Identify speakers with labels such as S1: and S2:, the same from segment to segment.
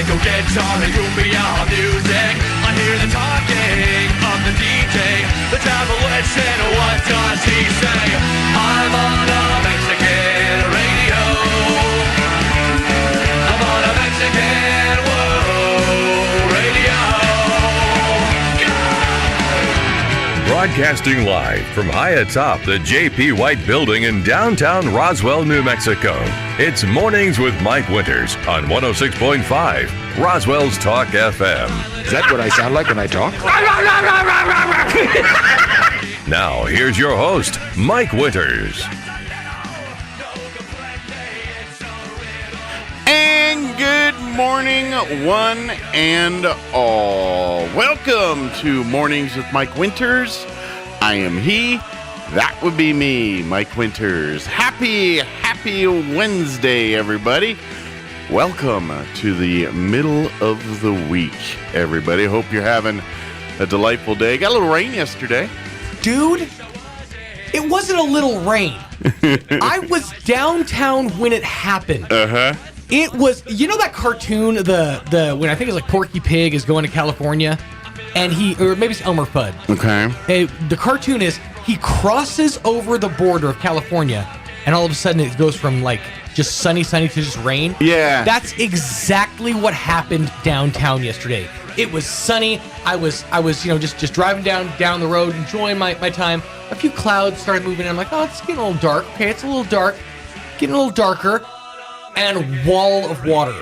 S1: go guitar and cumbia music. I hear the talking of the DJ. The travel witch and what does he say? I'm on a Mexican radio. I'm on a Mexican radio.
S2: Broadcasting live from high atop the J.P. White Building in downtown Roswell, New Mexico. It's Mornings with Mike Winters on 106.5 Roswell's Talk FM.
S3: Is that what I sound like when I talk?
S2: Now, here's your host, Mike Winters.
S4: And good morning, one and all. Welcome to Mornings with Mike Winters. I am he. That would be me, Mike Winters. Happy Wednesday, everybody. Welcome to the middle of the week, everybody. Hope you're having a delightful day. Got a little rain yesterday.
S5: Dude, it wasn't a little rain. I was downtown when it happened.
S4: Uh-huh.
S5: It was, you know that cartoon, the when I think it's like Porky Pig is going to California, and or maybe it's Elmer Fudd.
S4: Okay.
S5: The cartoon is he crosses over the border of California, and all of a sudden it goes from like just sunny to just rain.
S4: Yeah.
S5: That's exactly what happened downtown yesterday. It was sunny. I was just driving down the road, enjoying my time. A few clouds started moving in. I'm like, oh, it's getting a little dark. Okay, it's a little dark. Getting a little darker. And wall of water.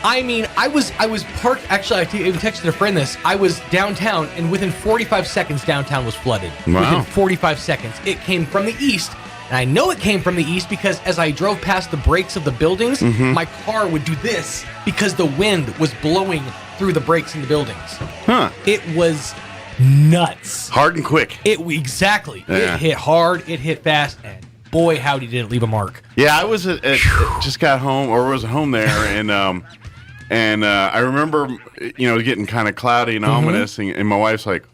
S5: I mean, I was parked. Actually, I even texted a friend this. I was downtown, and within 45 seconds, downtown was flooded.
S4: Wow.
S5: Within 45 seconds. It came from the east. And I know it came from the east because as I drove past the brakes of the buildings, my car would do this because the wind was blowing through the brakes in the buildings.
S4: Huh.
S5: It was nuts.
S4: Hard and quick.
S5: Exactly.
S4: Yeah.
S5: It hit hard. It hit fast. And boy, howdy did it leave a mark.
S4: Yeah, I was just got home, or was home there, and I remember, getting kind of cloudy and ominous, and my wife's like,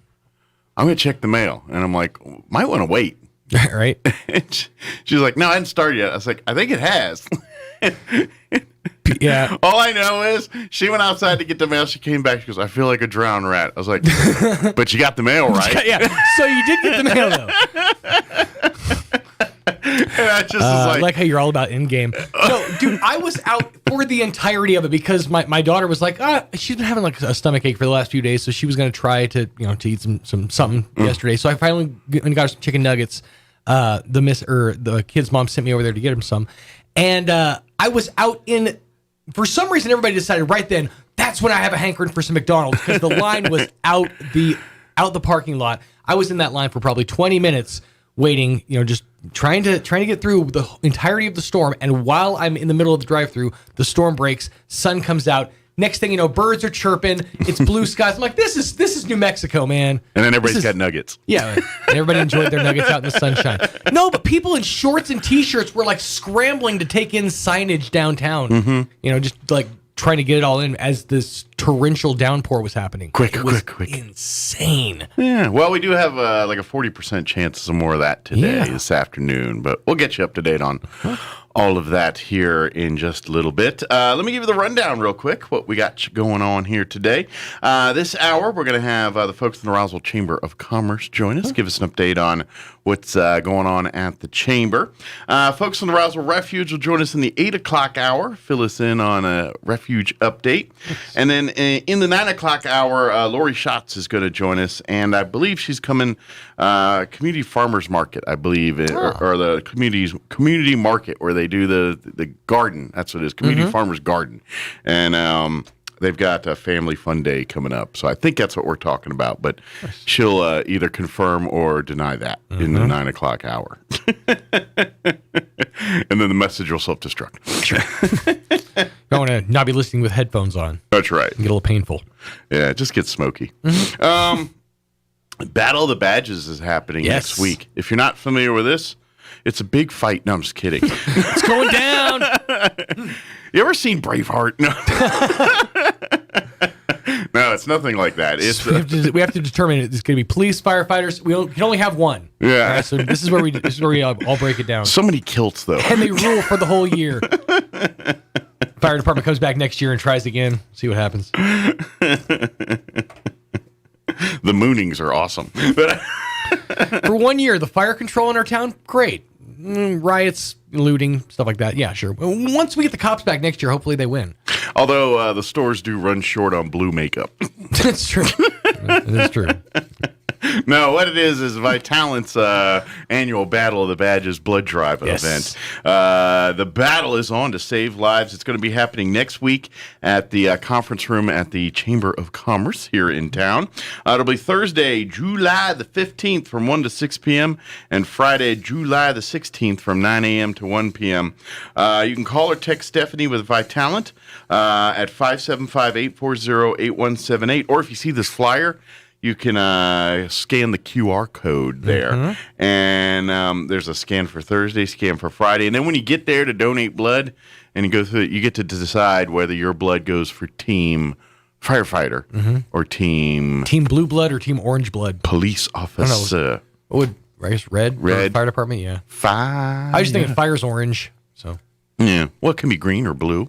S4: "I'm gonna check the mail," and I'm like, "Might want to wait."
S5: Right?
S4: And she's like, "No, I hadn't started yet." I was like, "I think it has."
S5: Yeah.
S4: All I know is she went outside to get the mail. She came back. She goes, "I feel like a drowned rat." I was like, "But you got the mail, right?"
S5: Yeah. So you did get the mail, though.
S4: And I just was
S5: I like how you're all about in-game. No, dude, I was out for the entirety of it because my daughter was like, she's been having like a stomach ache for the last few days, so she was going to try to eat something yesterday. So I finally went and got her some chicken nuggets. The kid's mom sent me over there to get him some, and I was out in. For some reason, everybody decided right then that's when I have a hankering for some McDonald's because the line was out the parking lot. I was in that line for probably 20 minutes. Waiting, just trying to get through the entirety of the storm. And while I'm in the middle of the drive-through, the storm breaks, sun comes out. Next thing you know, birds are chirping. It's blue skies. I'm like, this is New Mexico, man.
S4: And then everybody's got nuggets.
S5: Yeah, and everybody enjoyed their nuggets out in the sunshine. No, but people in shorts and t-shirts were like scrambling to take in signage downtown. Just like trying to get it all in as this torrential downpour was happening.
S4: Quick.
S5: Insane.
S4: Yeah. Well, we do have like a 40% chance of some more of that today, this afternoon, but we'll get you up to date on all of that here in just a little bit. Let me give you the rundown real quick, what we got going on here today. This hour, we're going to have the folks in the Roswell Chamber of Commerce join us, give us an update on what's going on at the Chamber. Folks from the Roswell Refuge will join us in the 8 o'clock hour, fill us in on a refuge update. And then in the 9 o'clock hour, Lori Schatz is going to join us, and I believe she's coming Community Farmers Market, I believe, or the community market where they do the garden. That's what it is, Community Farmers Garden. And they've got a family fun day coming up. So I think that's what we're talking about. But she'll either confirm or deny that in the 9 o'clock hour. And then the message will self-destruct.
S5: Sure. Don't want to not be listening with headphones on.
S4: That's right.
S5: Get a little painful.
S4: Yeah, it just gets smoky. Battle of the Badges is happening next week. If you're not familiar with this, it's a big fight. No, I'm just kidding.
S5: It's going down.
S4: You ever seen Braveheart? No. No, it's nothing like that. It's
S5: we have to determine it's going to be police, firefighters. Can only have one.
S4: Yeah.
S5: Right, so this is where we all break it down.
S4: So many kilts, though.
S5: And they rule for the whole year. Fire fire department comes back next year and tries again. See what happens.
S4: The moonings are awesome. But
S5: For 1 year, the fire control in our town, great. Riots, looting, stuff like that. Yeah, sure. Once we get the cops back next year, hopefully they win.
S4: although the stores do run short on blue makeup.
S5: That's true. It is true.
S4: No, what it is Vitalent's annual Battle of the Badges blood drive event. The battle is on to save lives. It's going to be happening next week at the conference room at the Chamber of Commerce here in town. It'll be Thursday, July the 15th from 1 to 6 p.m. and Friday, July the 16th from 9 a.m. to 1 p.m. You can call or text Stephanie with Vitalent at 575-840-8178. Or if you see this flyer, you can scan the QR code there. And there's a scan for Thursday, scan for Friday. And then when you get there to donate blood and you go through it, you get to decide whether your blood goes for team firefighter or team
S5: blue blood or team orange blood.
S4: Police officer.
S5: I guess red for fire department, yeah.
S4: Fire.
S5: I was just thinking fire's orange. So
S4: Yeah. Well, it can be green or blue,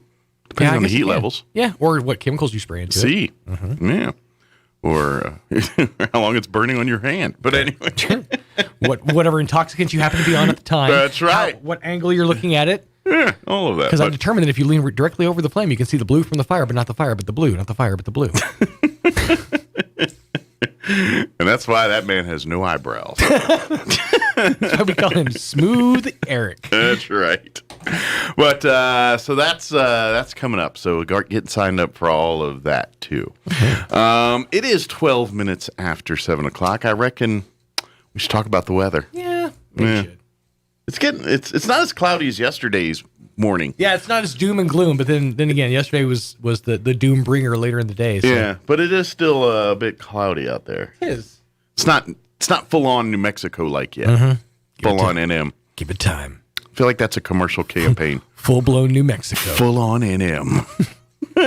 S4: depending on the heat levels.
S5: Yeah, or what chemicals you spray into it.
S4: Yeah. Or how long it's burning on your hand. But anyway.
S5: Whatever intoxicants you happen to be on at the time.
S4: That's right.
S5: What angle you're looking at it.
S4: Yeah, all of that.
S5: Because I've determined that if you lean directly over the flame, you can see the blue from the fire, but not the fire, but the blue, not the fire, but the blue.
S4: And that's why that man has no eyebrows.
S5: That's why we call him Smooth Eric.
S4: That's right. But so that's coming up. So get signed up for all of that too. It is 12 minutes after 7 o'clock. I reckon we should talk about the weather.
S5: Yeah, we should.
S4: It's not as cloudy as yesterday's morning.
S5: Yeah, it's not as doom and gloom, but then again, yesterday was the doom bringer later in the day. So.
S4: Yeah, but it is still a bit cloudy out there.
S5: It is.
S4: It's not full on New Mexico like yet. Full on NM.
S5: Give it time.
S4: I feel like that's a commercial campaign.
S5: Full blown New Mexico.
S4: Full on NM. All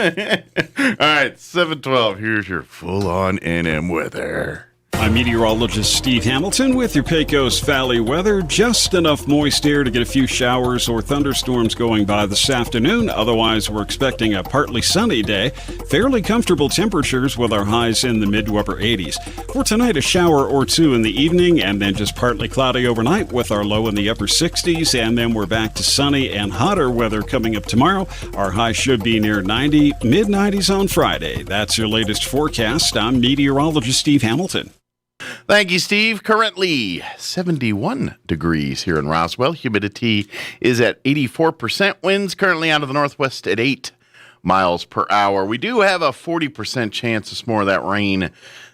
S4: right, 7:12. Here's your full on NM weather.
S6: I'm meteorologist Steve Hamilton with your Pecos Valley weather. Just enough moist air to get a few showers or thunderstorms going by this afternoon. Otherwise, we're expecting a partly sunny day. Fairly comfortable temperatures with our highs in the mid to upper 80s. For tonight, a shower or two in the evening and then just partly cloudy overnight with our low in the upper 60s. And then we're back to sunny and hotter weather coming up tomorrow. Our high should be near 90, mid 90s on Friday. That's your latest forecast. I'm meteorologist Steve Hamilton.
S4: Thank you, Steve. Currently 71 degrees here in Roswell. Humidity is at 84%. Winds currently out of the northwest at 8 miles per hour. We do have a 40% chance of some more of that rain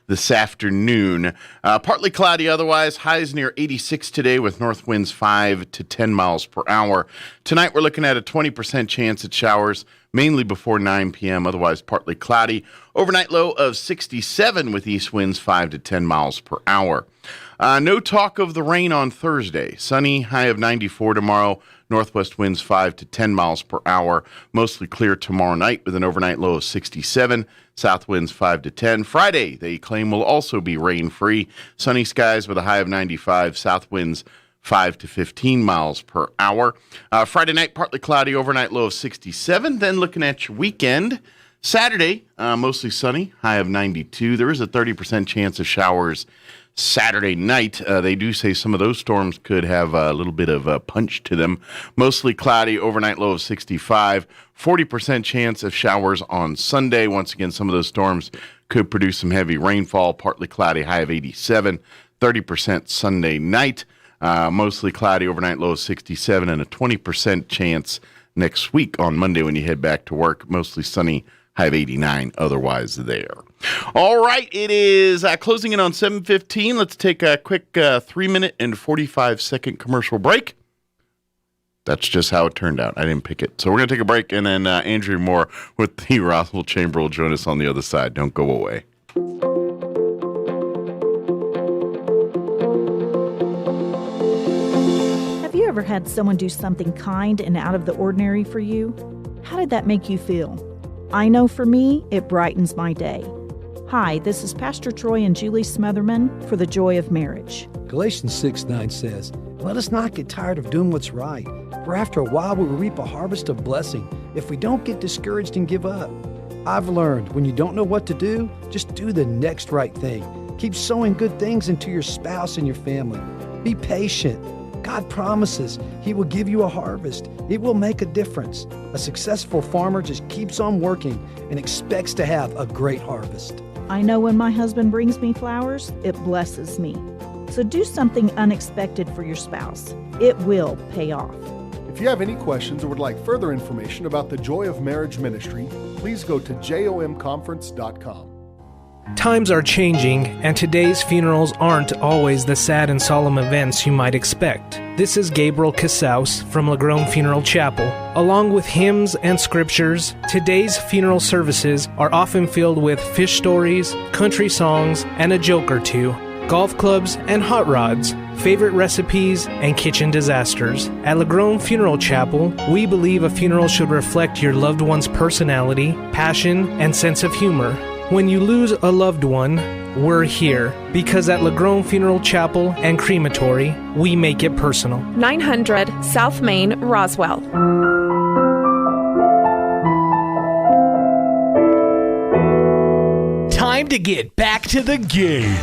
S4: this afternoon. Partly cloudy otherwise. Highs near 86 today with north winds 5 to 10 miles per hour. Tonight we're looking at a 20% chance at showers, mainly before 9 p.m., otherwise partly cloudy. Overnight low of 67 with east winds 5 to 10 miles per hour. No talk of the rain on Thursday. Sunny, high of 94 tomorrow. Northwest winds 5 to 10 miles per hour. Mostly clear tomorrow night with an overnight low of 67. South winds 5 to 10. Friday, they claim, will also be rain-free. Sunny skies with a high of 95. South winds 5 to 15 miles per hour. Friday night, partly cloudy, overnight low of 67. Then looking at your weekend, Saturday, mostly sunny, high of 92. There is a 30% chance of showers Saturday night. They do say some of those storms could have a little bit of a punch to them. Mostly cloudy, overnight low of 65. 40% chance of showers on Sunday. Once again, some of those storms could produce some heavy rainfall. Partly cloudy, high of 87. 30% Sunday night. Mostly cloudy, overnight low of 67, and a 20% chance next week on Monday when you head back to work. Mostly sunny, high of 89 otherwise there. All right, it is closing in on 7:15. Let's take a quick 3-minute and 45-second commercial break. That's just how it turned out. I didn't pick it. So we're going to take a break, and then Andrew Moore with the Roswell Chamber will join us on the other side. Don't go away.
S7: Have you ever had someone do something kind and out of the ordinary for you? How did that make you feel? I know for me, it brightens my day. Hi, this is Pastor Troy and Julie Smotherman for The Joy of Marriage.
S8: Galatians 6:9 says, "Let us not get tired of doing what's right, for after a while we will reap a harvest of blessing if we don't get discouraged and give up. I've learned when you don't know what to do, just do the next right thing. Keep sowing good things into your spouse and your family. Be patient. God promises He will give you a harvest. It will make a difference. A successful farmer just keeps on working and expects to have a great harvest.
S7: I know when my husband brings me flowers, it blesses me. So do something unexpected for your spouse. It will pay off.
S9: If you have any questions or would like further information about the Joy of Marriage Ministry, please go to jomconference.com.
S10: Times are changing, and today's funerals aren't always the sad and solemn events you might expect. This is Gabriel Casaus from Lagrone Funeral Chapel. Along with hymns and scriptures, today's funeral services are often filled with fish stories, country songs, and a joke or two, golf clubs and hot rods, favorite recipes, and kitchen disasters. At Lagrone Funeral Chapel, we believe a funeral should reflect your loved one's personality, passion, and sense of humor. When you lose a loved one, we're here, because at Lagrone Funeral Chapel and Crematory, we make it personal.
S11: 900 South Main, Roswell.
S5: Time to get back to the game.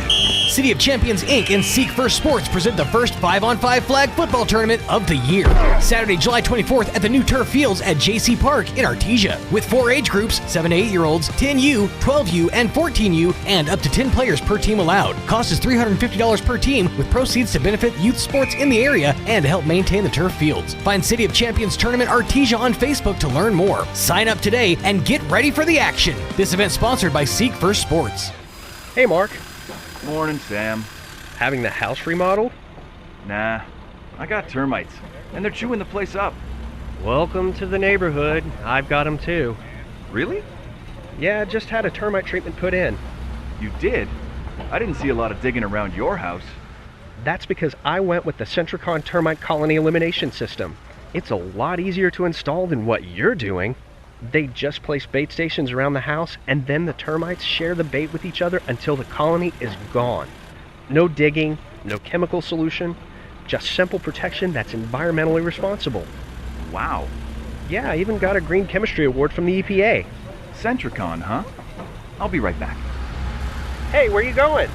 S5: City of Champions Inc. and Seek First Sports present the first 5-on-5 flag football tournament of the year. Saturday, July 24th at the new turf fields at JC Park in Artesia. With 4 age groups, 7 to 8-year-olds, 10U, 12U, and 14U, and up to 10 players per team allowed. Cost is $350 per team, with proceeds to benefit youth sports in the area and to help maintain the turf fields. Find City of Champions Tournament Artesia on Facebook to learn more. Sign up today and get ready for the action. This event sponsored by Seek First Sports.
S12: Hey, Mark.
S13: Morning, Sam.
S12: Having the house remodeled?
S13: Nah, I got termites, and they're chewing the place up.
S12: Welcome to the neighborhood. I've got them too.
S13: Really?
S12: Yeah, just had a termite treatment put in.
S13: You did? I didn't see a lot of digging around your house.
S12: That's because I went with the Centricon Termite Colony Elimination System. It's a lot easier to install than what you're doing. They just place bait stations around the house, and then the termites share the bait with each other until the colony is gone. No digging, no chemical solution, just simple protection that's environmentally responsible.
S13: Wow.
S12: Yeah, I even got a Green Chemistry Award from the EPA.
S13: Centricon, huh? I'll be right back.
S12: Hey, where you going?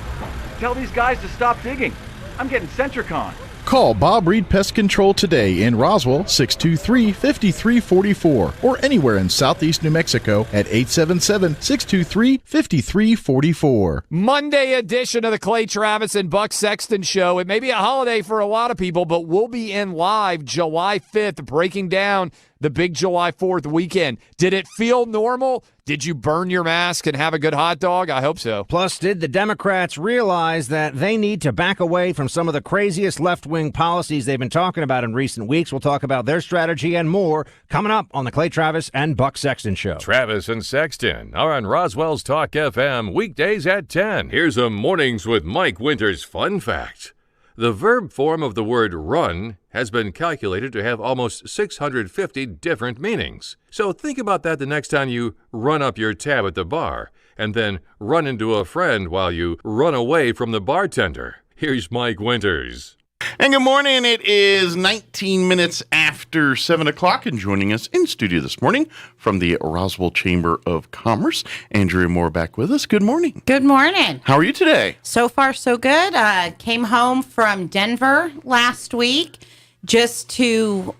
S13: Tell these guys to stop digging. I'm getting Centricon.
S14: Call Bob Reed Pest Control today in Roswell, 623-5344, or anywhere in southeast New Mexico at 877-623-5344.
S15: Monday edition of the Clay Travis and Buck Sexton Show. It may be a holiday for a lot of people, but we'll be in live July 5th, breaking down the big July 4th weekend. Did it feel normal? Did you burn your mask and have a good hot dog? I hope so.
S16: Plus, did the Democrats realize that they need to back away from some of the craziest left-wing policies they've been talking about in recent weeks? We'll talk about their strategy and more coming up on the Clay Travis and Buck Sexton Show.
S2: Travis and Sexton are on Roswell's Talk FM weekdays at 10. Here's a Mornings with Mike Winters fun fact. The verb form of the word run has been calculated to have almost 650 different meanings. So think about that the next time you run up your tab at the bar, and then run into a friend while you run away from the bartender. Here's Mike Winters.
S4: And good morning. It is 19 minutes after 7 o'clock, and joining us in studio this morning from the Roswell Chamber of Commerce, Andrea Moore back with us. Good morning.
S17: Good morning.
S4: How are you today?
S17: So far, so good. Came home from Denver last week just to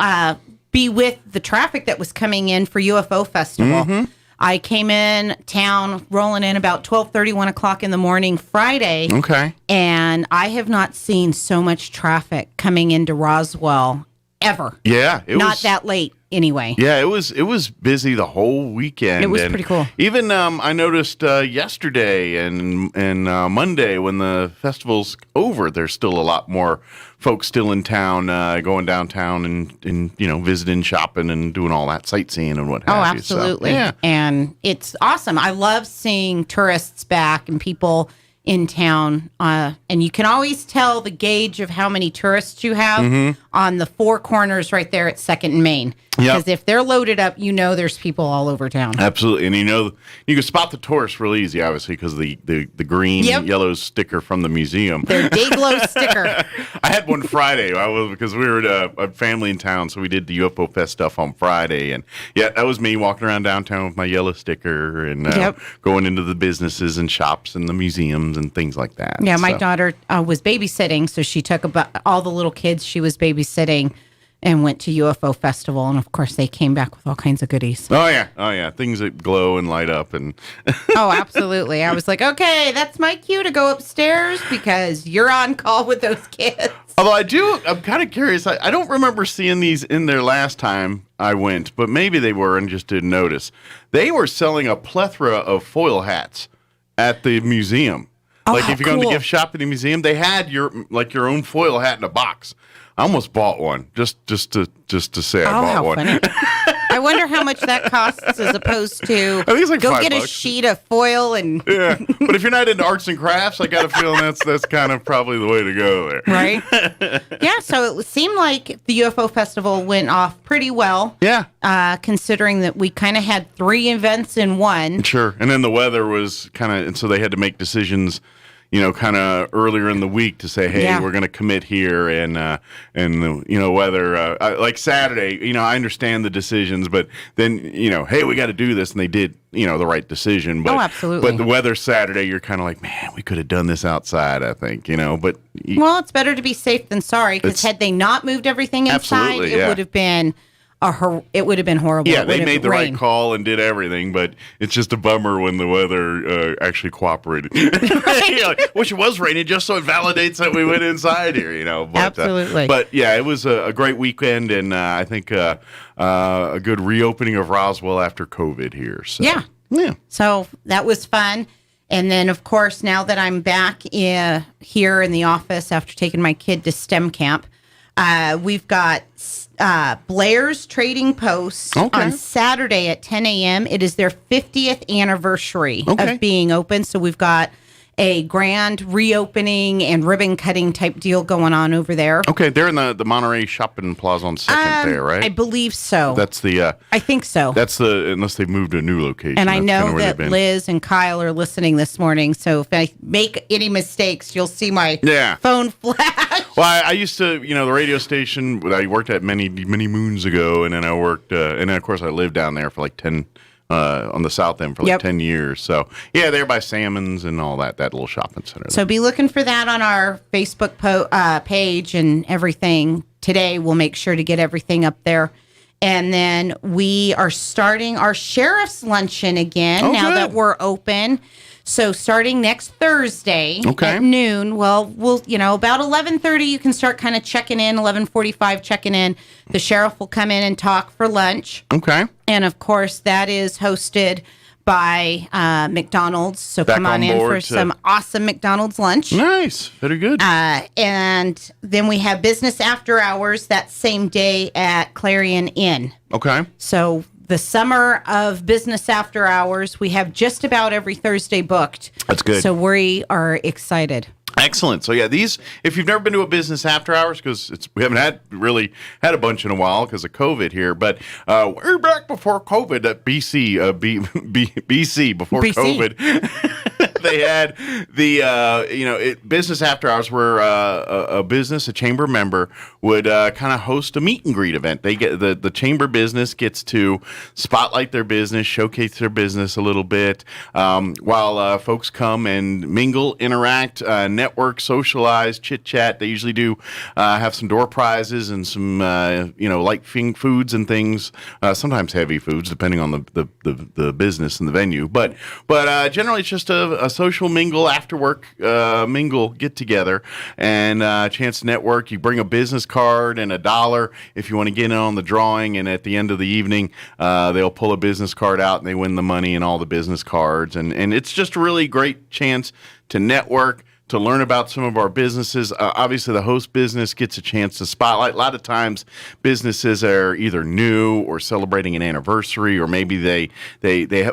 S17: be with the traffic that was coming in for UFO Festival.
S4: Mm-hmm.
S17: I came in town rolling in about 12:30, 1 o'clock in the morning Friday.
S4: Okay.
S17: And I have not seen so much traffic coming into Roswell ever.
S4: Yeah.
S17: Not that late anyway.
S4: Yeah, it was busy the whole weekend.
S17: It was pretty cool.
S4: Even I noticed yesterday and Monday when the festival's over, there's still a lot more folks still in town, going downtown and visiting, shopping, and doing all that sightseeing and what have you.
S17: Absolutely.
S4: So, yeah.
S17: And it's awesome. I love seeing tourists back and people in town. And you can always tell the gauge of how many tourists you have on the four corners right there at 2nd and Main. Because if they're loaded up, there's people all over town.
S4: Absolutely. And you can spot the tourists real easy, obviously, because the green, yellow sticker from the museum.
S17: Their day glow sticker.
S4: I had one Friday because we were at a family in town, so we did the UFO Fest stuff on Friday. And that was me walking around downtown with my yellow sticker and going into the businesses and shops and the museums and things like that.
S17: Yeah, my daughter was babysitting, so she took about all the little kids she was babysitting and went to UFO Festival, and of course they came back with all kinds of goodies.
S4: Oh yeah, things that glow and light up, and
S17: oh, absolutely. I was like, okay, that's my cue to go upstairs because you're on call with those kids.
S4: Although I'm kind of curious. I don't remember seeing these in there last time I went, but maybe they were and just didn't notice. They were selling a plethora of foil hats at the museum. Like if you're going to gift shop at the museum, they had your own foil hat in a box. I almost bought one just to say I bought one.
S17: Funny. I wonder how much that costs as opposed to
S4: I think it's like
S17: go
S4: $5.
S17: get a sheet of foil and
S4: yeah. But if you're not into arts and crafts, I got a feeling that's kind of probably the way to go there.
S17: Right? Yeah, so it seemed like the UFO Festival went off pretty well.
S4: Yeah.
S17: Considering that we kind of had 3 events in one.
S4: Sure. And then the weather was and so they had to make decisions kind of earlier in the week to say, hey, we're going to commit here, and whether like Saturday, I understand the decisions, but then hey, we got to do this, and they did the right decision. But,
S17: absolutely.
S4: But the weather Saturday, you're kind of like, man, we could have done this outside, I think, but
S17: well, it's better to be safe than sorry, because had they not moved everything inside, it would have been. It would have been horrible.
S4: Yeah, they made the right call and did everything, but it's just a bummer when the weather actually cooperated. Wish it was raining just so it validates that we went inside here, But,
S17: absolutely.
S4: But yeah, it was a great weekend, and I think a good reopening of Roswell after COVID here. So. Yeah.
S17: So that was fun. And then, of course, now that I'm back here in the office after taking my kid to STEM camp, we've got Blair's Trading Post on Saturday at 10 a.m. It is their 50th anniversary of being open. So we've got a grand reopening and ribbon cutting type deal going on over there.
S4: Okay, they're in the Monterey Shopping Plaza on 2nd there, right?
S17: I believe so.
S4: That's the...
S17: I think so.
S4: That's unless they've moved to a new location.
S17: And I know that Liz and Kyle are listening this morning, so if I make any mistakes, you'll see my phone flash.
S4: Well, I used to, the radio station that I worked at many, many moons ago, and then I worked, and then, of course, I lived down there for like 10 on the south end for 10 years. So, yeah, they're by Salmon's and all that little shopping center.
S17: So be looking for that on our Facebook page and everything. Today, we'll make sure to get everything up there. And then we are starting our sheriff's luncheon again now that we're open. So starting next Thursday at noon, we'll about 11:30 you can start kind of checking in, 11:45 checking in. The sheriff will come in and talk for lunch.
S4: Okay.
S17: And of course that is hosted by McDonald's. So come on in for some awesome McDonald's lunch.
S4: Nice. Very good.
S17: And then we have business after hours that same day at Clarion Inn.
S4: Okay.
S17: So the summer of business after hours, we have just about every Thursday booked.
S4: That's good.
S17: So we are excited.
S4: Excellent. So yeah, these, if you've never been to a business after hours, because we haven't really had a bunch in a while because of COVID here, but we're back before COVID at BC before COVID. They had the business after hours where a chamber member would kind of host a meet and greet event. They get the chamber business gets to spotlight their business, showcase their business a little bit, while folks come and mingle, interact, network, socialize, chit chat. They usually do have some door prizes and some light foods and things. Sometimes heavy foods, depending on the business and the venue. But generally, it's just a social mingle, after work mingle, get together, and a chance to network. You bring a business card and $1 if you want to get in on the drawing. And at the end of the evening, they'll pull a business card out and they win the money and all the business cards. And it's just a really great chance to network, to learn about some of our businesses. Obviously, the host business gets a chance to spotlight. A lot of times, businesses are either new or celebrating an anniversary, or maybe they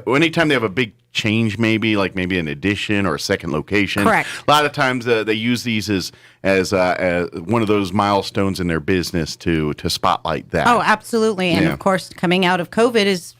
S4: anytime they have a big change, maybe an addition or a second location.
S17: Correct.
S4: A lot of times they use these as one of those milestones in their business to spotlight that.
S17: Oh, absolutely. And of course, coming out of COVID is,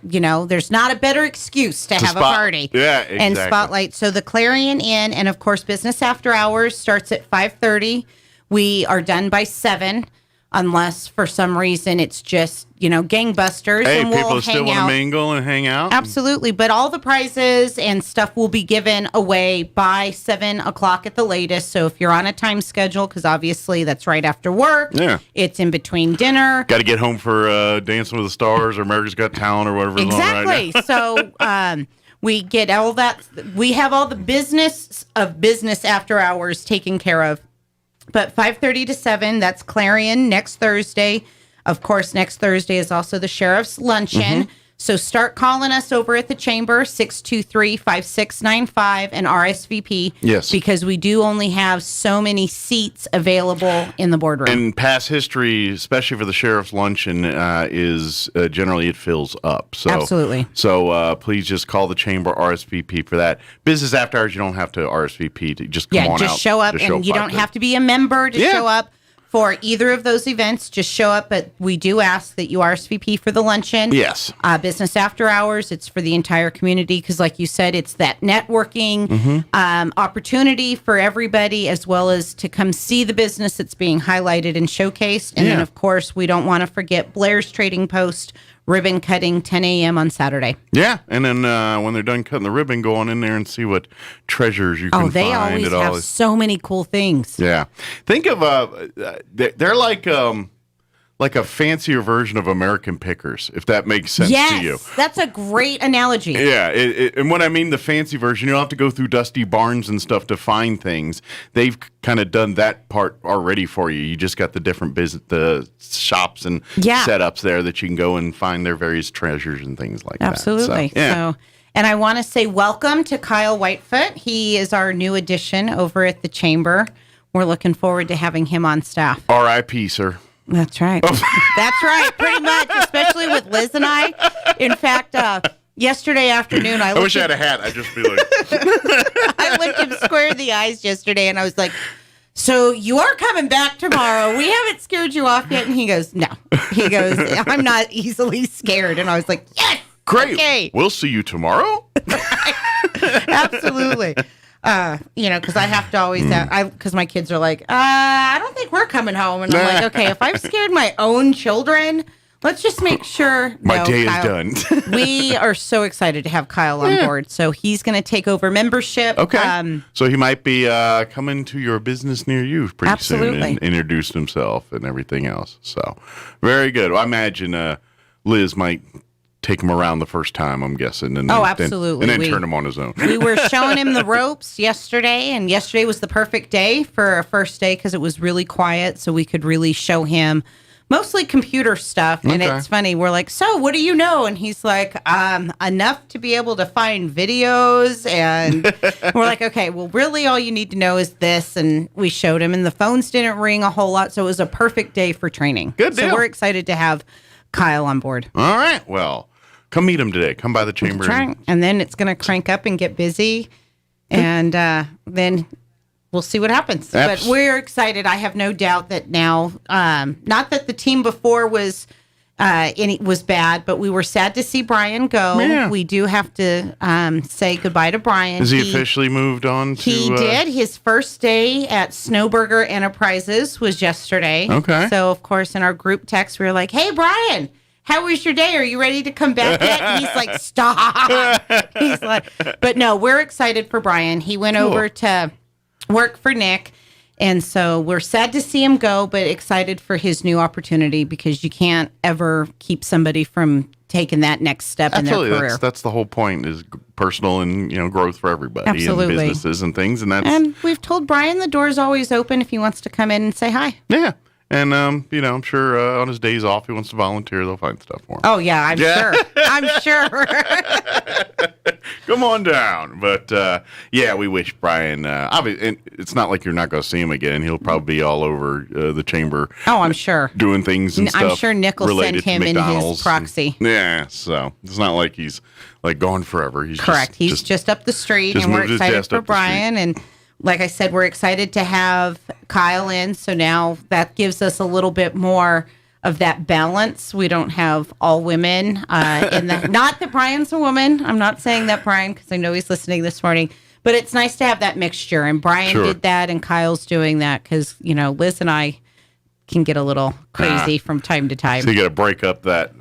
S17: there's not a better excuse to have a party.
S4: Yeah, exactly.
S17: And spotlight. So the Clarion Inn, and of course, business after hours starts at 5:30. We are done by 7, unless for some reason it's just, gangbusters.
S4: Hey,
S17: and we'll
S4: people still want to mingle and hang out.
S17: Absolutely. But all the prizes and stuff will be given away by 7 o'clock at the latest. So if you're on a time schedule, because obviously that's right after work, it's in between dinner.
S4: Got to get home for Dancing with the Stars or America's Got Talent or whatever.
S17: Exactly. So we get all that. We have all the business after hours taken care of. But 5:30 to 7, that's Clarion next Thursday. Of course, next Thursday is also the Sheriff's Luncheon. So start calling us over at the Chamber, 623-5695, and RSVP.
S4: Yes.
S17: Because we do only have so many seats available in the boardroom.
S4: And past history, especially for the Sheriff's Luncheon, is generally it fills up. So,
S17: absolutely.
S4: So please just call the Chamber, RSVP for that. Business after hours, you don't have to RSVP. Just come on out.
S17: Yeah, just show up. And you don't have to be a member to show up for either of those events. Just show up, but we do ask that you RSVP for the luncheon.
S4: Yes.
S17: Business after hours, it's for the entire community because, like you said, it's that networking opportunity for everybody, as well as to come see the business that's being highlighted and showcased. And then, of course, we don't want to forget Blair's Trading Post ribbon cutting, 10 a.m. on Saturday.
S4: Yeah, and then when they're done cutting the ribbon, go on in there and see what treasures you can find.
S17: Oh, they always have so many cool things.
S4: Yeah. Think of, they're like a fancier version of American Pickers, if that makes sense to you.
S17: Yes, that's a great analogy.
S4: Yeah, and what I mean, the fancy version, you don't have to go through dusty barns and stuff to find things. They've kind of done that part already for you. You just got the different the shops and setups there that you can go and find their various treasures and things like that.
S17: Absolutely. So, and I want to say welcome to Kyle Whitefoot. He is our new addition over at the Chamber. We're looking forward to having him on staff.
S4: R.I.P., sir.
S17: That's right. That's right. Pretty much, especially with Liz and I. In fact, yesterday afternoon,
S4: I wish I had a hat. I'd just be like...
S17: I looked him square in the eyes yesterday, and I was like, so you are coming back tomorrow. We haven't scared you off yet. And he goes, no. He goes, I'm not easily scared. And I was like, yes.
S4: Great.
S17: Okay.
S4: We'll see you tomorrow.
S17: Absolutely. Because I have to always because my kids are like, I don't think we're coming home. And I'm like, okay, if I've scared my own children, let's just make sure.
S4: My day is done.
S17: We are so excited to have Kyle on board. So he's going to take over membership.
S4: Okay. So he might be coming to your business near you pretty soon and introduce himself and everything else. So very good. Well, I imagine Liz might take him around the first time, I'm guessing. And then,
S17: absolutely.
S4: And then turn him on his own.
S17: We were showing him the ropes yesterday, and yesterday was the perfect day for a first day because it was really quiet, so we could really show him mostly computer stuff. And it's funny. We're like, so what do you know? And he's like, enough to be able to find videos. And we're like, okay, well, really all you need to know is this. And we showed him, and the phones didn't ring a whole lot, so it was a perfect day for training.
S4: Good deal.
S17: So we're excited to have Kyle on board.
S4: All right. Well, come meet him today. Come by the Chamber.
S17: And then it's going to crank up and get busy. And then we'll see what happens. But we're excited. I have no doubt that now, not that the team before was bad, but we were sad to see Brian go.
S4: Yeah.
S17: We do have to say goodbye to Brian.
S4: Has he officially moved on to...
S17: He did. His first day at Snowburger Enterprises was yesterday.
S4: Okay.
S17: So, of course, in our group text, we were like, hey, Brian, how was your day? Are you ready to come back yet? And he's like, stop. He's like, but no, we're excited for Brian. He went over to work for Nick. And so we're sad to see him go, but excited for his new opportunity because you can't ever keep somebody from taking that next step in their career.
S4: That's the whole point, is personal and growth for everybody.
S17: Absolutely.
S4: And businesses and things.
S17: And we've told Brian the door's always open if he wants to come in and say hi.
S4: Yeah. And, I'm sure on his days off, he wants to volunteer. They'll find stuff for him.
S17: Oh, yeah, I'm sure. I'm sure.
S4: Come on down. But yeah, we wish Brian. Obviously, it's not like you're not going to see him again. He'll probably be all over the chamber.
S17: Oh, I'm sure.
S4: Doing things and stuff.
S17: I'm sure Nick will send him in his proxy.
S4: Yeah, so it's not like he's like gone forever. He's
S17: correct. He's just up the street, and we're excited for Brian. And like I said, we're excited to have Kyle in. So now that gives us a little bit more of that balance. We don't have all women in the. Not that Brian's a woman. I'm not saying that, Brian, because I know he's listening this morning. But it's nice to have that mixture. And Brian did that, and Kyle's doing that because, you know, Liz and I can get a little crazy from time to time.
S4: So you got to break up that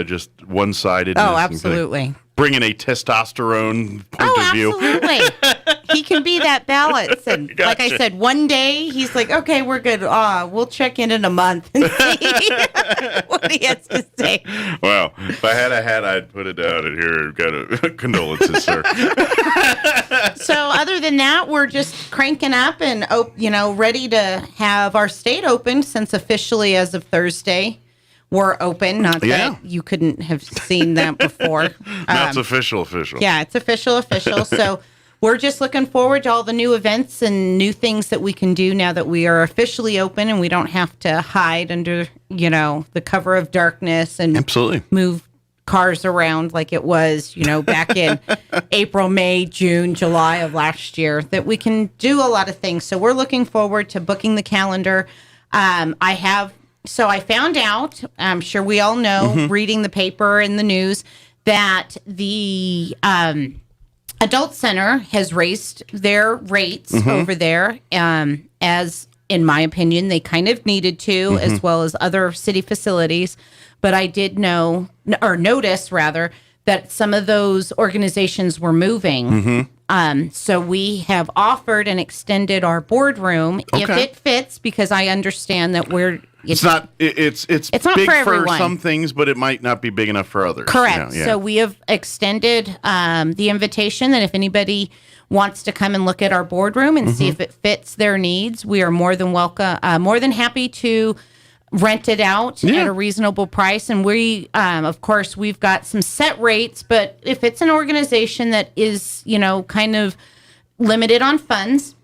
S4: just one-sidedness.
S17: Oh, absolutely.
S4: Bring in a testosterone point of view.
S17: Absolutely. He can be that balance. And like I said, one day he's like, okay, we're good. We'll check in a month and see what he has to say.
S4: Well, if I had a hat, I'd put it down in here. Condolences, sir.
S17: So other than that, we're just cranking up and, ready to have our state open since officially as of Thursday, we're open. Not that you couldn't have seen that before.
S4: That's official.
S17: Yeah, it's official. So we're just looking forward to all the new events and new things that we can do now that we are officially open and we don't have to hide under, the cover of darkness and move cars around like it was, back in April, May, June, July of last year, that we can do a lot of things. So we're looking forward to booking the calendar. So I found out, I'm sure we all know, reading the paper and the news, that the Adult Center has raised their rates over there, as, in my opinion, they kind of needed to, as well as other city facilities. But I did notice that some of those organizations were moving. So we have offered and extended our boardroom if it fits, because I understand that it's not
S4: big
S17: for everyone.
S4: For some things, but it might not be big enough for others.
S17: Correct. So we have extended the invitation that if anybody wants to come and look at our boardroom and see if it fits their needs, we are more than happy to rent it out at a reasonable price. And we, of course, we've got some set rates, but if it's an organization that is, kind of limited on funds,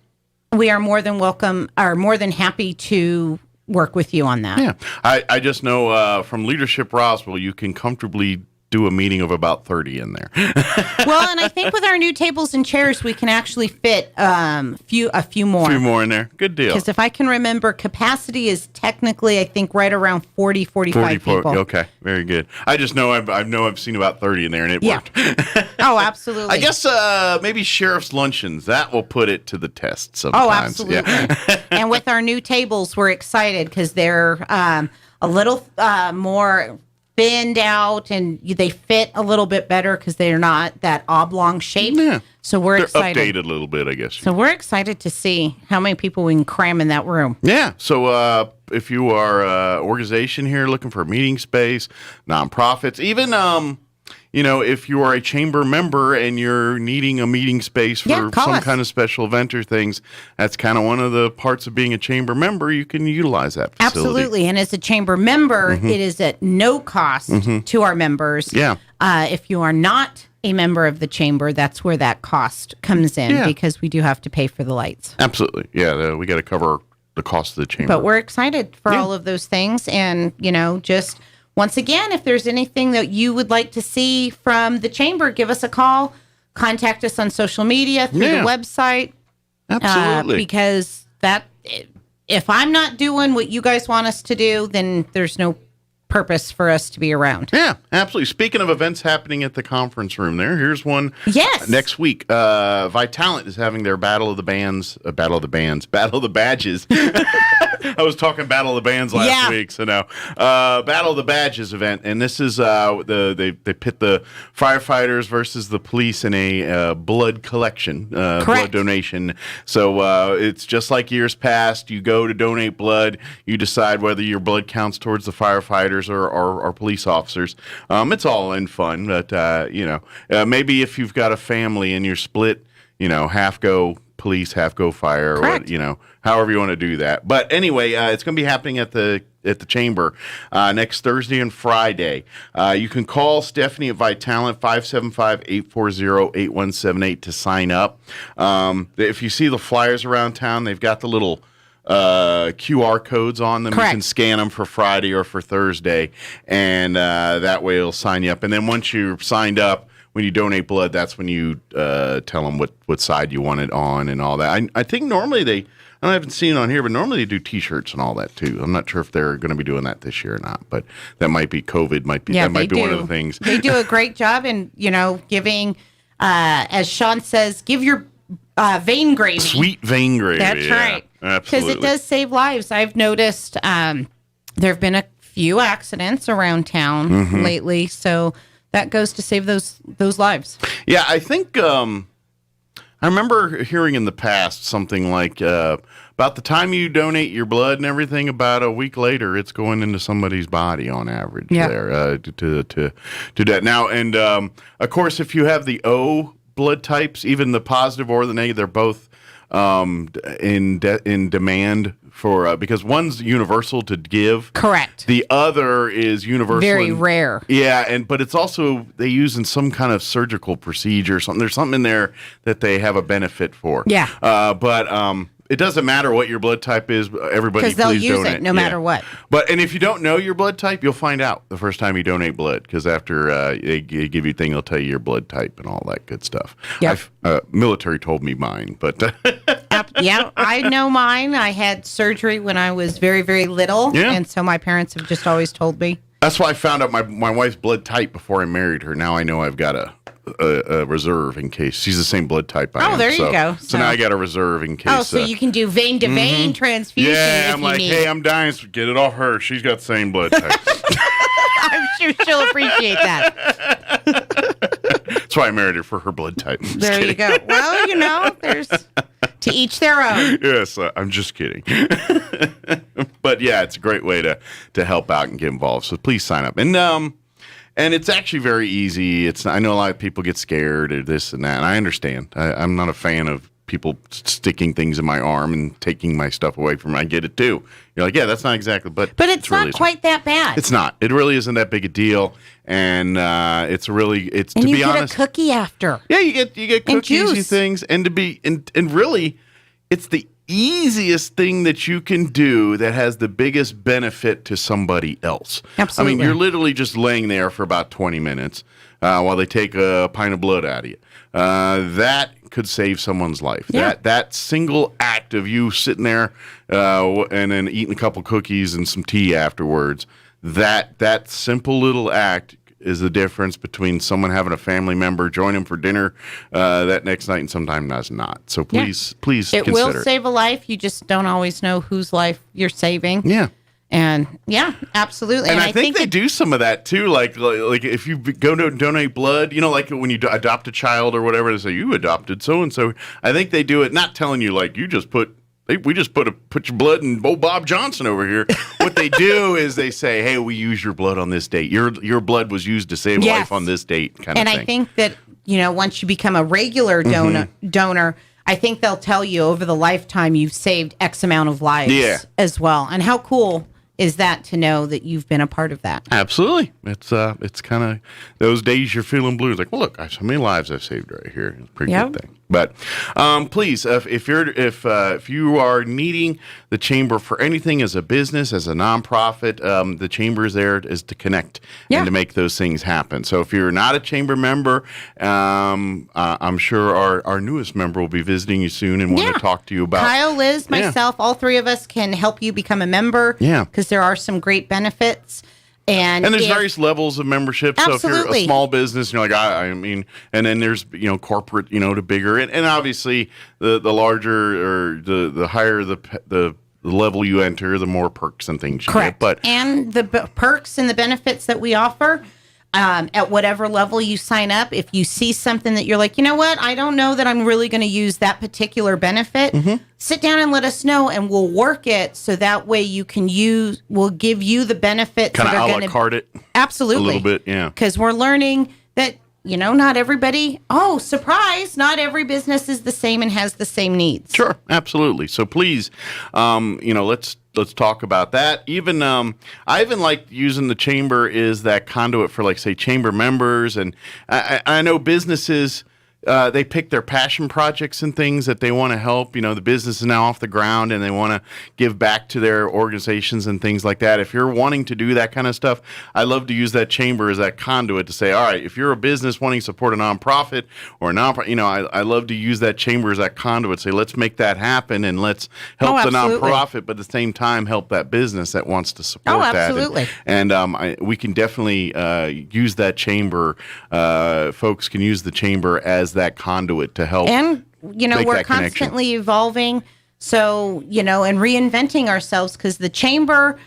S17: we are more than happy to work with you on that.
S4: Yeah. I just know from Leadership Roswell, you can comfortably do a meeting of about 30 in there.
S17: Well, and I think with our new tables and chairs, we can actually fit a few more.
S4: A few more in there. Good deal.
S17: Because if I can remember, capacity is technically, I think, right around 45 people.
S4: Okay, very good. I just know I've seen about 30 in there, and it worked.
S17: Oh, absolutely.
S4: I guess maybe Sheriff's Luncheons, that will put it to the test sometimes.
S17: Oh, absolutely. Yeah. And with our new tables, we're excited because they're a little more thinned out, and they fit a little bit better because they're not that oblong shape. Yeah. So they're excited.
S4: Updated a little bit, I guess.
S17: So we're excited to see how many people we can cram in that room.
S4: Yeah. So if you are an organization here looking for a meeting space, nonprofits, even if you are a chamber member and you're needing a meeting space for some kind of special event or things, that's kind of one of the parts of being a chamber member. You can utilize that facility.
S17: Absolutely. And as a chamber member, it is at no cost to our members.
S4: Yeah.
S17: If you are not a member of the chamber, that's where that cost comes in because we do have to pay for the lights.
S4: Absolutely. Yeah. We got to cover the cost of the chamber.
S17: But we're excited for all of those things. And, just... Once again, if there's anything that you would like to see from the chamber, give us a call. Contact us on social media, through the website.
S4: Absolutely.
S17: Because if I'm not doing what you guys want us to do, then there's no purpose for us to be around.
S4: Yeah, absolutely. Speaking of events happening at the conference room there, here's one.
S17: Yes.
S4: Next week, Vitalent is having their Battle of the Badges. I was talking Battle of the Bands last week, so now Battle of the Badges event, and this is they pit the firefighters versus the police in a blood collection, blood donation. So it's just like years past. You go to donate blood. You decide whether your blood counts towards the firefighters or police officers. It's all in fun, but maybe if you've got a family and you're split, half go police, half go fire,
S17: Correct.
S4: or however you want to do that. But anyway, it's going to be happening at the chamber next Thursday and Friday. You can call Stephanie at Vitalent 575-840-8178 to sign up. If you see the flyers around town, they've got the little QR codes on them.
S17: Correct.
S4: You can scan them for Friday or for Thursday, and that way it'll sign you up. And then once you're signed up, when you donate blood, that's when you tell them what side you want it on and all that. I think normally I haven't seen it on here, but normally they do T-shirts and all that too. I'm not sure if they're going to be doing that this year or not, but that might be COVID. That might be one of the things.
S17: They do a great job in giving, as Sean says, give your vein gravy.
S4: Sweet vein gravy.
S17: That's right.
S4: Absolutely.
S17: Because it does save lives. I've noticed there have been a few accidents around town lately, so that goes to save those lives.
S4: Yeah, I think I remember hearing in the past something like about the time you donate your blood and everything, about a week later, it's going into somebody's body on average. There to that now, and of course, if you have the O blood types, even the positive or the negative, they're both in demand for because one's universal to give.
S17: Correct.
S4: The other is universal.
S17: Very rare.
S4: Yeah, but it's also they use in some kind of surgical procedure or something. There's something in there that they have a benefit for.
S17: Yeah.
S4: But it doesn't matter what your blood type is. Everybody,
S17: because they'll
S4: please
S17: use
S4: donate.
S17: it no matter what.
S4: And if you don't know your blood type, you'll find out the first time you donate blood, because after they give you a thing, they'll tell you your blood type and all that good stuff.
S17: Yep.
S4: Military told me mine, but
S17: yeah, I know mine. I had surgery when I was very, very little, and so my parents have just always told me.
S4: That's why I found out my wife's blood type before I married her. Now I know I've got a reserve in case she's the same blood type I am.
S17: Oh, there you go.
S4: So now I got a reserve in case.
S17: Oh, so you can do vein to vein transfusion.
S4: Yeah,
S17: if
S4: I'm
S17: you
S4: like,
S17: need.
S4: hey, I'm dying. So get it off her. She's got the same blood type.
S17: I'm sure she'll appreciate that.
S4: That's why I married her, for her blood type.
S17: There you go. Well, there's to each their own.
S4: Yes, I'm just kidding. But yeah, it's a great way to help out and get involved. So please sign up. And it's actually very easy. I know a lot of people get scared or this and that, and I understand. I'm not a fan of people sticking things in my arm and taking my stuff away from me. I get it too. You're like, yeah, that's not exactly, but
S17: it's
S4: really
S17: not quite that bad.
S4: It's not. It really isn't that big a deal, and it's to be honest.
S17: And you get a cookie after.
S4: Yeah, you get cookies and
S17: juice.
S4: things, and really, it's the easiest thing that you can do that has the biggest benefit to somebody else.
S17: Absolutely.
S4: I mean, you're literally just laying there for about 20 minutes while they take a pint of blood out of you. That could save someone's life.
S17: Yeah.
S4: That single act of you sitting there and then eating a couple cookies and some tea afterwards, that simple little act is the difference between someone having a family member join them for dinner that next night and sometimes not. So please
S17: it
S4: consider
S17: will save a life. You just don't always know whose life you're saving.
S4: Yeah.
S17: And yeah, absolutely.
S4: And I think they do some of that too. Like if you go to donate blood, like when you adopt a child or whatever, they say you adopted so and so. I think they do it, not telling you like you just put your blood in old Bob Johnson over here. What they do is they say, hey, we use your blood on this date. Your blood was used to save a life on this date, kind of thing.
S17: And I think that once you become a regular donor, I think they'll tell you over the lifetime you've saved X amount of lives as well. And how cool is that to know that you've been a part of that? Absolutely.
S4: It's kind of those days you're feeling blue. It's like, well, look, how many lives I've saved right here. It's a pretty good thing. But please, if you are needing the chamber for anything as a business, as a nonprofit, the chamber is there is to connect and to make those things happen. So if you're not a chamber member, I'm sure our newest member will be visiting you soon and want to talk to you about
S17: Kyle, Liz, myself, all three of us can help you become a member.
S4: Yeah.
S17: Because there are some great benefits. And
S4: there's various levels of membership.
S17: Absolutely.
S4: So if you're a small business, and you're like, I mean, and then there's corporate, to bigger, and obviously the larger or the higher the level you enter, the more perks and things you get. But
S17: and the perks and the benefits that we offer. At whatever level you sign up, if you see something that you're like, you know what, I don't know that I'm really going to use that particular benefit, sit down and let us know, and we'll work it so that way you can we'll give you the benefits
S4: kind of
S17: that are
S4: a
S17: going
S4: la
S17: to
S4: carte it.
S17: Absolutely.
S4: A little bit, yeah.
S17: Because we're learning that not everybody, surprise, not every business is the same and has the same needs.
S4: Sure, absolutely. So please, let's talk about that. Even I even like using the chamber as that conduit for, like, say, chamber members, and I know businesses. They pick their passion projects and things that they want to help. The business is now off the ground and they want to give back to their organizations and things like that. If you're wanting to do that kind of stuff, I love to use that chamber as that conduit to say, all right, if you're a business wanting to support a nonprofit or a nonprofit, I love to use that chamber as that conduit. Say, let's make that happen and let's help the nonprofit, but at the same time help that business that wants to support that.
S17: Absolutely.
S4: And we can definitely use that chamber. Folks can use the chamber as that conduit to help. And,
S17: we're constantly evolving. So, and reinventing ourselves, because the Chamber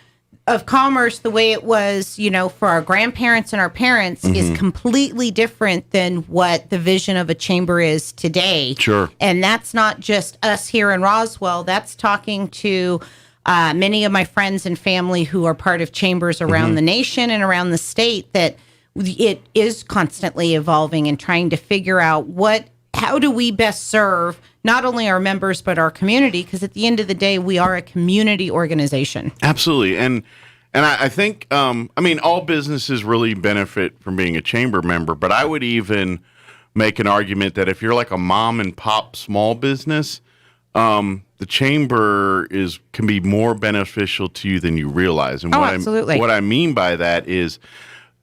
S17: of Commerce, the way it was, for our grandparents and our parents, is completely different than what the vision of a chamber is today.
S4: Sure.
S17: And that's not just us here in Roswell. That's talking to many of my friends and family who are part of chambers around the nation and around the state, that it is constantly evolving and trying to figure out how do we best serve not only our members but our community, because at the end of the day we are a community organization.
S4: Absolutely. And I think all businesses really benefit from being a chamber member, but I would even make an argument that if you're like a mom and pop small business, the chamber can be more beneficial to you than you realize. And
S17: absolutely.
S4: What I mean by that is,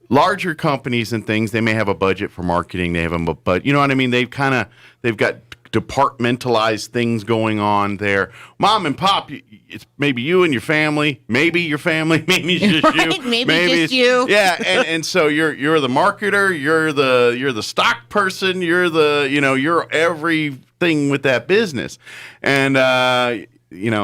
S4: larger companies and things, they may have a budget for marketing. They have but you know what I mean? They've got departmentalized things going on there. Mom and pop, it's maybe you and your family, maybe it's just you,
S17: maybe just you.
S4: Yeah, and so you're the marketer, you're the stock person, you're everything with that business, and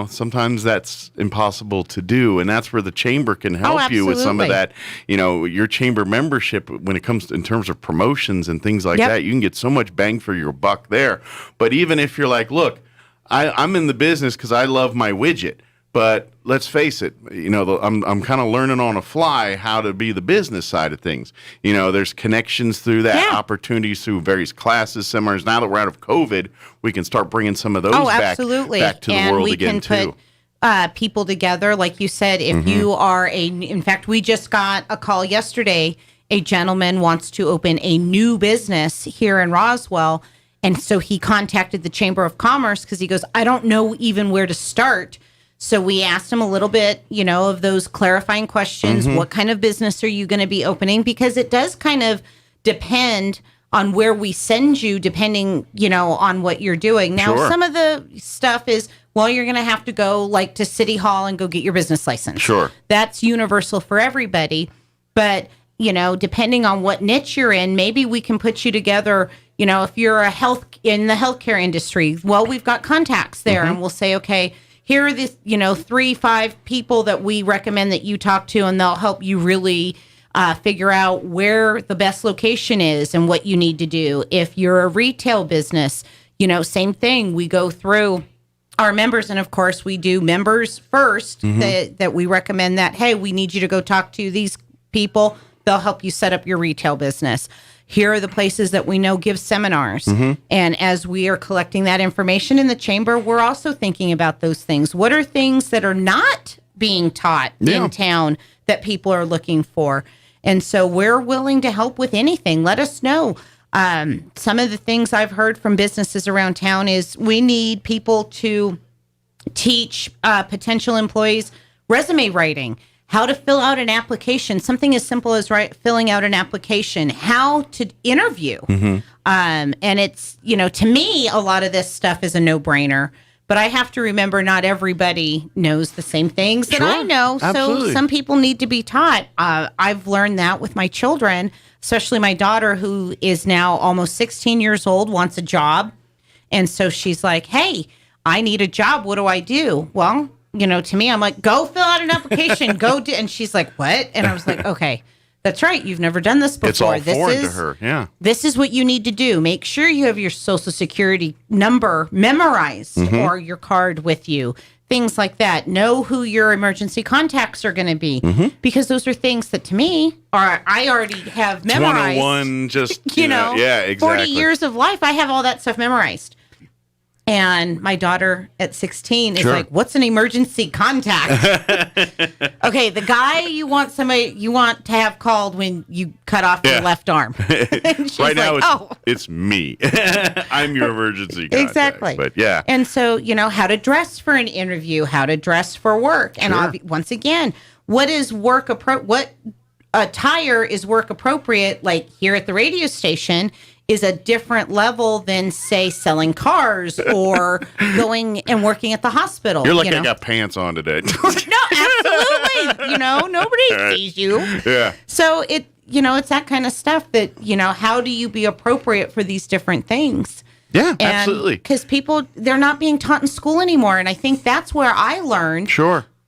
S4: sometimes that's impossible to do, and that's where the chamber can help you with some of that. Your chamber membership, when it comes to, in terms of promotions and things like that, you can get so much bang for your buck there. But even if you're like, look, I'm in the business because I love my widget, but let's face it, I'm kind of learning on a fly how to be the business side of things. There's connections through that, opportunities through various classes, seminars. Now that we're out of COVID, we can start bringing some of those back to the world again, too.
S17: And we can put people together. Like you said, if you are in fact, we just got a call yesterday. A gentleman wants to open a new business here in Roswell. And so he contacted the Chamber of Commerce because he goes, I don't know even where to start. So we asked him a little bit, of those clarifying questions. What kind of business are you going to be opening? Because it does kind of depend on where we send you, depending, on what you're doing. Now, some of the stuff is, you're going to have to go to City Hall and go get your business license.
S4: Sure.
S17: That's universal for everybody. But, depending on what niche you're in, maybe we can put you together. If you're in the healthcare industry, we've got contacts there, and we'll say, okay, here are the 3-5 people that we recommend that you talk to, and they'll help you really figure out where the best location is and what you need to do. If you're a retail business, same thing. We go through our members, and of course we do members first, that we recommend that, hey, we need you to go talk to these people. They'll help you set up your retail business. Here are the places that we know give seminars. And as we are collecting that information in the chamber, we're also thinking about those things. What are things that are not being taught in town that people are looking for? And so we're willing to help with anything. Let us know. Some of the things I've heard from businesses around town is we need people to teach potential employees resume writing, how to fill out an application, something as simple as filling out an application, how to interview. And it's, to me, a lot of this stuff is a no-brainer, but I have to remember not everybody knows the same things that I know.
S4: Absolutely.
S17: So some people need to be taught. I've learned that with my children, especially my daughter, who is now almost 16 years old, wants a job. And so she's like, hey, I need a job. What do I do? Well, to me, I'm like, go fill out an application, and she's like, what? And I was like, okay, that's right. You've never done this before.
S4: It's all foreign to her. Yeah.
S17: This is what you need to do. Make sure you have your Social Security number memorized or your card with you. things like that. Know who your emergency contacts are going to be, because those are things that to me I already have memorized.
S4: 101, just
S17: yeah,
S4: exactly.
S17: 40 years of life, I have all that stuff memorized. And my daughter at 16 is like, what's an emergency contact? Okay, the guy you want to have called when you cut off your left arm.
S4: Right now, it's me. I'm your emergency contact.
S17: Exactly.
S4: But yeah.
S17: And so, how to dress for an interview, how to dress for work. And once again, what is what attire is work appropriate, like here at the radio station, is a different level than, say, selling cars or going and working at the hospital.
S4: You're lucky I got pants on today.
S17: No, absolutely. Nobody sees you.
S4: Yeah.
S17: So it's that kind of stuff that, how do you be appropriate for these different things?
S4: Yeah, absolutely.
S17: Because people, they're not being taught in school anymore. And I think that's where I learned.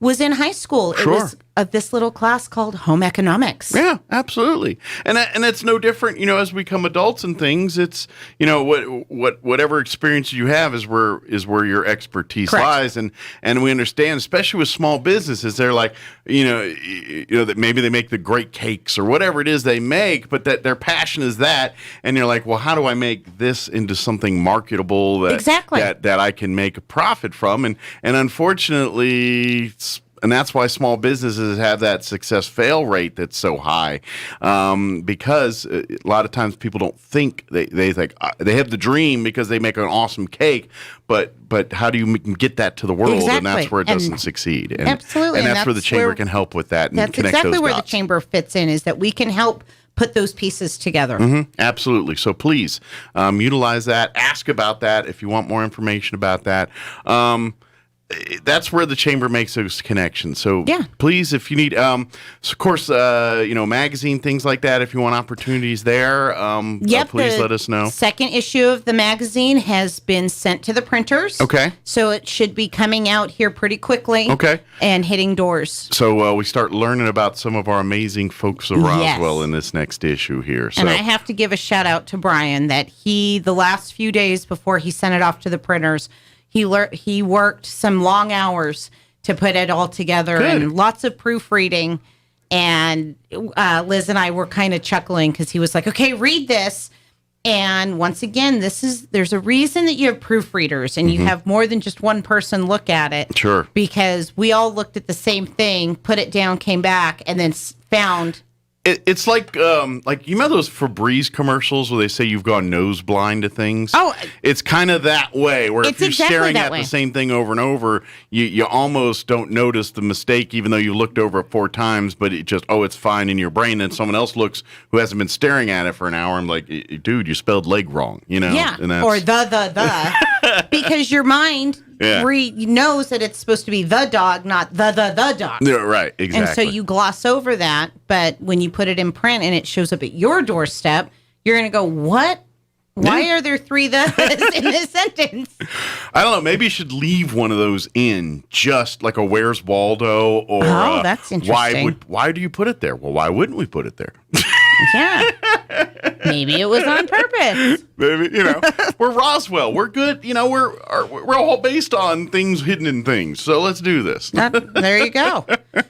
S17: Was in high school. It was this little class called home economics.
S4: Yeah, absolutely. And it's no different, as we become adults and things. It's whatever experience you have is where your expertise lies. And we understand, especially with small businesses, they're like, that maybe they make the great cakes or whatever it is they make, but that their passion is that. And you're like, well, how do I make this into something marketable that I can make a profit from? And unfortunately, and that's why small businesses have that success fail rate that's so high, because a lot of times people don't think they think they have the dream because they make an awesome cake, but how do you get that to the world?
S17: Exactly.
S4: And that's where it doesn't succeed.
S17: Absolutely,
S4: and that's where the chamber can help with that. And
S17: that's
S4: connect
S17: exactly
S4: those
S17: where
S4: dots.
S17: the chamber fits in, is that we can help put those pieces together.
S4: Absolutely. So please utilize that. Ask about that if you want more information about that. That's where the chamber makes those connections. So please, if you need, of course, magazine, things like that, if you want opportunities there, please let us know.
S17: Second issue of the magazine has been sent to the printers.
S4: Okay.
S17: So it should be coming out here pretty quickly.
S4: Okay.
S17: And hitting doors.
S4: So we start learning about some of our amazing folks of Roswell in this next issue here. So.
S17: And I have to give a shout out to Brian that the last few days before he sent it off to the printers, he worked some long hours to put it all together.
S4: Good.
S17: And lots of proofreading. And Liz and I were kind of chuckling because he was like, okay, read this. And once again, there's a reason that you have proofreaders and you have more than just one person look at it.
S4: Sure.
S17: Because we all looked at the same thing, put it down, came back, and then found...
S4: It's like you remember those Febreze commercials where they say you've gone nose blind to things?
S17: Oh,
S4: it's kind of that way. Where if you're staring at the same thing over and over, you almost don't notice the mistake, even though you looked over it 4 times. But it just it's fine in your brain. And someone else looks who hasn't been staring at it for an hour. I'm like, dude, you spelled leg wrong.
S17: Yeah,
S4: and that's...
S17: or the because your mind knows that it's supposed to be the dog, not the dog.
S4: Yeah, right, exactly.
S17: And so you gloss over that, but when you put it in print and it shows up at your doorstep, you're going to go, what? Why are there 3 thes in this sentence?
S4: I don't know. Maybe you should leave one of those in, just like a Where's Waldo or
S17: that's interesting.
S4: Why do you put it there? Well, why wouldn't we put it there?
S17: Yeah. Maybe it was on purpose.
S4: Maybe, we're Roswell. We're good. We're all based on things hidden in things. So let's do this.
S17: There you go.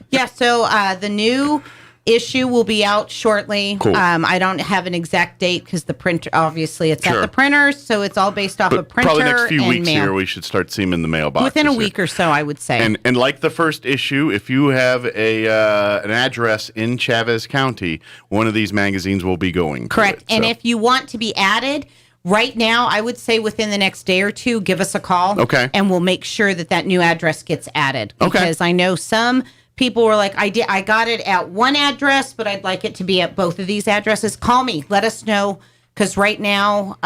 S17: Yeah. So the new issue will be out shortly.
S4: Cool.
S17: I don't have an exact date because the printer, obviously, it's at the printers, so it's all based off of printer
S4: probably next few
S17: and
S4: weeks
S17: mail.
S4: here, we should start seeing them in the mailbox.
S17: Within a week or so, I would say.
S4: And like the first issue, if you have an address in Chavez County, one of these magazines will be going.
S17: Correct. And if you want to be added, right now, I would say within the next day or 2, give us a call.
S4: Okay.
S17: And we'll make sure that new address gets added. Because I know some people were like, I got it at one address, but I'd like it to be at both of these addresses. Call me. Let us know, because right now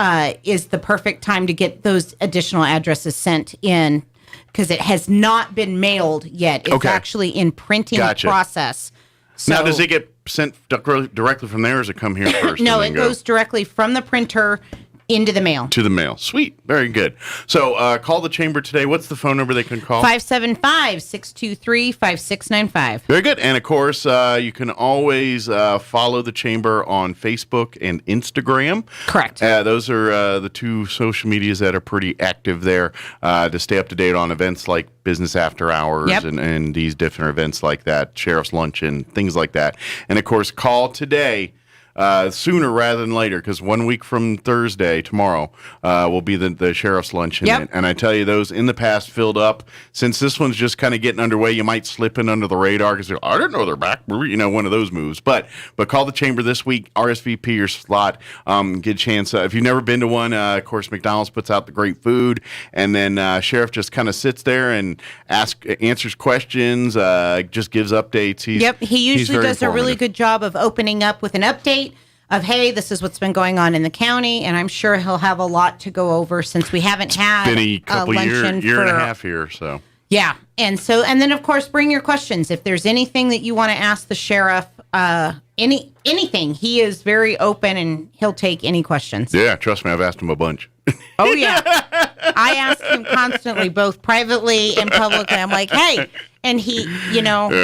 S17: is the perfect time to get those additional addresses sent in, because it has not been mailed yet. It's actually in printing process. So,
S4: now, does it get sent directly from there, or does it come here first?
S17: No, it goes directly from the printer into the mail.
S4: To the mail. Sweet. Very good. So call the chamber today. What's the phone number they can call?
S17: 575-623-5695.
S4: Very good. And, of course, you can always follow the chamber on Facebook and Instagram.
S17: Correct.
S4: Those are the two social medias that are pretty active there to stay up to date on events like Business After Hours and these different events like that, Sheriff's Luncheon, things like that. And, of course, call today. Sooner rather than later, because 1 week from Thursday, tomorrow, will be the Sheriff's Luncheon. And I tell you, those in the past filled up. Since this one's just kind of getting underway, you might slip in under the radar because I didn't know they're back. One of those moves. But call the chamber this week, RSVP your slot. Get a chance. If you've never been to one, of course, McDonald's puts out the great food, and then Sheriff just kind of sits there and answers questions, just gives updates.
S17: He usually does a really good job of opening up with an update of, hey, this is what's been going on in the county, and I'm sure he'll have a lot to go over since we haven't had
S4: been a couple year and a half here, so.
S17: Yeah, and then, of course, bring your questions. If there's anything that you want to ask the sheriff, anything, he is very open, and he'll take any questions.
S4: Yeah, trust me, I've asked him a bunch.
S17: Oh, yeah. I ask him constantly, both privately and publicly. I'm like, hey. And he,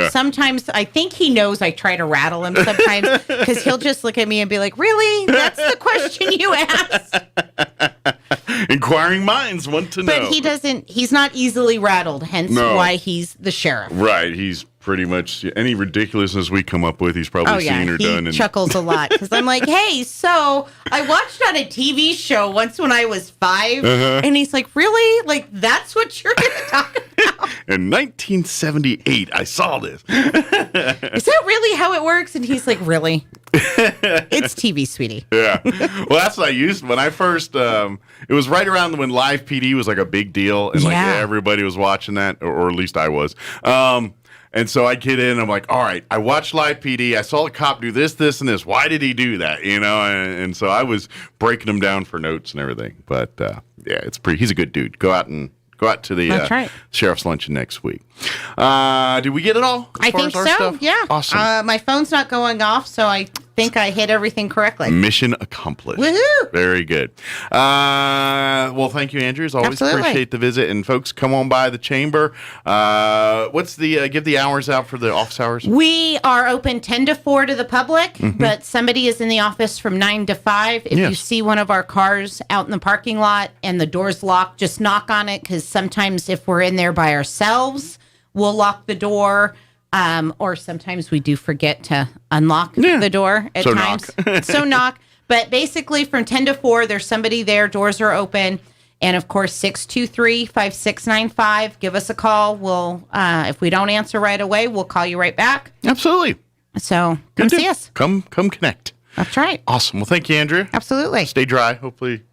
S17: sometimes I think he knows I try to rattle him sometimes because he'll just look at me and be like, really? That's the question you asked?
S4: Inquiring minds want to know.
S17: But he's not easily rattled, hence why he's the sheriff.
S4: Right. He's pretty much any ridiculousness we come up with, he's probably seen or done.
S17: He chuckles a lot because I'm like, hey, so I watched on a TV show once when I was 5, and he's like, really? Like, that's what you're going to talk about?
S4: In 1978, I saw this.
S17: Is that really how it works? And he's like, really? It's TV, sweetie.
S4: Yeah. Well, that's what I used when I first, it was right around when Live PD was like a big deal. And like everybody was watching that, or at least I was. And so I get in, and I'm like, all right, I watched Live PD. I saw the cop do this, this, and this. Why did he do that? And so I was breaking him down for notes and everything. But he's a good dude. Go out to the Sheriff's Luncheon next week. Did we get it all?
S17: I think so. Stuff? Yeah.
S4: Awesome.
S17: My phone's not going off, so I think I hit everything correctly.
S4: Mission accomplished.
S17: Woohoo!
S4: Very good. Well, thank you, Andrew. As always, appreciate the visit. And folks, come on by the chamber. What's the give the hours out for the office hours?
S17: We are open 10 to 4 to the public, but somebody is in the office from 9 to 5. If you see one of our cars out in the parking lot and the door's locked, just knock on it, because sometimes if we're in there by ourselves, we'll lock the door. Or sometimes we do forget to unlock the door at times. So knock. But basically from 10 to 4, there's somebody there. Doors are open. And, of course, 623-5695. Give us a call. We'll, if we don't answer right away, we'll call you right back.
S4: Absolutely.
S17: So come see us.
S4: Come connect.
S17: That's right.
S4: Awesome. Well, thank you, Andrew.
S17: Absolutely.
S4: Stay dry. Hopefully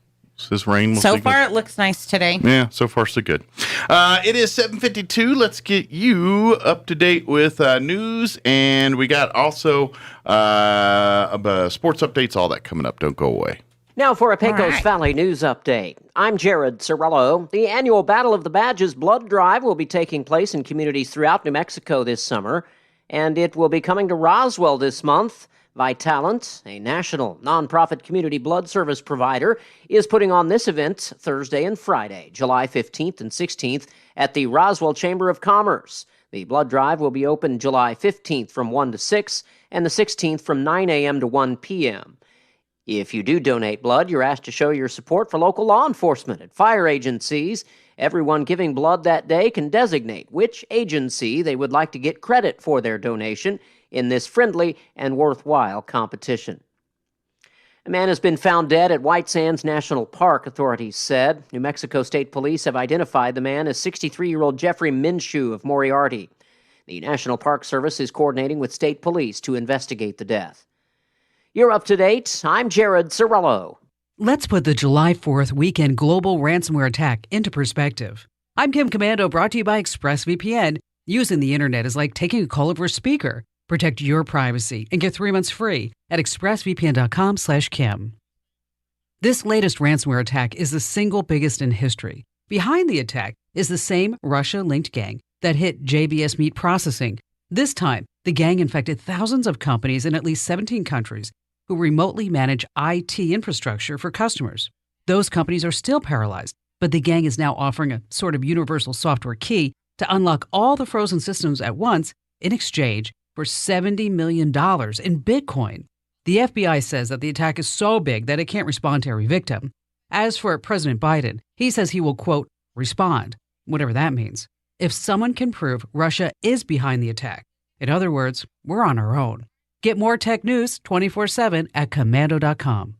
S4: this rain will
S17: So far, it looks nice today.
S4: Yeah, so far, so good. It is 7:52. Let's get you up to date with news. And we got also sports updates, all that coming up. Don't go away.
S18: Now for a Pecos Valley news update. I'm Jared Cirillo. The annual Battle of the Badges blood drive will be taking place in communities throughout New Mexico this summer, and it will be coming to Roswell this month. Vitalant, a national nonprofit community blood service provider, is putting on this event Thursday and Friday, July 15th and 16th, at the Roswell Chamber of Commerce. The blood drive will be open July 15th from 1 to 6 and the 16th from 9 a.m. to 1 p.m. If you do donate blood, you're asked to show your support for local law enforcement and fire agencies. Everyone giving blood that day can designate which agency they would like to get credit for their donation in this friendly and worthwhile competition. A man has been found dead at White Sands National Park, authorities said. New Mexico State Police have identified the man as 63-year-old Jeffrey Minshew of Moriarty. The National Park Service is coordinating with state police to investigate the death. You're up to date. I'm Jared Cirillo.
S19: Let's put the July 4th weekend global ransomware attack into perspective. I'm Kim Commando, brought to you by ExpressVPN. Using the internet is like taking a call over a speaker. Protect your privacy and get 3 months free at expressvpn.com/Kim. This latest ransomware attack is the single biggest in history. Behind the attack is the same Russia-linked gang that hit JBS Meat Processing. This time, the gang infected thousands of companies in at least 17 countries who remotely manage IT infrastructure for customers. Those companies are still paralyzed, but the gang is now offering a sort of universal software key to unlock all the frozen systems at once in exchange for $70 million in Bitcoin. The FBI says that the attack is so big that it can't respond to every victim. As for President Biden, he says he will, quote, respond, whatever that means, if someone can prove Russia is behind the attack. In other words, we're on our own. Get more tech news 24/7 at commando.com.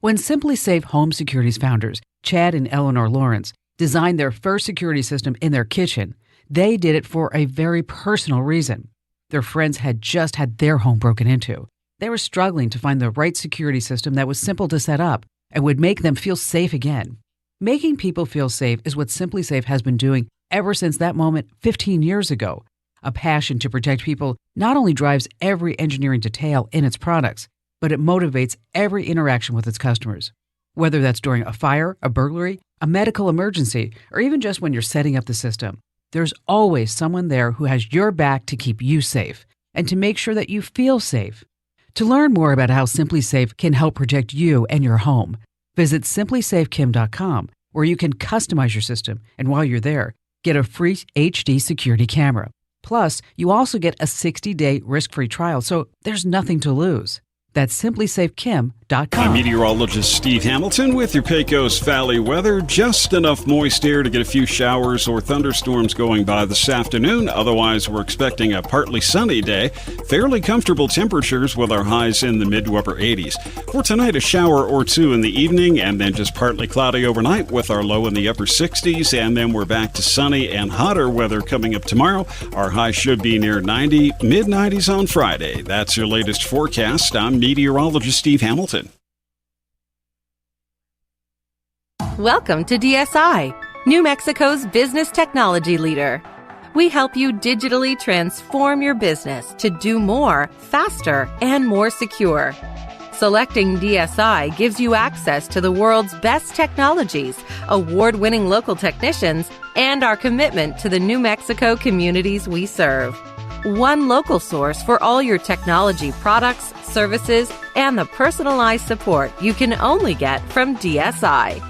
S19: When Simply Safe Home Security's founders, Chad and Eleanor Lawrence, designed their first security system in their kitchen, they did it for a very personal reason. Their friends had just had their home broken into. They were struggling to find the right security system that was simple to set up and would make them feel safe again. Making people feel safe is what Simply Safe has been doing ever since that moment 15 years ago. A passion to protect people not only drives every engineering detail in its products, but it motivates every interaction with its customers. Whether that's during a fire, a burglary, a medical emergency, or even just when you're setting up the system, there's always someone there who has your back to keep you safe and to make sure that you feel safe. To learn more about how Simply Safe can help protect you and your home, visit simplysafekim.com, where you can customize your system, and while you're there, get a free HD security camera. Plus, you also get a 60-day risk-free trial, so there's nothing to lose. That's simplysafekim.com.
S6: I'm meteorologist Steve Hamilton with your Pecos Valley weather. Just enough moist air to get a few showers or thunderstorms going by this afternoon. Otherwise, we're expecting a partly sunny day. Fairly comfortable temperatures with our highs in the mid to upper 80s. For tonight, a shower or two in the evening and then just partly cloudy overnight with our low in the upper 60s. And then we're back to sunny and hotter weather coming up tomorrow. Our high should be near 90, mid 90s on Friday. That's your latest forecast. I'm meteorologist Steve Hamilton.
S20: Welcome to DSI, New Mexico's business technology leader. We help you digitally transform your business to do more, faster, and more secure. Selecting DSI gives you access to the world's best technologies, award-winning local technicians, and our commitment to the New Mexico communities we serve. One local source for all your technology products, services, and the personalized support you can only get from DSI.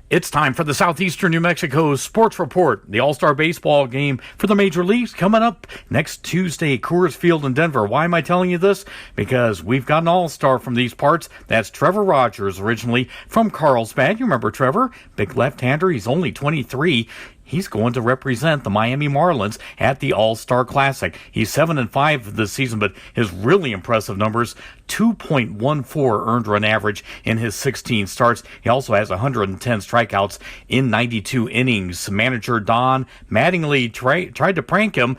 S21: It's time for the Southeastern New Mexico Sports Report. The All-Star Baseball game for the Major Leagues coming up next Tuesday, Coors Field in Denver. Why am I telling you this? Because we've got an All-Star from these parts. That's Trevor Rogers, originally from Carlsbad. You remember Trevor? Big left-hander. He's only 23. He's going to represent the Miami Marlins at the All-Star Classic. He's 7-5 this season, but his really impressive numbers, 2.14 earned run average in his 16 starts. He also has 110 strikeouts in 92 innings. Manager Don Mattingly tried to prank him,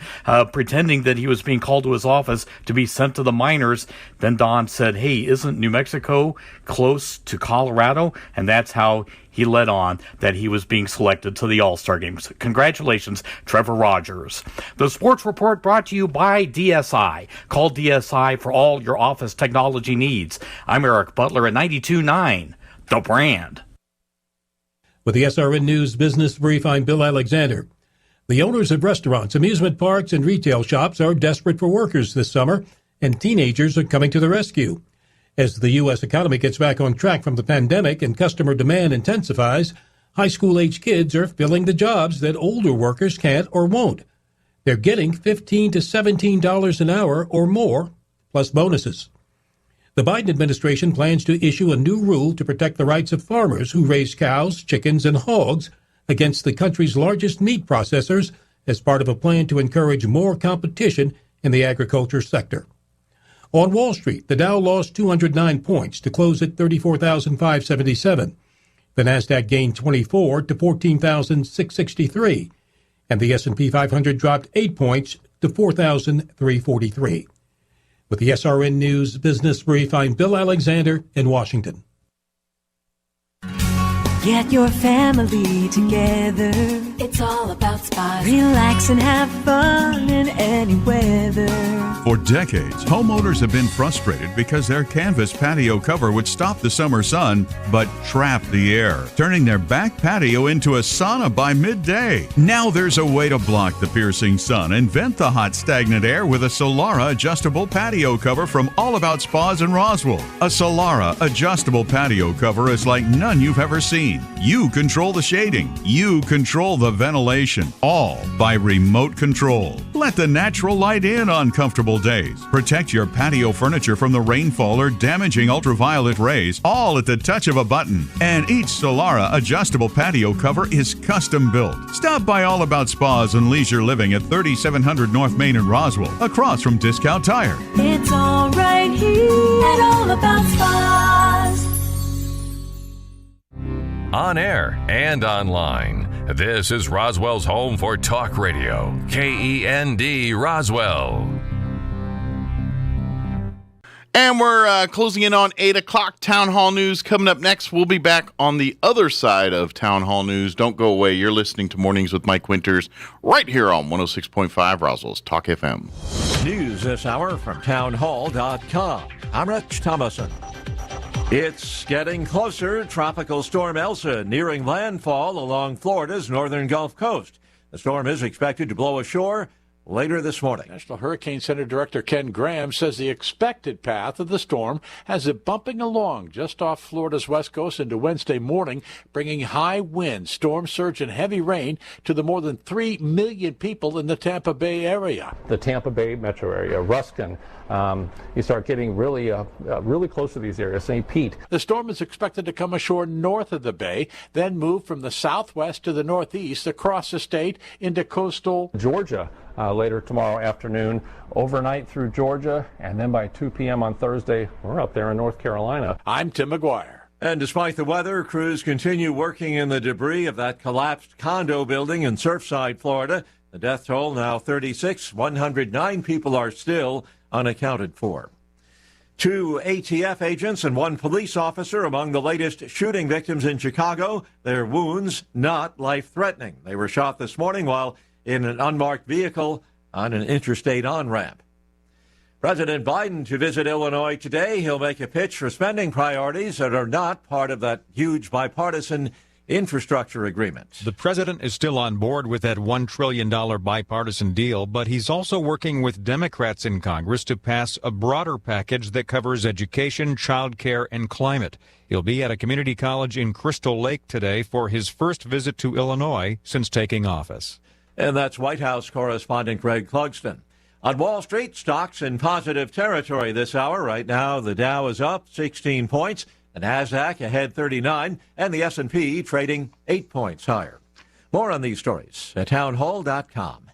S21: pretending that he was being called to his office to be sent to the minors. Then Don said, hey, isn't New Mexico close to Colorado? And that's how he led on that he was being selected to the All-Star Games. Congratulations, Trevor Rogers. The Sports Report brought to you by DSI. Call DSI for all your office technology needs. I'm Eric Butler at 92.9, The Brand.
S22: With the SRN News Business Brief, I'm Bill Alexander. The owners of restaurants, amusement parks, and retail shops are desperate for workers this summer, and teenagers are coming to the rescue. As the U.S. economy gets back on track from the pandemic and customer demand intensifies, high school-age kids are filling the jobs that older workers can't or won't. They're getting $15 to $17 an hour or more, plus bonuses. The Biden administration plans to issue a new rule to protect the rights of farmers who raise cows, chickens, and hogs against the country's largest meat processors as part of a plan to encourage more competition in the agriculture sector. On Wall Street, the Dow lost 209 points to close at 34,577. The Nasdaq gained 24 to 14,663, and the S&P 500 dropped 8 points to 4,343. With the SRN News Business Brief, I'm Bill Alexander in Washington.
S23: Get your family together. It's all about spice. Relax and have fun in any weather.
S1: For decades, homeowners have been frustrated because their canvas patio cover would stop the summer sun but trap the air, turning their back patio into a sauna by midday. Now there's a way to block the piercing sun and vent the hot, stagnant air with a Solara adjustable patio cover from All About Spas in Roswell. A Solara adjustable patio cover is like none you've ever seen. You control the shading. You control the ventilation, all by remote control. Let the natural light in on comfortable days. Protect your patio furniture from the rainfall or damaging ultraviolet rays, all at the touch of a button. And each Solara adjustable patio cover is custom built. Stop by All About Spas and Leisure Living at 3700 North Main in Roswell, across from Discount Tire.
S23: It's all right here at All About Spas.
S2: On air and online, this is Roswell's home for talk radio, KEND Roswell.
S4: And we're closing in on 8 o'clock. Town Hall News coming up next. We'll be back on the other side of Town Hall News. Don't go away. You're listening to Mornings with Mike Winters right here on 106.5 Roswell's Talk FM.
S3: News this hour from townhall.com. I'm Rich Thomason. It's getting closer. Tropical storm Elsa nearing landfall along Florida's northern Gulf Coast. The storm is expected to blow ashore later this morning.
S8: National Hurricane Center Director Ken Graham says the expected path of the storm has it bumping along just off Florida's west coast into Wednesday morning, bringing high winds, storm surge, and heavy rain to the more than 3 million people in the Tampa Bay area.
S24: The Tampa Bay metro area, Ruskin, you start getting really close to these areas, St. Pete.
S8: The storm is expected to come ashore north of the bay, then move from the southwest to the northeast across the state into coastal
S24: Georgia. Later tomorrow afternoon, overnight through Georgia, and then by 2 p.m. on Thursday, we're up there in North Carolina.
S8: I'm Tim McGuire.
S3: And despite the weather, crews continue working in the debris of that collapsed condo building in Surfside, Florida. The death toll now 36. 109 people are still unaccounted for. 2 ATF agents and 1 police officer among the latest shooting victims in Chicago. Their wounds not life-threatening. They were shot this morning while in an unmarked vehicle on an interstate on-ramp. President Biden to visit Illinois today. He'll make a pitch for spending priorities that are not part of that huge bipartisan infrastructure agreement.
S25: The president is still on board with that $1 trillion bipartisan deal, but he's also working with Democrats in Congress to pass a broader package that covers education, child care, and climate. He'll be at a community college in Crystal Lake today for his first visit to Illinois since taking office.
S3: And that's White House correspondent Greg Clugston. On Wall Street, stocks in positive territory this hour. Right now, the Dow is up 16 points, the Nasdaq ahead 39, and the S&P trading 8 points higher. More on these stories at townhall.com.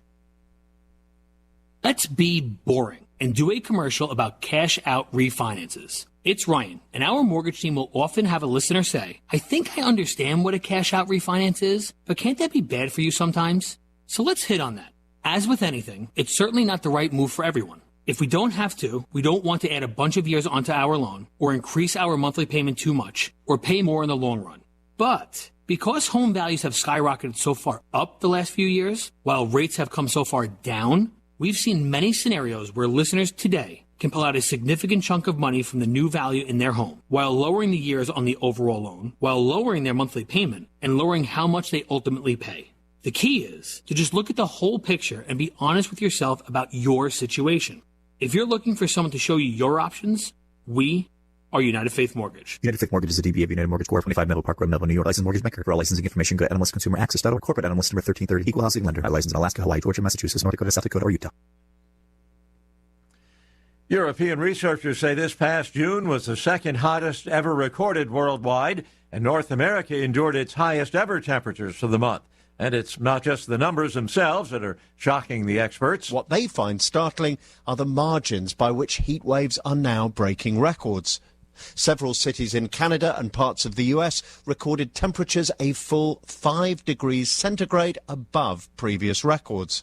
S26: Let's be boring and do a commercial about cash-out refinances. It's Ryan, and our mortgage team will often have a listener say, I think I understand what a cash-out refinance is, but can't that be bad for you sometimes? So let's hit on that. As with anything, it's certainly not the right move for everyone. If we don't have to, we don't want to add a bunch of years onto our loan, or increase our monthly payment too much, or pay more in the long run. But because home values have skyrocketed so far up the last few years, while rates have come so far down, we've seen many scenarios where listeners today can pull out a significant chunk of money from the new value in their home, while lowering the years on the overall loan, while lowering their monthly payment, and lowering how much they ultimately pay. The key is to just look at the whole picture and be honest with yourself about your situation. If you're looking for someone to show you your options, we are United Faith Mortgage.
S27: United Faith Mortgage is a DBA of United Mortgage Corp. 25 Melville Park Road, Melville, New York. Licensed mortgage banker. For all licensing information, go to NMLSConsumerAccess.org. Corporate NMLS number 1330. Equal housing lender. Licensed in Alaska, Hawaii, Georgia, Massachusetts, North Dakota, South Dakota, or Utah.
S3: European researchers say this past June was the second hottest ever recorded worldwide, and North America endured its highest ever temperatures for the month. And it's not just the numbers themselves that are shocking the experts.
S28: What they find startling are the margins by which heat waves are now breaking records. Several cities in Canada and parts of the US recorded temperatures a full 5 degrees centigrade above previous records.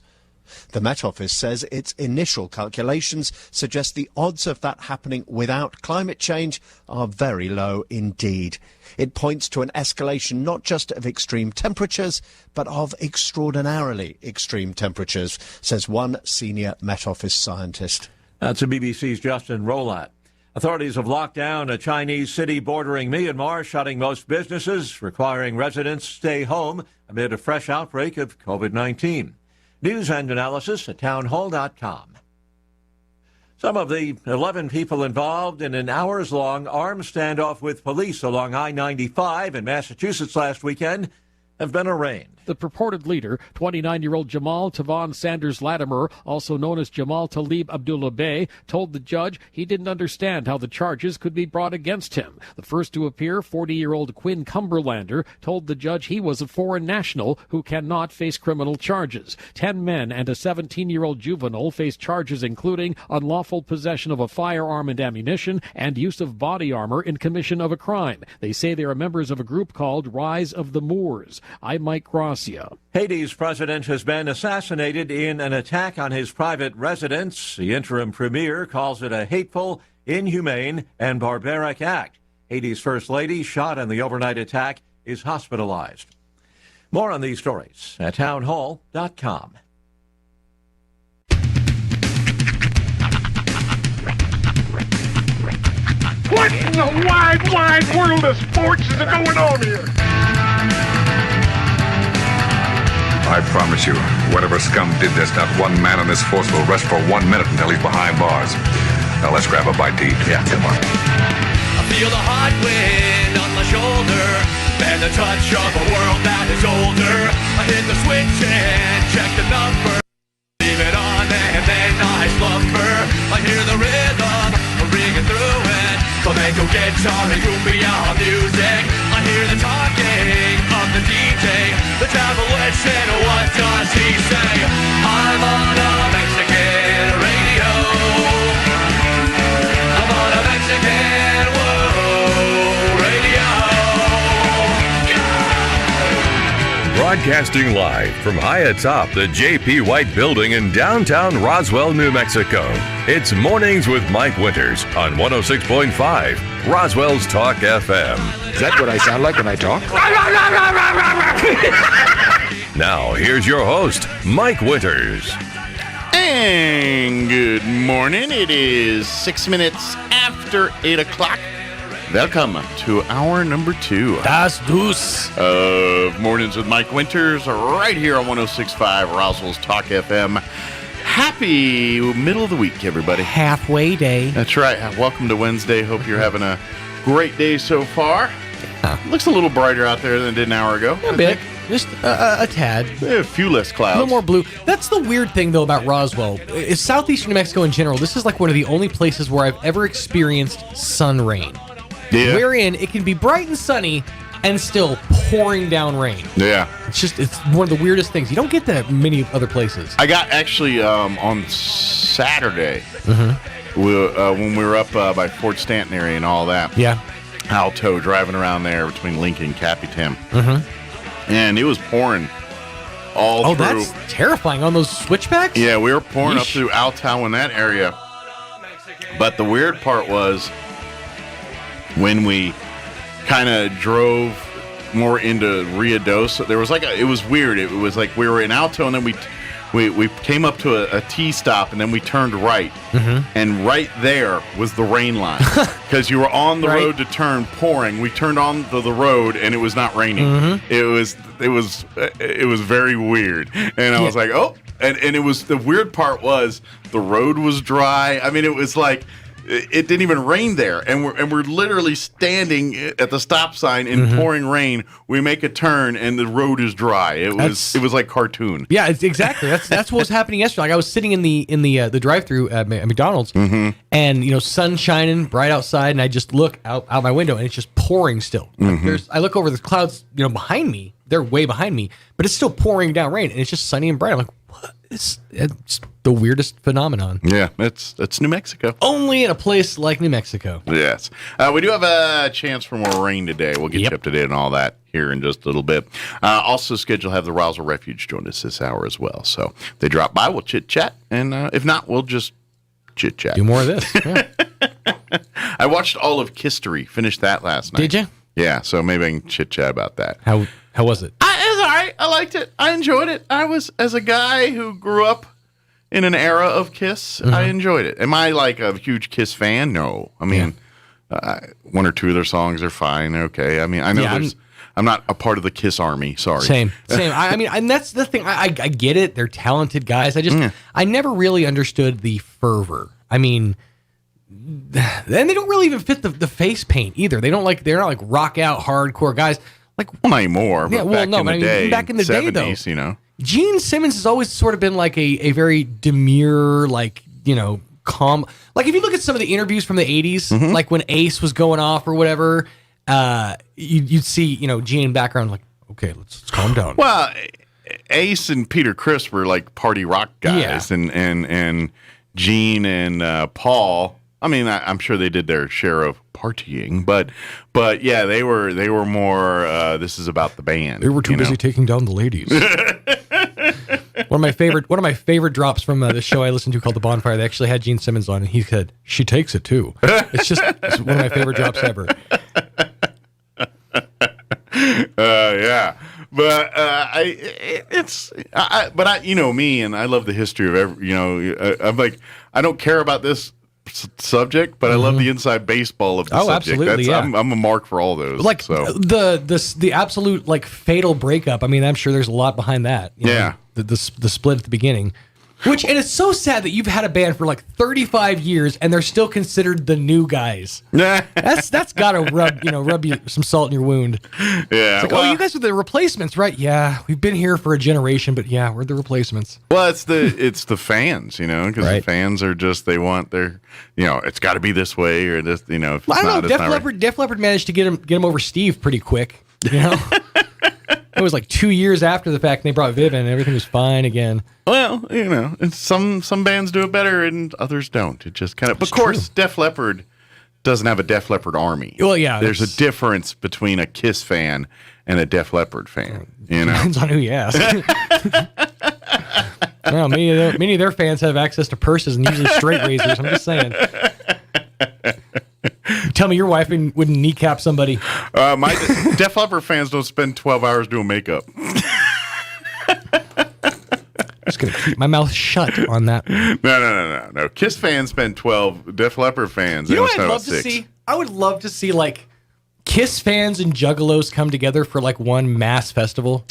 S28: The Met Office says its initial calculations suggest the odds of that happening without climate change are very low indeed. It points to an escalation not just of extreme temperatures, but of extraordinarily extreme temperatures, says one senior Met Office scientist.
S3: That's the BBC's Justin Rolat. Authorities have locked down a Chinese city bordering Myanmar, shutting most businesses, requiring residents stay home amid a fresh outbreak of COVID-19. News and analysis at townhall.com. Some of the 11 people involved in an hours-long armed standoff with police along I-95 in Massachusetts last weekend have been arraigned.
S5: The purported leader, 29-year-old Jamal Tavon Sanders Latimer, also known as Jamal Talib Abdullah Bey, told the judge he didn't understand how the charges could be brought against him. The first to appear, 40-year-old Quinn Cumberlander, told the judge he was a foreign national who cannot face criminal charges. 10 men and a 17-year-old juvenile face charges including unlawful possession of a firearm and ammunition and use of body armor in commission of a crime. They say they are members of a group called Rise of the Moors. I'm Mike Gracia.
S3: Haiti's president has been assassinated in an attack on his private residence. The interim premier calls it a hateful, inhumane, and barbaric act. Haiti's first lady, shot in the overnight attack, is hospitalized. More on these stories at townhall.com.
S7: What in the wide, wide world of sports is going on here?
S9: I promise you, whatever scum did this, not one man on this force will rest for 1 minute until he's behind bars. Now let's grab a bite to eat. Yeah, come on.
S10: I feel the hot wind on my shoulder and the touch of a world that is older. I hit the switch and check the number. Leave it on and then I slumber. I hear the rhythm ringing through it. Flamenco guitar and cumbia music. I hear the talking of the DJ. The travel listen, what does he say? I'm on a Mexican radio. I'm on a Mexican radio.
S2: Broadcasting live from high atop the J.P. White Building in downtown Roswell, New Mexico. It's Mornings with Mike Winters on 106.5 Roswell's Talk FM.
S9: Is that what I sound like when I talk?
S2: Now, here's your host, Mike Winters.
S4: And good morning. It is 6 minutes after 8 o'clock. Welcome to hour number 2.
S5: Das Dus.
S4: Of Mornings with Mike Winters, right here on 106.5 Roswell's Talk FM. Happy middle of the week, everybody.
S5: Halfway day.
S4: That's right. Welcome to Wednesday. Hope you're having a great day so far. Looks a little brighter out there than it did an hour ago.
S5: A bit. Just a tad.
S4: A few less clouds.
S5: A little more blue. That's the weird thing, though, about Roswell. Is southeastern New Mexico in general, this is like one of the only places where I've ever experienced sun rain.
S4: Yeah.
S5: Wherein it can be bright and sunny and still pouring down rain.
S4: Yeah.
S5: It's one of the weirdest things. You don't get that many other places.
S4: I got actually on Saturday, when we were up by Fort Stanton area and all that.
S5: Yeah.
S4: Alto, driving around there between Lincoln and Capitan. And it was pouring all through.
S5: Oh, that's terrifying on those switchbacks?
S4: Yeah, we were pouring up through Alto in that area. But the weird part was when we kind of drove more into Rio Dos, there was like it was weird. It was like we were in Alto and then we came up to a T stop and then we turned right. And right there was the rain line because you were on the road to turn, pouring. We turned on the road and it was not raining. It was very weird. And I was like, oh, and it was, the weird part was the road was dry. I mean, it was like, it didn't even rain there, and we're literally standing at the stop sign in pouring rain. We make a turn, and the road is dry. It was like cartoon.
S5: Yeah, exactly. That's what was happening yesterday. Like I was sitting in the drive-through at McDonald's, and sun shining bright outside, and I just look out my window, and it's just pouring still. Like I look over the clouds, behind me. They're way behind me, but it's still pouring down rain, and it's just sunny and bright. I'm like, what? It's the weirdest phenomenon.
S4: Yeah, it's New Mexico.
S5: Only in a place like New Mexico.
S4: Yes. We do have a chance for more rain today. We'll get you up to date on all that here in just a little bit. Also scheduled to have the Roswell Refuge join us this hour as well. So if they drop by, we'll chit-chat. And if not, we'll just chit-chat.
S5: Do more of this. Yeah.
S4: I watched all of History. Finished that last night.
S5: Did you?
S4: Yeah, so maybe I can chit-chat about that.
S5: How was it?
S4: It was all right. I liked it. I enjoyed it. I was, as a guy who grew up in an era of Kiss, I enjoyed it. Am I like a huge Kiss fan? No. I mean, one or two of their songs are fine. Okay. I mean, I know I'm not a part of the Kiss army. Sorry.
S11: Same. I mean, and that's the thing. I get it. They're talented guys. I never really understood the fervor. I mean, then they don't really even fit the face paint either. They're not like rock out hardcore guys. Like,
S4: well, not anymore. But back in the day,
S11: back in the
S4: 70s,
S11: day, though,
S4: you know,
S11: Gene Simmons has always sort of been like a very demure, like, you know, calm. Like, if you look at some of the interviews from the 80s, like when Ace was going off or whatever, you'd see, you know, Gene in the background, like, okay, let's calm down.
S4: Well, Ace and Peter Criss were like party rock guys, and Gene and Paul. I mean, I'm sure they did their share of partying, but yeah, they were more. This is about the band.
S11: They were too busy taking down the ladies. One of my favorite drops from the show I listened to called The Bonfire. They actually had Gene Simmons on, and he said, "She takes it too." It's one of my favorite drops ever.
S4: Yeah. But I you know me, and I love the history of every. You know, I'm like, I don't care about this subject, but I love the inside baseball of the subject.
S11: Absolutely,
S4: I'm a mark for all those.
S11: Like,
S4: so.
S11: the absolute, like, fatal breakup. I mean, I'm sure there's a lot behind that. You know, the split at the beginning. And it's so sad that you've had a band for like 35 years and they're still considered the new guys. That's got to rub you some salt in your wound.
S4: Yeah.
S11: It's like, you guys are the replacements, right? Yeah, we've been here for a generation, but yeah, we're the replacements.
S4: Well, it's the fans, you know, because the fans are just, they want their, you know, it's got to be this way or this, you know. If it's
S11: I don't know. Def Leppard managed to get him over Steve pretty quick. You know. It was like 2 years after the fact, and they brought Viv in, and everything was fine again.
S4: Well, you know, some bands do it better, and others don't. It just kind of. Of course, Def Leppard doesn't have a Def Leppard army.
S11: Well, yeah,
S4: there's a difference between a Kiss fan and a Def Leppard fan. You know,
S11: depends on who you ask. Well, many of their fans have access to purses and usually straight razors. I'm just saying. Tell me your wife wouldn't kneecap somebody.
S4: My Def Leppard fans don't spend 12 hours doing makeup.
S11: I'm just going to keep my mouth shut on that.
S4: No. Kiss fans spend 12. Def Leppard fans,
S11: you know what I'd love to see? I would love to see, like, Kiss fans and Juggalos come together for, like, one mass festival.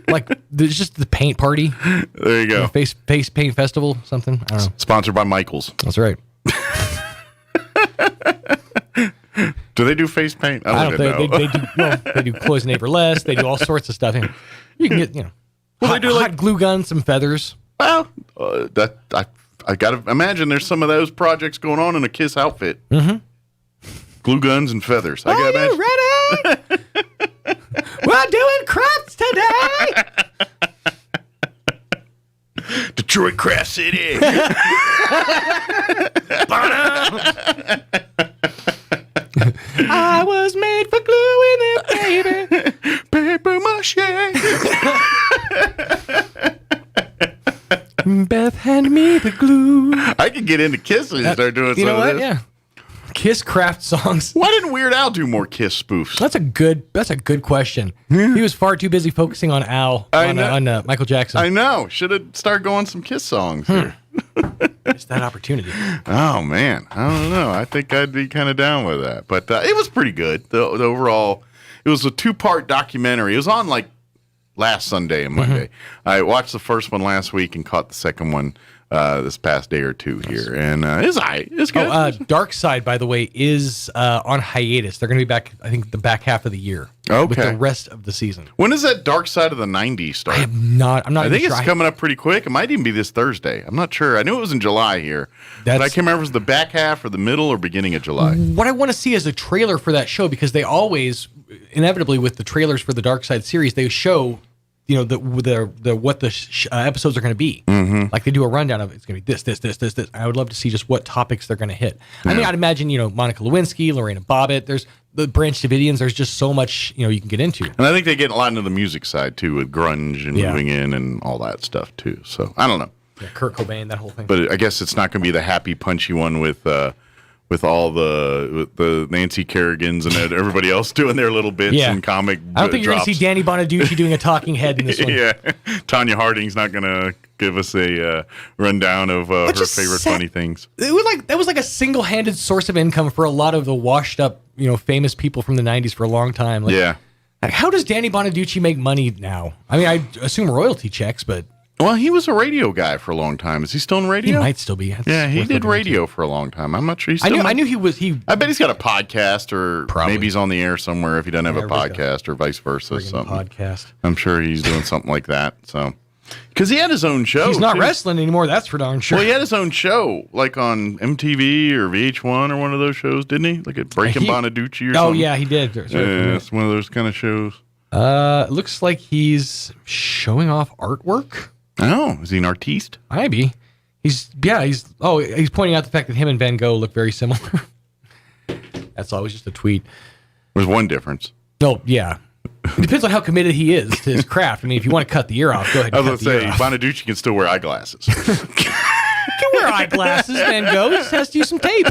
S11: Like, there's just the paint party.
S4: There you go.
S11: Face paint festival, something. I don't know.
S4: Sponsored by Michaels.
S11: That's right.
S4: Do they do face paint? I don't know.
S11: They do Close Neighbor Less. They do all sorts of stuff. You can get, you know, hot glue guns, some feathers.
S4: Well, I got to imagine there's some of those projects going on in a Kiss outfit. Mm-hmm. Glue guns and feathers.
S11: Are you ready? We're doing crafts today.
S4: Detroit Craft City.
S11: I was made for gluing it, baby.
S4: Paper mache.
S11: Beth, hand me the glue.
S4: I could get into Kiss and start doing some of this.
S11: Yeah. Kiss craft songs.
S4: Why didn't Weird Al do more Kiss spoofs?
S11: That's a good question. He was far too busy focusing on Al, on Michael Jackson.
S4: I know. Should have started going some Kiss songs here.
S11: Missed that opportunity.
S4: Oh, man. I don't know. I think I'd be kind of down with that. But it was pretty good. The overall, it was a 2-part documentary. It was on like last Sunday and Monday. I watched the first one last week and caught the second one this past day or two here. And it's all right. It's good.
S11: Dark Side, by the way, is on hiatus. They're going to be back, I think, the back half of the year.
S4: Okay.
S11: With the rest of the season.
S4: When does that Dark Side of the 90s start?
S11: I'm not
S4: I think
S11: sure.
S4: it's coming up pretty quick. It might even be this Thursday. I'm not sure. I knew it was in July here. But I can't remember if it was the back half or the middle or beginning of July.
S11: What I want to see is a trailer for that show, because they always, inevitably with the trailers for the Dark Side series, they show, you know, what the episodes are going to be. Mm-hmm. Like they do a rundown of it. It's going to be this. I would love to see just what topics they're going to hit. Yeah. I mean, I'd imagine, you know, Monica Lewinsky, Lorena Bobbitt. There's the Branch Davidians. There's just so much, you know, you can get into.
S4: And I think they get a lot into the music side too, with grunge and moving in and all that stuff too. So I don't know.
S11: Yeah, Kurt Cobain, that whole thing.
S4: But I guess it's not going to be the happy, punchy one with with all the Nancy Kerrigans and everybody else doing their little bits and comic
S11: I don't think you're going to see Danny Bonaducci doing a talking head in this one.
S4: Yeah, Tanya Harding's not going to give us a rundown of her favorite funny things.
S11: That was like a single-handed source of income for a lot of the washed-up, famous people from the 90s for a long time. Like, how does Danny Bonaducci make money now? I mean, I assume royalty checks, but...
S4: Well, he was a radio guy for a long time. Is he still in radio?
S11: He might still be.
S4: Yeah, he did radio for a long time. I'm not sure he's still
S11: I knew he was...
S4: I bet he's got a podcast, or maybe he's on the air somewhere if he doesn't have a podcast, or vice versa. Something.
S11: Podcast.
S4: I'm sure he's doing something like that. So, because he had his own show.
S11: He's not wrestling anymore, that's for darn sure.
S4: Well, he had his own show, like on MTV or VH1 or one of those shows, didn't he? Like at Breaking Bonaducci or something?
S11: Oh, yeah, he did.
S4: Yeah, it's one of those kind of shows.
S11: It looks like he's showing off artwork.
S4: Oh, is he an artiste?
S11: Maybe. He's pointing out the fact that him and Van Gogh look very similar. That's always just a tweet.
S4: There's one difference.
S11: Oh, yeah. It depends on how committed he is to his craft. I mean, if you want to cut the ear off, go ahead and cut the ear off.
S4: Bonaducci can still wear eyeglasses.
S11: Can wear eyeglasses, Van Gogh. He just has to use some tape.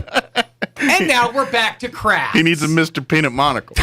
S11: And now we're back to craft.
S4: He needs a Mr. Peanut monocle.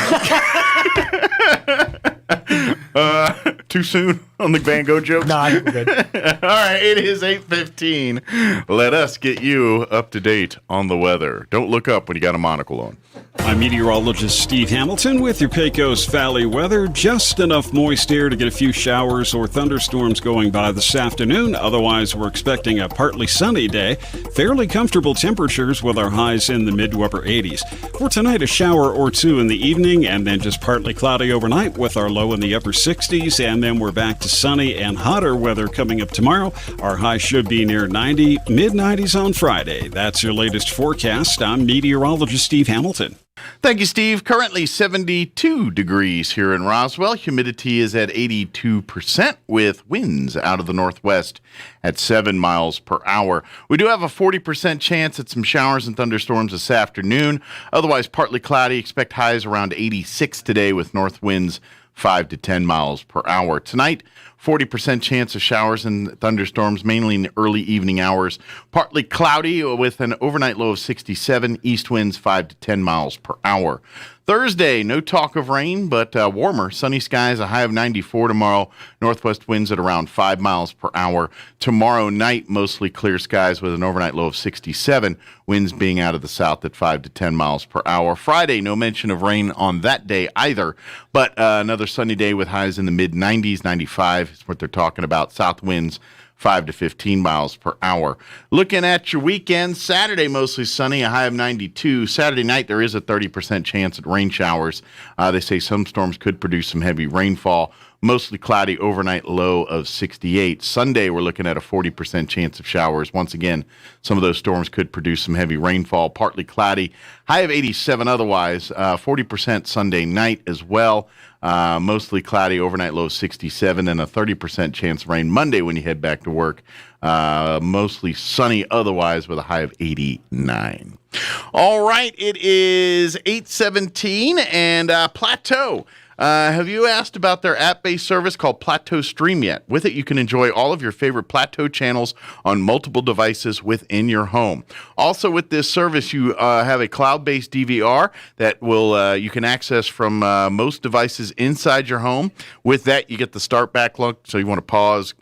S4: Too soon on the Van Gogh joke?
S11: Nah, I'm good.
S4: All right, it is 8:15. Let us get you up to date on the weather. Don't look up when you got a monocle on.
S6: I'm meteorologist Steve Hamilton with your Pecos Valley weather. Just enough moist air to get a few showers or thunderstorms going by this afternoon. Otherwise, we're expecting a partly sunny day. Fairly comfortable temperatures with our highs in the mid to upper 80s. For tonight, a shower or two in the evening, and then just partly cloudy overnight with our low in the upper 60s. And then we're back to sunny and hotter weather coming up tomorrow. Our high should be near 90, mid 90s on Friday. That's your latest forecast. I'm meteorologist Steve Hamilton.
S4: Thank you, Steve. Currently 72 degrees here in Roswell. Humidity is at 82% with winds out of the northwest at 7 miles per hour. We do have a 40% chance at some showers and thunderstorms this afternoon. Otherwise, partly cloudy. Expect highs around 86 today with north winds 5 to 10 miles per hour. Tonight, 40% chance of showers and thunderstorms, mainly in the early evening hours. Partly cloudy with an overnight low of 67, east winds 5 to 10 miles per hour. Thursday, no talk of rain, but warmer. Sunny skies, a high of 94 tomorrow. Northwest winds at around 5 miles per hour. Tomorrow night, mostly clear skies with an overnight low of 67. Winds being out of the south at 5 to 10 miles per hour. Friday, no mention of rain on that day either, but another sunny day with highs in the mid-90s, 95 is what they're talking about. South winds 5 to 15 miles per hour. Looking at your weekend, Saturday mostly sunny, a high of 92. Saturday night, there is a 30% chance at rain showers. They say some storms could produce some heavy rainfall. Mostly cloudy overnight low of 68. Sunday, we're looking at a 40% chance of showers. Once again, some of those storms could produce some heavy rainfall. Partly cloudy, high of 87 otherwise. 40% Sunday night as well. Mostly cloudy, overnight low 67, and a 30% chance of rain Monday when you head back to work. Mostly sunny otherwise with a high of 89. All right, it is 8:17 and Plateau. Have you asked about their app-based service called Plateau Stream yet? With it, you can enjoy all of your favorite Plateau channels on multiple devices within your home. Also, with this service, you have a cloud-based DVR that will you can access from most devices inside your home. With that, you get the start back look. So you want to pause,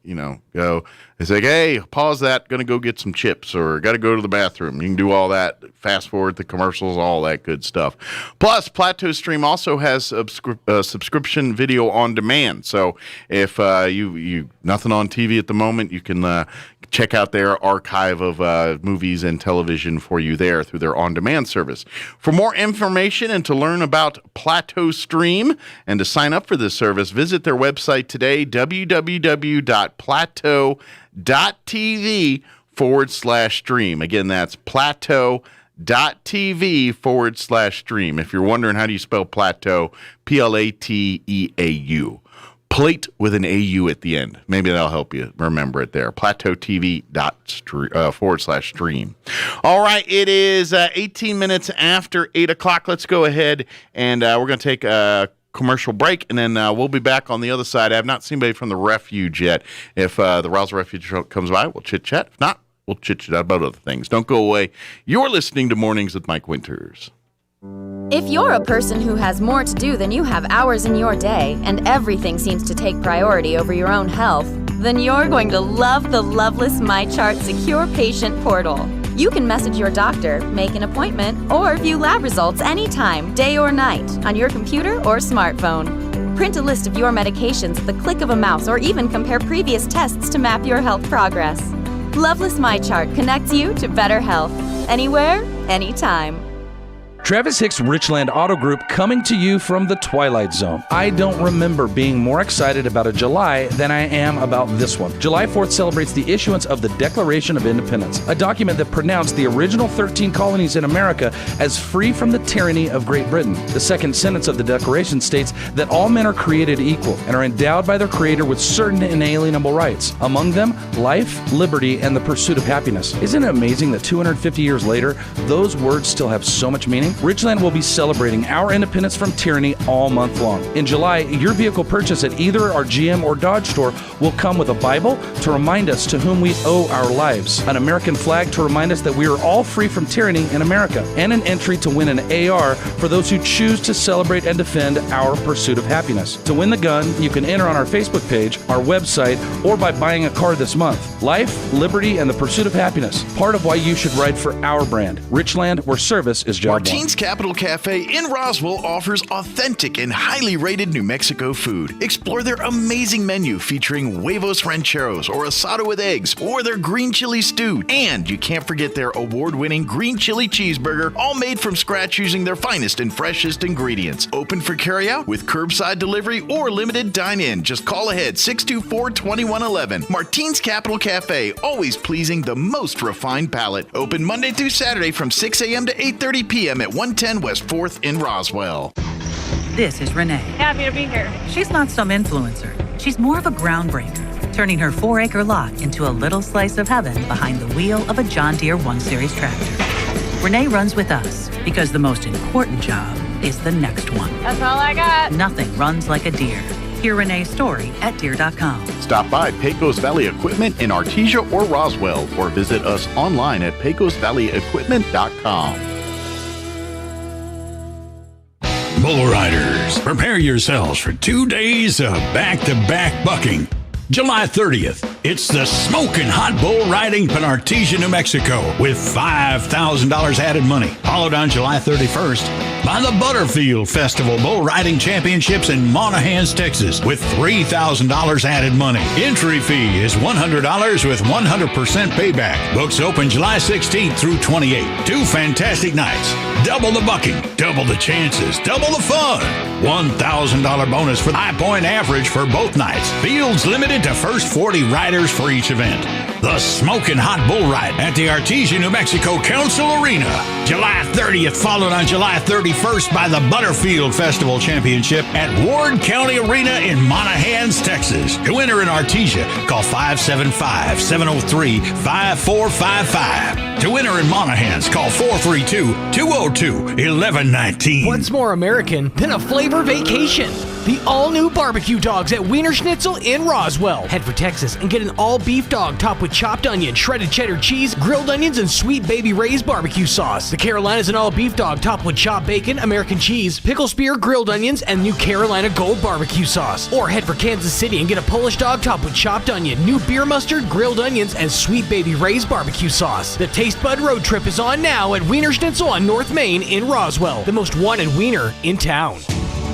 S4: go. It's like, hey, pause that, going to go get some chips, or got to go to the bathroom. You can do all that, fast forward the commercials, all that good stuff. Plus, Plateau Stream also has subscription video on demand. So if you nothing on TV at the moment, you can check out their archive of movies and television for you there through their on-demand service. For more information and to learn about Plateau Stream and to sign up for this service, visit their website today, www.plateau.tv/stream. Again, that's plateau.tv/stream. If you're wondering how do you spell plateau, Plateau. Plate with an AU at the end. Maybe that'll help you remember it there. PlateauTV./stream. All right, it is 18 minutes after 8 o'clock. Let's go ahead and we're going to take a commercial break, and then we'll be back on the other side. I have not seen anybody from the refuge yet. If the Roswell Refuge comes by, we'll chit-chat. If not, We'll chit-chat about other things. Don't go away. You're listening to Mornings with Mike Winters.
S12: If you're a person who has more to do than you have hours in your day, and everything seems to take priority over your own health, then you're going to love the Loveless MyChart Secure Patient Portal. You can message your doctor, make an appointment, or view lab results anytime, day or night, on your computer or smartphone. Print a list of your medications at the click of a mouse, or even compare previous tests to map your health progress. Loveless MyChart connects you to better health. Anywhere, anytime.
S13: Travis Hicks Richland Auto Group coming to you from the Twilight Zone. I don't remember being more excited about a July than I am about this one. July 4th celebrates the issuance of the Declaration of Independence, a document that pronounced the original 13 colonies in America as free from the tyranny of Great Britain. The second sentence of the Declaration states that all men are created equal and are endowed by their Creator with certain inalienable rights, among them life, liberty, and the pursuit of happiness. Isn't it amazing that 250 years later, those words still have so much meaning? Richland will be celebrating our independence from tyranny all month long. In July, your vehicle purchase at either our GM or Dodge store will come with a Bible to remind us to whom we owe our lives, an American flag to remind us that we are all free from tyranny in America, and an entry to win an AR for those who choose to celebrate and defend our pursuit of happiness. To win the gun, you can enter on our Facebook page, our website, or by buying a car this month. Life, liberty, and the pursuit of happiness. Part of why you should ride for our brand. Richland, where service is job one.
S14: Capital Cafe in Roswell offers authentic and highly rated New Mexico food. Explore their amazing menu featuring huevos rancheros or asado with eggs or their green chili stew. And you can't forget their award-winning green chili cheeseburger, all made from scratch using their finest and freshest ingredients. Open for carryout with curbside delivery or limited dine-in. Just call ahead 624-2111. Martine's Capital Cafe, always pleasing the most refined palate. Open Monday through Saturday from 6 a.m. to 8:30 p.m. at 110 West 4th in Roswell.
S15: This is Renee.
S16: Happy to be here.
S15: She's not some influencer. She's more of a groundbreaker, turning her 4-acre lot into a little slice of heaven behind the wheel of a John Deere 1 Series tractor. Renee runs with us because the most important job is the next one.
S16: That's all I got.
S15: Nothing runs like a Deere. Hear Renee's story at Deere.com.
S14: Stop by Pecos Valley Equipment in Artesia or Roswell, or visit us online at pecosvalleyequipment.com.
S17: Bull riders, prepare yourselves for 2 days of back-to-back bucking. July 30th, it's the Smoking Hot Bull Riding in Artesia, New Mexico, with $5,000 added money. Followed on July 31st by the Butterfield Festival Bull Riding Championships in Monahans, Texas, with $3,000 added money. Entry fee is $100 with 100% payback. Books open July 16th through 28th. 2 fantastic nights. Double the bucking, double the chances, double the fun. $1,000 bonus for the high point average for both nights. Fields limited to first 40 riders for each event. The Smoking Hot Bull Ride at the Artesia, New Mexico Council Arena. July 30th, followed on July 31st by the Butterfield Festival Championship at Ward County Arena in Monahans, Texas. To enter in Artesia, call 575-703-5455. To enter in Monahans, call 432-202-1119.
S18: What's more American than a flavor vacation? The all-new barbecue dogs at Wiener Schnitzel in Roswell. Head for Texas and get an all-beef dog topped with chopped onion, shredded cheddar cheese, grilled onions, and Sweet Baby Ray's barbecue sauce. The Carolina's an all-beef dog topped with chopped bacon, American cheese, pickle spear, grilled onions, and new Carolina Gold barbecue sauce. Or head for Kansas City and get a Polish dog topped with chopped onion, new beer mustard, grilled onions, and Sweet Baby Ray's barbecue sauce. The Taste Bud Road Trip is on now at Wiener Schnitzel on North Main in Roswell, the most wanted wiener in town.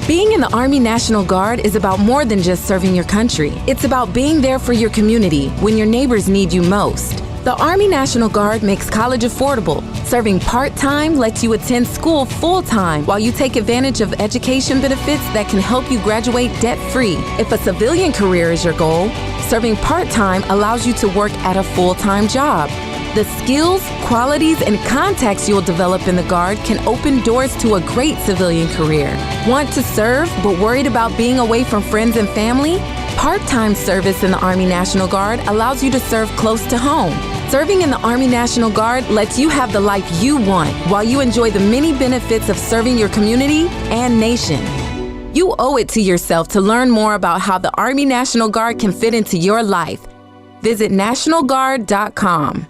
S19: Being in the Army National Guard is about more than just serving your country. It's about being there for your community when your neighbors need you most. The Army National Guard makes college affordable. Serving part-time lets you attend school full-time while you take advantage of education benefits that can help you graduate debt-free. If a civilian career is your goal, serving part-time allows you to work at a full-time job. The skills, qualities, and contacts you'll develop in the Guard can open doors to a great civilian career. Want to serve but worried about being away from friends and family? Part-time service in the Army National Guard allows you to serve close to home. Serving in the Army National Guard lets you have the life you want while you enjoy the many benefits of serving your community and nation. You owe it to yourself to learn more about how the Army National Guard can fit into your life. Visit NationalGuard.com.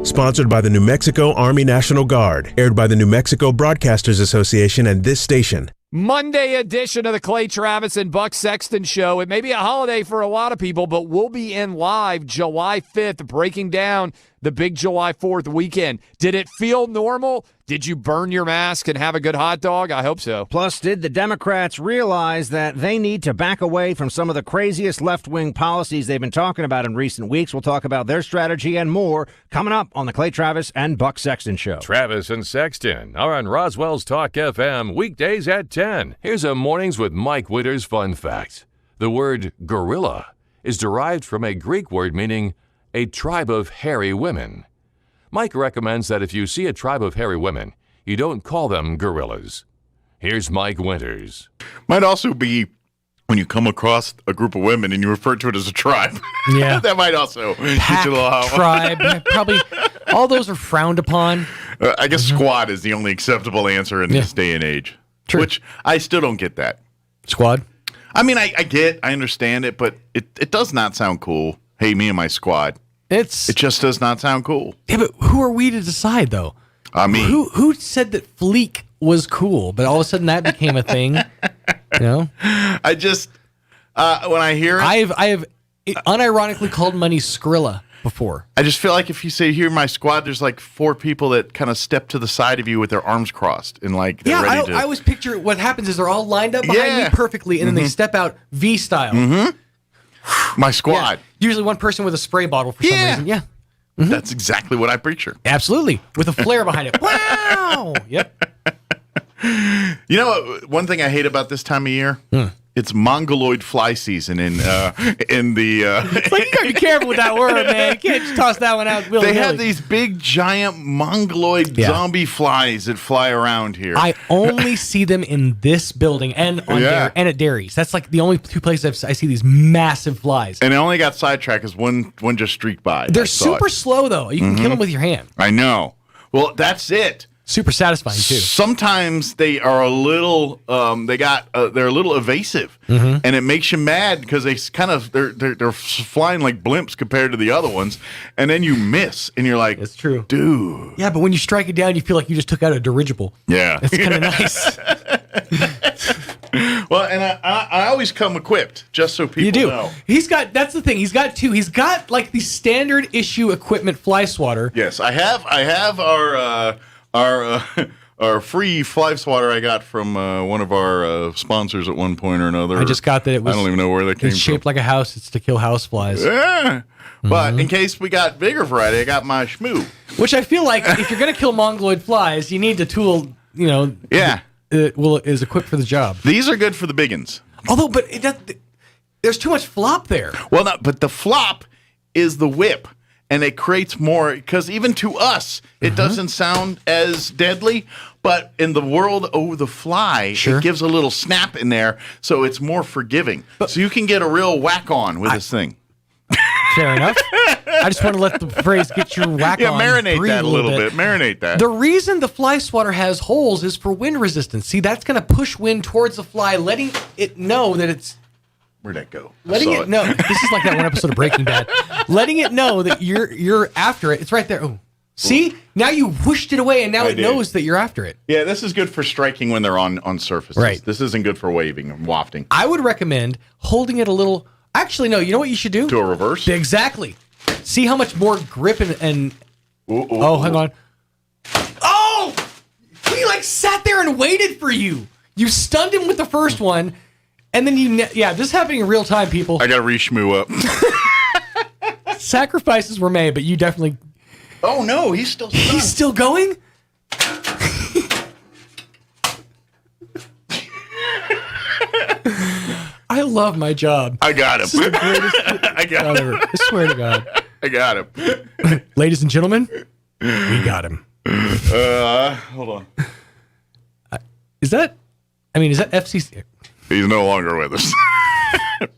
S1: Sponsored by the New Mexico Army National Guard. Aired by the New Mexico Broadcasters Association and this station.
S8: Monday edition of the Clay Travis and Buck Sexton Show. It may be a holiday for a lot of people, but we'll be in live July 5th, breaking down the big July 4th weekend. Did it feel normal? Did you burn your mask and have a good hot dog? I hope so.
S16: Plus, did the Democrats realize that they need to back away from some of the craziest left-wing policies they've been talking about in recent weeks? We'll talk about their strategy and more coming up on the Clay Travis and Buck Sexton Show.
S2: Travis and Sexton are on Roswell's Talk FM weekdays at 10. Here's a Mornings with Mike Winters fun fact. The word gorilla is derived from a Greek word meaning a tribe of hairy women. Mike recommends that if you see a tribe of hairy women, you don't call them gorillas. Here's Mike Winters.
S4: Might also be when you come across a group of women and you refer to it as a tribe.
S11: Yeah.
S4: That might also
S11: Pack,
S4: get you a little
S11: tribe, probably all those are frowned upon.
S4: I guess squad is the only acceptable answer in this day and age. True. Which I still don't get that.
S11: Squad?
S4: I mean, I understand it, but it does not sound cool. Hey, me and my squad. It just does not sound cool.
S11: Yeah, but who are we to decide, though?
S4: I mean,
S11: who said that fleek was cool, but all of a sudden that became a thing? You know,
S4: I just when I hear it,
S11: I have unironically called money Skrilla before.
S4: I just feel like if you say "here, my squad," there's like 4 people that kind of step to the side of you with their arms crossed and like they're ready to.
S11: I always picture what happens is they're all lined up behind me perfectly, and then they step out V style.
S4: Mm-hmm. My squad.
S11: Yeah. Usually one person with a spray bottle for some reason. Yeah.
S4: Mm-hmm. That's exactly what I picture.
S11: Absolutely. With a flare behind it. Wow. Yep.
S4: You know what? One thing I hate about this time of year? It's mongoloid fly season in the.
S11: It's like you gotta be careful with that word, man. You can't just toss that one out.
S4: They have these big, giant mongoloid zombie flies that fly around here.
S11: I only see them in this building and and at Dairies. That's like the only 2 places I see these massive flies.
S4: And I only got sidetracked because one just streaked by.
S11: They're super slow though. You can kill them with your hand.
S4: I know. Well, that's it.
S11: Super satisfying too.
S4: Sometimes they are a little, they're a little evasive, and it makes you mad because they're flying like blimps compared to the other ones, and then you miss, and you're like,
S11: "It's true,
S4: dude."
S11: Yeah, but when you strike it down, you feel like you just took out a dirigible.
S4: Yeah,
S11: it's kind of nice.
S4: Well, and I always come equipped just so people know.
S11: That's the thing. He's got 2. He's got like the standard issue equipment fly swatter.
S4: Yes, I have our free fly swatter I got from one of our sponsors at one point or another.
S11: I just got that it was.
S4: I don't even know where that came from.
S11: It's shaped like a house. It's to kill house flies.
S4: Yeah. But in case we got bigger variety, I got my Shmoo.
S11: Which I feel like if you're going to kill mongoloid flies, you need the tool, is equipped for the job.
S4: These are good for the biggins.
S11: Although, but there's too much flop there.
S4: Well, no, but the flop is the whip. And it creates more, because even to us, it doesn't sound as deadly. But in the world of the fly, it gives a little snap in there, so it's more forgiving. So you can get a real whack on with this thing.
S11: Fair enough. I just want to let the phrase get your whack on.
S4: Yeah, marinate that a little bit. Marinate that.
S11: The reason the fly swatter has holes is for wind resistance. See, that's going to push wind towards the fly, letting it know that it's...
S4: Where'd that go?
S11: Letting it know. This is like that one episode of Breaking Bad. Letting it know that you're after it. It's right there. Oh, see? Now you whooshed it away, and now it knows that you're after it.
S4: Yeah, this is good for striking when they're on surfaces.
S11: Right.
S4: This isn't good for waving and wafting.
S11: I would recommend holding it a little. Actually, no. You know what you should do?
S4: Do a reverse.
S11: Exactly. See how much more grip and. Hang on. Oh, he like sat there and waited for you. You stunned him with the first one. And then this is happening in real time, people.
S4: I got to re-shmoo
S11: up. Sacrifices were made, but you definitely...
S4: Oh, no, he's still stunned.
S11: He's still going? I love my job.
S4: I got him.
S11: This is the greatest
S4: I got him.
S11: I swear to God.
S4: I got him.
S11: Ladies and gentlemen, we got him.
S4: Hold on.
S11: Is that FCC?
S4: He's no longer with us.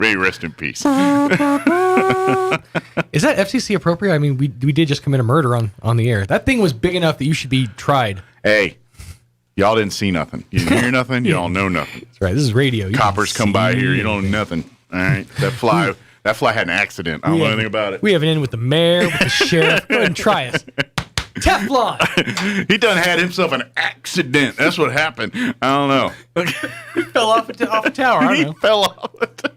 S4: May rest in peace.
S11: Is that FCC appropriate? I mean, we did just commit a murder on the air. That thing was big enough that you should be tried.
S4: Hey, y'all didn't see nothing. You didn't hear nothing. Y'all know nothing.
S11: That's right. This is radio.
S4: Coppers come by here. You don't know nothing. All right. That That fly had an accident. I don't know anything about it.
S11: We have an in with the mayor, with the sheriff. Go ahead and try us. Teflon.
S4: He done had himself an accident. That's what happened. I don't know.
S11: He fell off a tower. I don't know.
S4: He fell off a tower.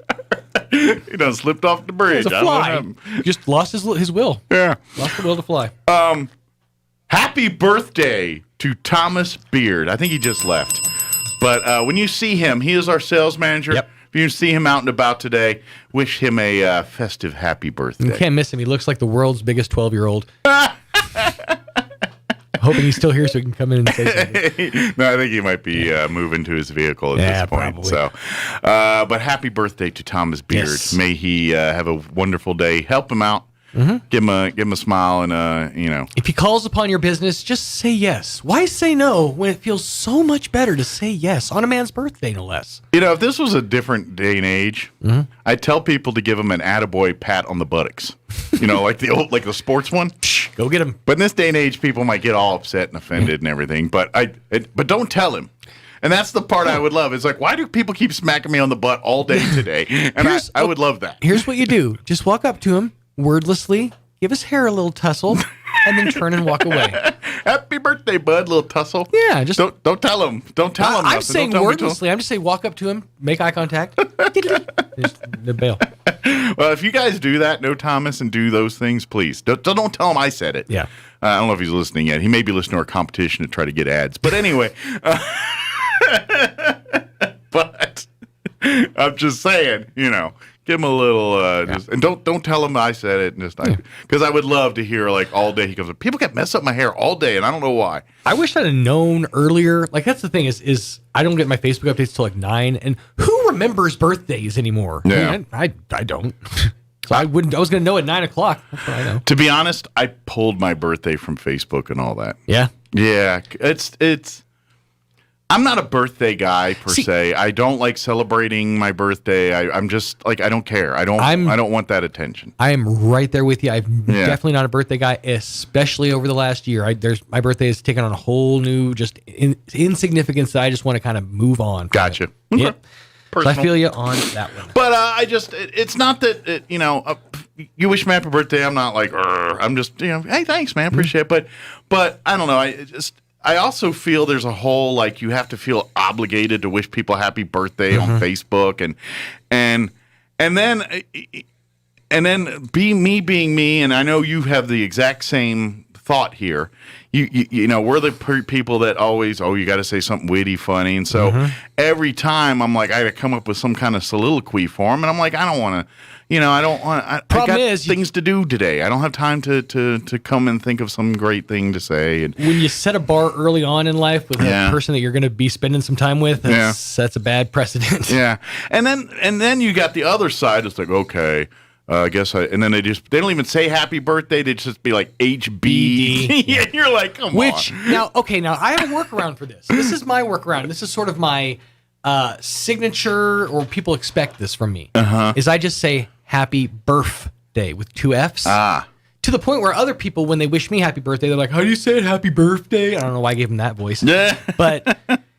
S4: He done slipped off the bridge.
S11: It was a fly. Just lost his will.
S4: Yeah.
S11: Lost the will to fly.
S4: Happy birthday to Thomas Beard. I think he just left. But when you see him, he is our sales manager.
S11: Yep.
S4: If you see him out and about today, wish him a festive happy birthday.
S11: You can't miss him. He looks like the world's biggest 12-year-old. Hoping he's still here so he can come in and say something.
S4: No, I think he might be moving to his vehicle at this point.
S11: Probably.
S4: So, but happy birthday to Thomas Beard.
S11: Yes.
S4: May he have a wonderful day. Help him out. Give him a smile and
S11: If he calls upon your business, just say yes. Why say no when it feels so much better to say yes on a man's birthday, no less?
S4: If this was a different day and age, I'd tell people to give him an attaboy pat on the buttocks. Like the sports one.
S11: Go get him.
S4: But in this day and age, people might get all upset and offended and everything. But but don't tell him. And that's the part I would love. It's like, why do people keep smacking me on the butt all day today? And I would love that.
S11: Here's what you do. Just walk up to him wordlessly, give his hair a little tussle, and then turn and walk away.
S4: Happy birthday, bud. Little tussle.
S11: Yeah, just
S4: don't tell him. Don't tell him.
S11: I'm saying wordlessly. I'm just saying walk up to him, make eye contact, just the bail.
S4: Well, if you guys do that, no Thomas, and do those things, please don't tell him I said it.
S11: Yeah.
S4: I don't know if he's listening yet. He may be listening to our competition to try to get ads. But anyway, but I'm just saying, give him a little, and don't tell him I said it, and because I would love to hear all day he comes. People get messed up my hair all day, and I don't know why.
S11: I wish I'd have known earlier. That's the thing is I don't get my Facebook updates till 9, and who remembers birthdays anymore?
S4: Yeah,
S11: I don't. So I was going to know at 9 o'clock. That's what I know.
S4: To be honest, I pulled my birthday from Facebook and all that.
S11: Yeah,
S4: yeah. It's. I'm not a birthday guy per se. I don't like celebrating my birthday. I'm just I don't care. I don't want that attention.
S11: I am right there with you. I'm definitely not a birthday guy, especially over the last year. My birthday has taken on a whole new insignificance that I just want to kind of move on.
S4: Gotcha.
S11: Okay. Yep. So I feel you on that one.
S4: But it's not that you wish me happy birthday. I'm not like I'm just hey, thanks, man, appreciate it. But I don't know. I also feel there's a whole you have to feel obligated to wish people happy birthday on Facebook and then being me, and I know you have the exact same thought here. We're the people that always you got to say something witty, funny, and so every time I'm like I got to come up with some kind of soliloquy for him, and I'm like I don't want to. I don't want. I got things to do today. I don't have time to come and think of some great thing to say. And
S11: when you set a bar early on in life with a person that you're going to be spending some time with, that's a bad precedent.
S4: Yeah, and then you got the other side. It's like okay. I guess and then they don't even say happy birthday. They just be like HB. Yeah, you're like, come on.
S11: Now I have a workaround for this. This is my workaround. This is sort of my signature, or people expect this from me. Is I just say happy birthday with 2 F's. To the point where other people, when they wish me happy birthday, they're like, how do you say it? Happy birthday? I don't know why I gave them that voice. But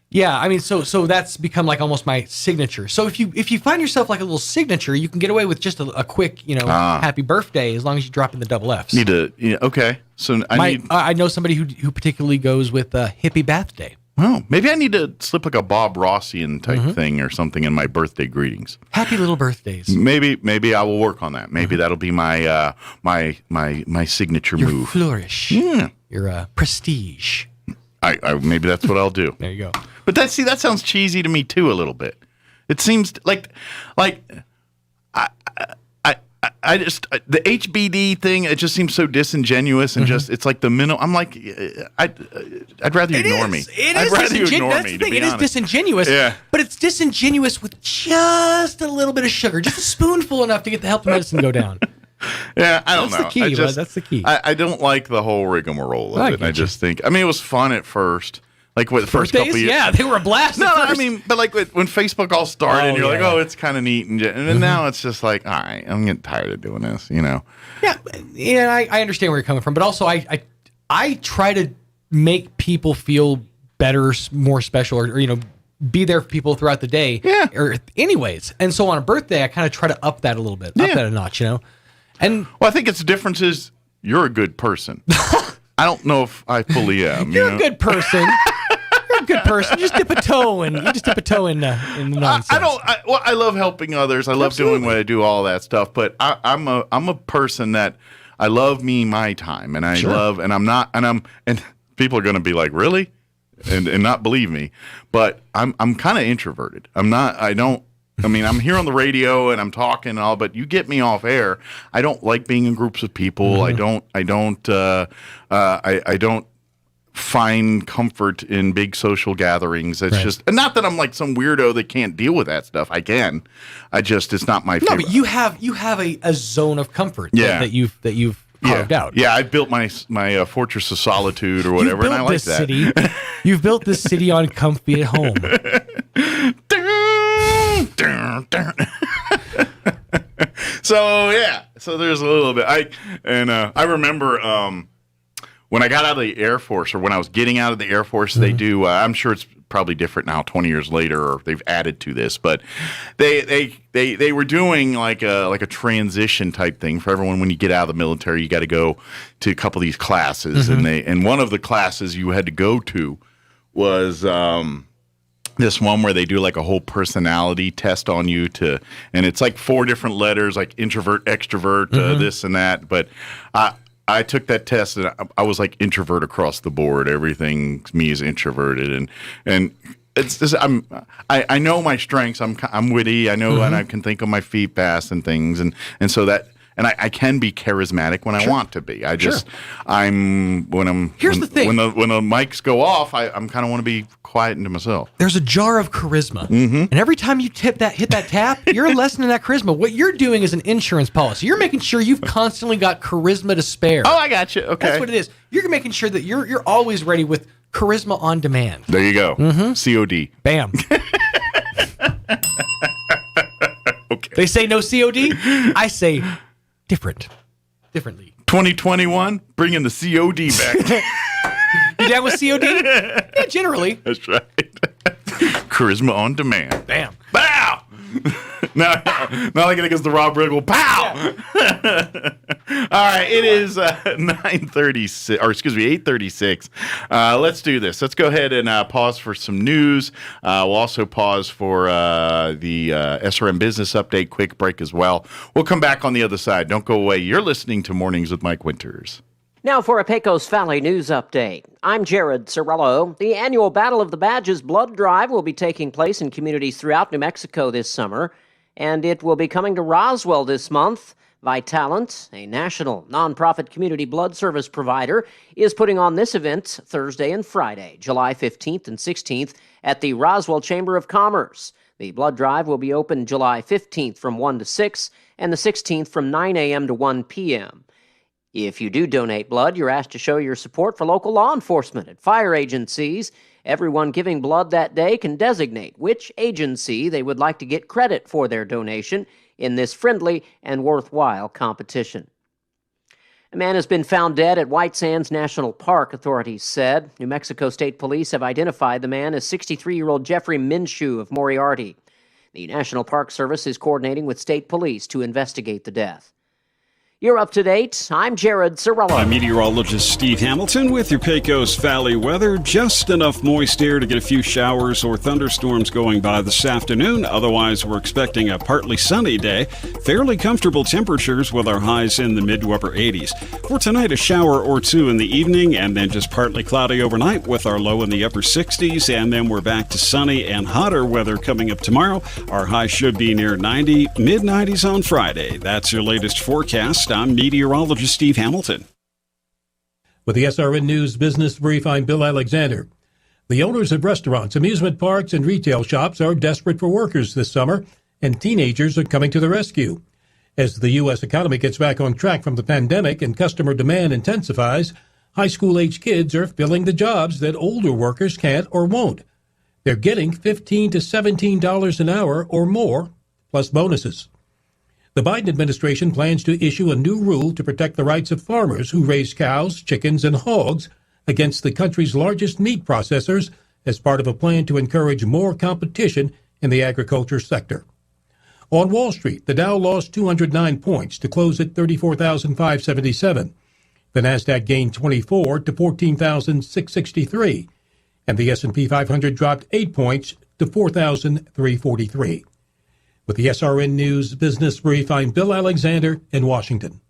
S11: yeah, I mean, so that's become almost my signature. So if you find yourself a little signature, you can get away with just a quick, happy birthday, as long as you drop in the double F's.
S4: Okay. So
S11: I know somebody who particularly goes with hippie birthday.
S4: Oh, maybe I need to slip a Bob Rossian type thing or something in my birthday greetings.
S11: Happy little birthdays.
S4: Maybe I will work on that. Maybe that'll be my my signature
S11: your
S4: move.
S11: Flourish.
S4: Yeah.
S11: Your prestige.
S4: I maybe that's what I'll do.
S11: There you go.
S4: But that sounds cheesy to me too a little bit. It seems like I just the HBD thing. It just seems so disingenuous and just it's like the minimum. I'm like I'd rather you ignore me. I'd rather you ignore me.
S11: It is disingenuous.
S4: Yeah.
S11: But it's disingenuous with just a little bit of sugar, just a spoonful enough to get the health medicine go down.
S4: Yeah, I don't know.
S11: That's the key. That's the key.
S4: I don't like the whole rigmarole of it. I just think. I mean, it was fun at first. Like with the first couple of years.
S11: Yeah, they were a blast.
S4: No, I mean, but when Facebook all started, you're like, oh, it's kind of neat, and then now it's just like, all right, I'm getting tired of doing this,
S11: Yeah, I understand where you're coming from, but also I try to make people feel better, more special, or be there for people throughout the day.
S16: Yeah.
S11: Or anyways. And so on a birthday, I kind of try to up that a little bit, up that a notch, And
S4: well, I think the difference is you're a good person. I don't know if I fully am.
S11: You're a good person. You're a good person. Just dip a toe in the nonsense.
S4: I love helping others. I love doing what I do, all that stuff. But I'm a person that I love my time, and I love, and and people are going to be like, really, and not believe me. But I'm kind of introverted. I'm here on the radio and I'm talking and all, but you get me off air. I don't like being in groups of people. Mm-hmm. I don't find comfort in big social gatherings. It's just, and not that I'm like some weirdo that can't deal with that stuff. I can. It's not my favorite.
S11: No, but you have a zone of comfort that you've carved out.
S4: Yeah, I built my fortress of solitude or whatever, and I like that.
S11: City. You've built this city on comfy at home.
S4: So there's a little bit. I remember when I got out of the Air Force, or when I was getting out of the Air Force, they do. I'm sure it's probably different now, 20 years later, or they've added to this, but they were doing like a transition type thing for everyone. When you get out of the military, you got to go to a couple of these classes, and one of the classes you had to go to was this one where they do like a whole personality test on you and it's like 4 different letters, like introvert, extrovert, this and that. But I took that test and I was like introvert across the board. Everything me is introverted, and it's just, I know my strengths. I'm witty. I know, and I can think on my feet fast and things, and so that. And I can be charismatic when I want to be. Here's
S11: the thing.
S4: When the mics go off, I'm kind of want to be quiet into myself.
S11: There's a jar of charisma, and every time you hit that tap, you're lessening that charisma. What you're doing is an insurance policy. You're making sure you've constantly got charisma to spare.
S4: Oh, I got you. Okay,
S11: that's what it is. You're making sure that you're always ready with charisma on demand.
S4: There you go. COD.
S11: Bam.
S4: Okay.
S11: They say no COD. I say differently.
S4: 2021, bringing the COD back.
S11: You down with COD? Yeah, generally.
S4: That's right. Charisma on demand.
S11: Bam.
S4: Pow! Not like it against the Rob Riggle. Pow! Yeah. All right, it is 9:36, or excuse me, 8:36. Let's do this. Let's go ahead and pause for some news. We'll also pause for the SRM business update, quick break as well. We'll come back on the other side. Don't go away. You're listening to Mornings with Mike Winters.
S20: Now for a Pecos Valley news update. I'm Jared Cirillo. The annual Battle of the Badges blood drive will be taking place in communities throughout New Mexico this summer, and it will be coming to Roswell this month. Vitalant, a national nonprofit community blood service provider, is putting on this event Thursday and Friday, July 15th and 16th, at the Roswell Chamber of Commerce. The blood drive will be open July 15th from 1 to 6 and the 16th from 9 a.m. to 1 p.m. If you do donate blood, you're asked to show your support for local law enforcement and fire agencies. Everyone giving blood that day can designate which agency they would like to get credit for their donation in this friendly and worthwhile competition. A man has been found dead at White Sands National Park, authorities said. New Mexico State Police have identified the man as 63-year-old Jeffrey Minshew of Moriarty. The National Park Service is coordinating with state police to investigate the death. You're up to date. I'm Jared Cirillo.
S6: I'm meteorologist Steve Hamilton with your Pecos Valley weather. Just enough moist air to get a few showers or thunderstorms going by this afternoon. Otherwise, we're expecting a partly sunny day. Fairly comfortable temperatures with our highs in the mid to upper 80s. For tonight, a shower or two in the evening and then just partly cloudy overnight with our low in the upper 60s. And then we're back to sunny and hotter weather coming up tomorrow. Our high should be near 90, mid 90s on Friday. That's your latest forecast. I'm meteorologist Steve Hamilton.
S21: With the SRN News Business Brief, I'm Bill Alexander. The owners of restaurants, amusement parks, and retail shops are desperate for workers this summer, and teenagers are coming to the rescue. As the U.S. economy gets back on track from the pandemic and customer demand intensifies, high school-age kids are filling the jobs that older workers can't or won't. They're getting $15 to $17 an hour or more, plus bonuses. The Biden administration plans to issue a new rule to protect the rights of farmers who raise cows, chickens, and hogs against the country's largest meat processors as part of a plan to encourage more competition in the agriculture sector. On Wall Street, the Dow lost 209 points to close at 34,577. The Nasdaq gained 24 to 14,663, and the S&P 500 dropped 8 points to 4,343. With the SRN News Business Brief, I'm Bill Alexander in Washington.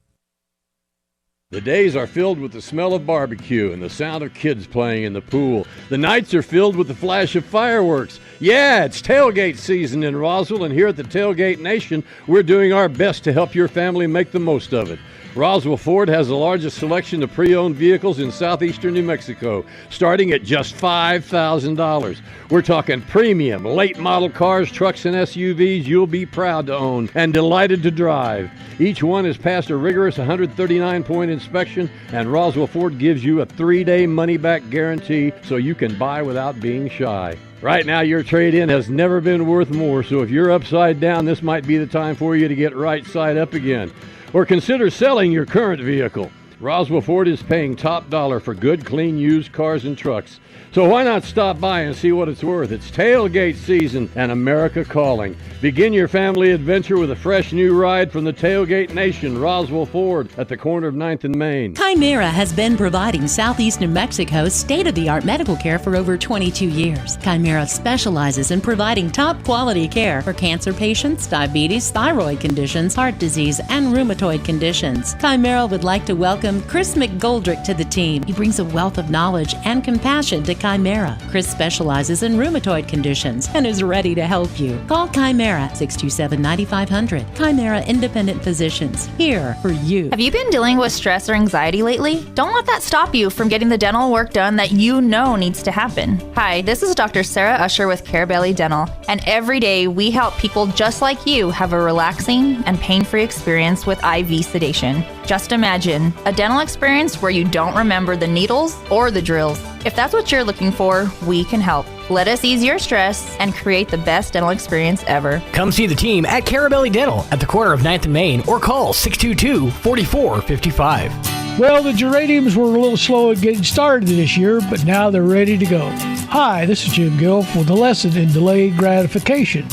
S3: The days are filled with the smell of barbecue and the sound of kids playing in the pool. The nights are filled with the flash of fireworks. Yeah, it's tailgate season in Roswell, and here at the Tailgate Nation, we're doing our best to help your family make the most of it. Roswell Ford has the largest selection of pre-owned vehicles in southeastern New Mexico, starting at just $5,000. We're talking premium, late-model cars, trucks, and SUVs you'll be proud to own and delighted to drive. Each one has passed a rigorous 139-point inspection, and Roswell Ford gives you a 3-day money-back guarantee so you can buy without being shy. Right now, your trade-in has never been worth more, so if you're upside down, this might be the time for you to get right side up again. Or consider selling your current vehicle. Roswell Ford is paying top dollar for good, clean, used cars and trucks. So why not stop by and see what it's worth? It's tailgate season and America calling. Begin your family adventure with a fresh new ride from the Tailgate Nation, Roswell Ford, at the corner of 9th and Main.
S22: Chimera has been providing Southeast New Mexico state-of-the-art medical care for over 22 years. Chimera specializes in providing top-quality care for cancer patients, diabetes, thyroid conditions, heart disease, and rheumatoid conditions. Chimera would like to welcome Chris McGoldrick to the team. He brings a wealth of knowledge and compassion to Chimera. Chris specializes in rheumatoid conditions and is ready to help you. Call Chimera 627-9500. Chimera Independent Physicians, here for you.
S23: Have you been dealing with stress or anxiety lately? Don't let that stop you from getting the dental work done that you know needs to happen. Hi, this is Dr. Sarah Usher with Carabelli Dental, and every day we help people just like you have a relaxing and pain-free experience with IV sedation. Just imagine a dental experience where you don't remember the needles or the drills. If that's what you're looking for, we can help. Let us ease your stress and create the best dental experience ever.
S18: Come see the team at Carabelli Dental at the corner of 9th and Main or call 622-4455.
S24: Well, the geraniums were a little slow at getting started this year, but now they're ready to go. Hi, this is Jim Gilf with a lesson in delayed gratification.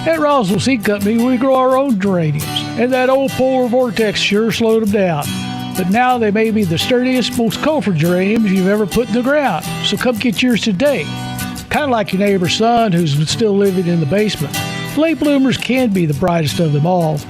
S24: At Roswell Seed Company, we grow our own geraniums, and that old polar vortex sure slowed them down. But now they may be the sturdiest, most colorful geraniums you've ever put in the ground, so come get yours today. Kind of like your neighbor's son who's still living in the basement. Late bloomers can be the brightest of them all.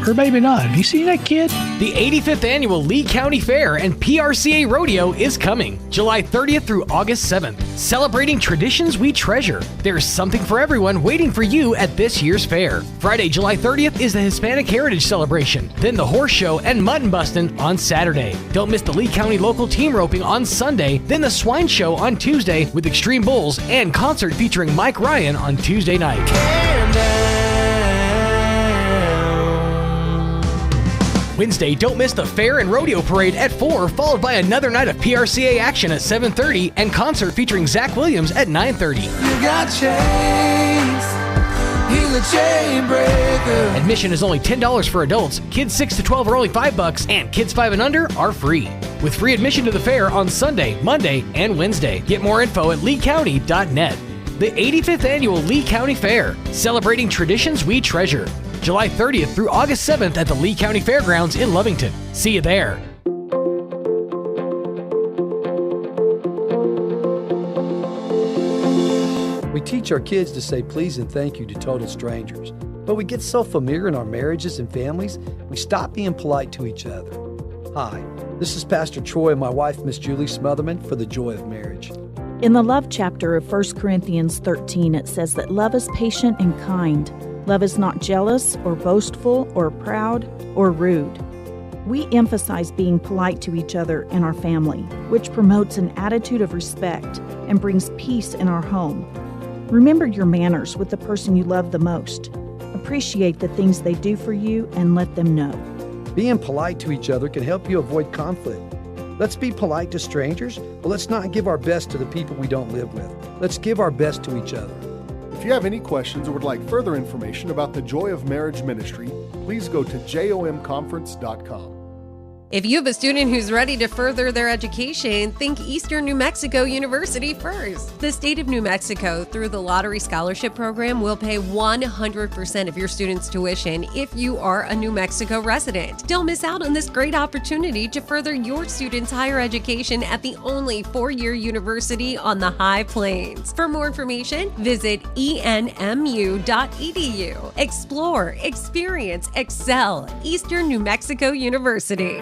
S24: Or maybe not. Have you seen that kid?
S18: The 85th Annual Lee County Fair and PRCA Rodeo is coming July 30th through August 7th. Celebrating traditions we treasure. There's something for everyone waiting for you at this year's fair. Friday, July 30th is the Hispanic Heritage Celebration, then the horse show and mutton bustin' on Saturday. Don't miss the Lee County local team roping on Sunday, then the swine show on Tuesday with Extreme Bulls and concert featuring Mike Ryan on Tuesday night. Wednesday, don't miss the Fair and Rodeo Parade at 4, followed by another night of PRCA action at 7:30 and concert featuring Zach Williams at 9:30.
S10: You got chains, he's a chain breaker.
S18: Admission is only $10 for adults. Kids 6 to 12 are only $5, and kids 5 and under are free. With free admission to the fair on Sunday, Monday, and Wednesday. Get more info at leecounty.net. The 85th Annual Lee County Fair, celebrating traditions we treasure. July 30th through August 7th at the Lee County Fairgrounds in Lovington. See you there.
S25: We teach our kids to say please and thank you to total strangers, but we get so familiar in our marriages and families, we stop being polite to each other. Hi, this is Pastor Troy and my wife, Miss Julie Smotherman, for the Joy of Marriage.
S26: In the love chapter of 1 Corinthians 13, it says that love is patient and kind. Love is not jealous or boastful or proud or rude. We emphasize being polite to each other in our family, which promotes an attitude of respect and brings peace in our home. Remember your manners with the person you love the most. Appreciate the things they do for you and let them know.
S25: Being polite to each other can help you avoid conflict. Let's be polite to strangers, but let's not give our best to the people we don't live with. Let's give our best to each other.
S27: If you have any questions or would like further information about the Joy of Marriage Ministry, please go to jomconference.com.
S5: If you have a student who's ready to further their education, think Eastern New Mexico University first. The state of New Mexico, through the Lottery Scholarship Program, will pay 100% of your student's tuition if you are a New Mexico resident. Don't miss out on this great opportunity to further your student's higher education at the only 4-year university on the High Plains. For more information, visit enmu.edu. Explore, experience, excel. Eastern New Mexico University.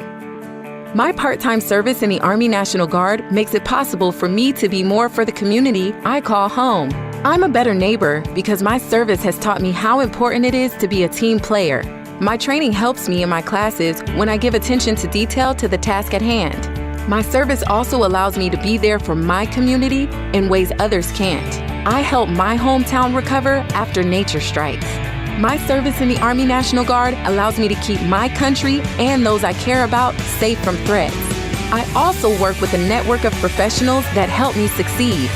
S19: My part-time service in the Army National Guard makes it possible for me to be more for the community I call home. I'm a better neighbor because my service has taught me how important it is to be a team player. My training helps me in my classes when I give attention to detail to the task at hand. My service also allows me to be there for my community in ways others can't. I help my hometown recover after nature strikes. My service in the Army National Guard allows me to keep my country and those I care about safe from threats. I also work with a network of professionals that help me succeed.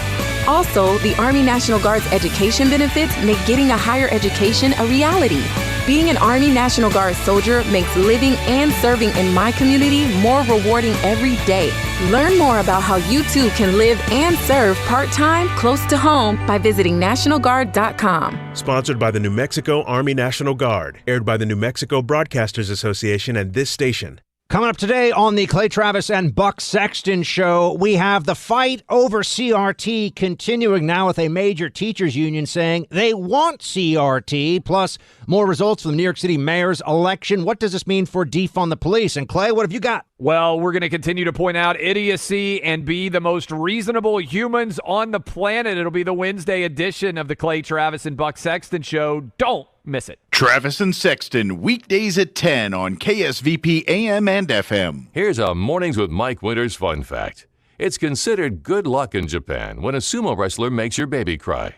S19: Also, the Army National Guard's education benefits make getting a higher education a reality. Being an Army National Guard soldier makes living and serving in my community more rewarding every day. Learn more about how you too can live and serve part-time close to home by visiting NationalGuard.com.
S1: Sponsored by the New Mexico Army National Guard. Aired by the New Mexico Broadcasters Association and this station.
S16: Coming up today on the Clay Travis and Buck Sexton Show, we have the fight over CRT continuing now with a major teachers union saying they want CRT, plus more results from the New York City mayor's election. What does this mean for defund the police? And Clay, what have you got?
S8: Well, we're going to continue to point out idiocy and be the most reasonable humans on the planet. It'll be the Wednesday edition of the Clay Travis and Buck Sexton Show. Don't miss it.
S4: Travis and Sexton, weekdays at 10 on KSVP AM and FM.
S2: Here's a Mornings with Mike Winters fun fact. It's considered good luck in Japan when a sumo wrestler makes your baby cry.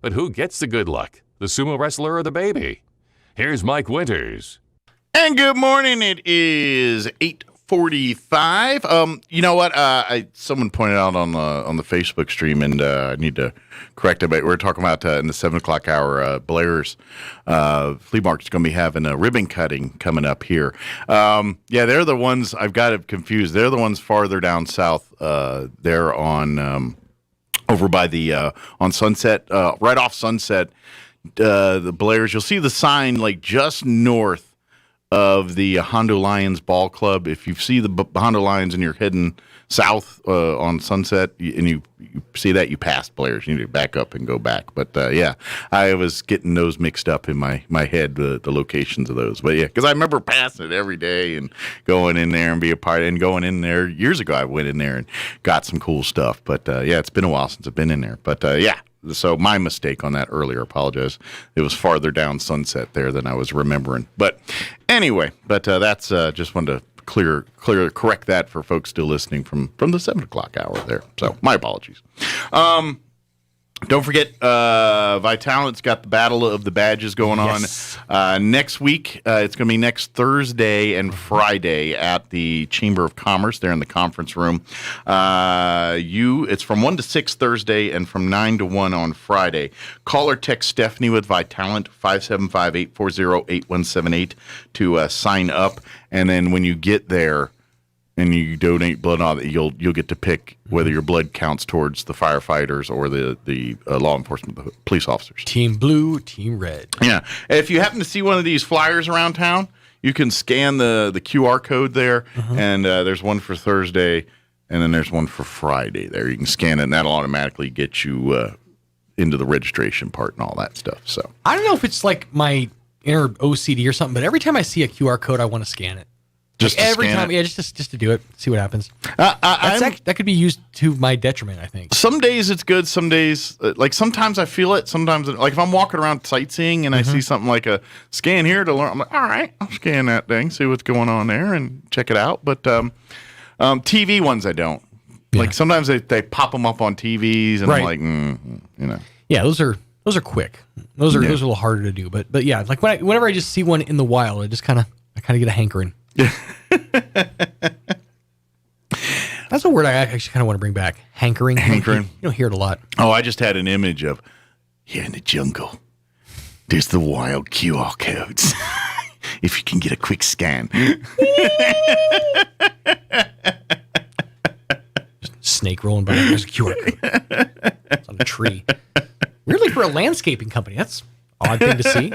S2: But who gets the good luck, the sumo wrestler or the baby? Here's Mike Winters.
S4: And good morning. It is 8:45. You know what? Someone pointed out on the Facebook stream, and I need to correct it. But we're talking about in the 7 o'clock hour, Blair's flea market's going to be having a ribbon cutting coming up here. Yeah, they're the ones I've got it confused. They're the ones farther down south. They're on over by the on Sunset, right off Sunset. The Blair's. You'll see the sign like just north of the Hondo Lions Ball Club. If you see the Hondo Lions and you're heading south on Sunset, and you see that, you passed Blair's. You need to back up and go back. But yeah, I was getting those mixed up in my head, the locations of those. But yeah, because I remember passing it every day and going in there and be a part. And going in there years ago, I went in there and got some cool stuff. But yeah, it's been a while since I've been in there. But yeah. So my mistake on that earlier. Apologize. It was farther down Sunset there than I was remembering. But anyway, that's just wanted to correct that for folks still listening from the 7 o'clock hour there. So my apologies. Don't forget, Vitalent's got the Battle of the Badges going on next week. It's going to be next Thursday and Friday at the Chamber of Commerce there in the conference room. It's from 1 to 6 Thursday and from 9 to 1 on Friday. Call or text Stephanie with Vitalent, 575-840-8178 to sign up. And then when you get there, and you donate blood, on it, you'll get to pick whether your blood counts towards the firefighters or the law enforcement, the police officers.
S11: Team blue, team red.
S4: Yeah. If you happen to see one of these flyers around town, you can scan the QR code there, and there's one for Thursday, and then there's one for Friday there. You can scan it, and that'll automatically get you into the registration part and all that stuff. So
S11: I don't know if it's like my inner OCD or something, but every time I see a QR code, I want to scan it.
S4: Just
S11: like every time, yeah, just to do it, see what happens. That could be used to my detriment, I think.
S4: Some days it's good. Some days, like sometimes I feel it. Sometimes, like if I'm walking around sightseeing and I see something like a scan here to learn, I'm like, all right, I'll scan that thing, see what's going on there, and check it out. But TV ones, I don't. Yeah. Like sometimes they pop them up on TVs, and I'm like, you know.
S11: Yeah, those are quick. Those are a little harder to do. But yeah, like whenever I just see one in the wild, I kind of get a hankering. That's a word I actually kind of want to bring back. Hankering. You don't hear it a lot.
S4: Oh, I just had an image of here in the jungle. There's the wild QR codes. If you can get a quick scan.
S11: Snake rolling by. There's a QR code. It's on a tree. Weirdly, for a landscaping company, that's an odd thing to see.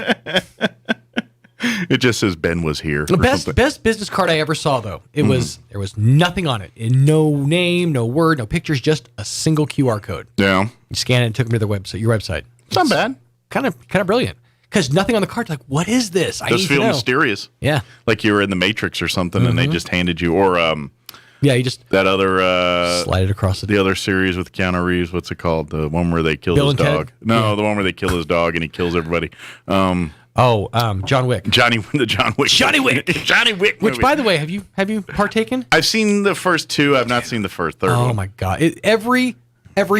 S4: It just says Ben was here.
S11: The best business card I ever saw, though. There was nothing on it. No name, no word, no pictures, just a single QR code.
S4: Yeah.
S11: You scan it and it took me to their website.
S4: It's not bad.
S11: Kind of brilliant. Because nothing on the card. Like, what is this?
S4: It does feel mysterious.
S11: Yeah.
S4: Like you were in the Matrix or something, and they just handed you, or
S11: you just
S4: that other
S11: slide it across
S4: the other series with Keanu Reeves. What's it called? The one where they kill
S11: Bill
S4: his
S11: and Ted?
S4: dog. No, the one where they kill his dog and he kills everybody.
S11: John Wick.
S4: Johnny Wick. Johnny Wick.
S11: Which,
S4: movie.
S11: by the way, have you partaken?
S4: I've seen the first two. I've not seen the third one.
S11: Oh my god! Every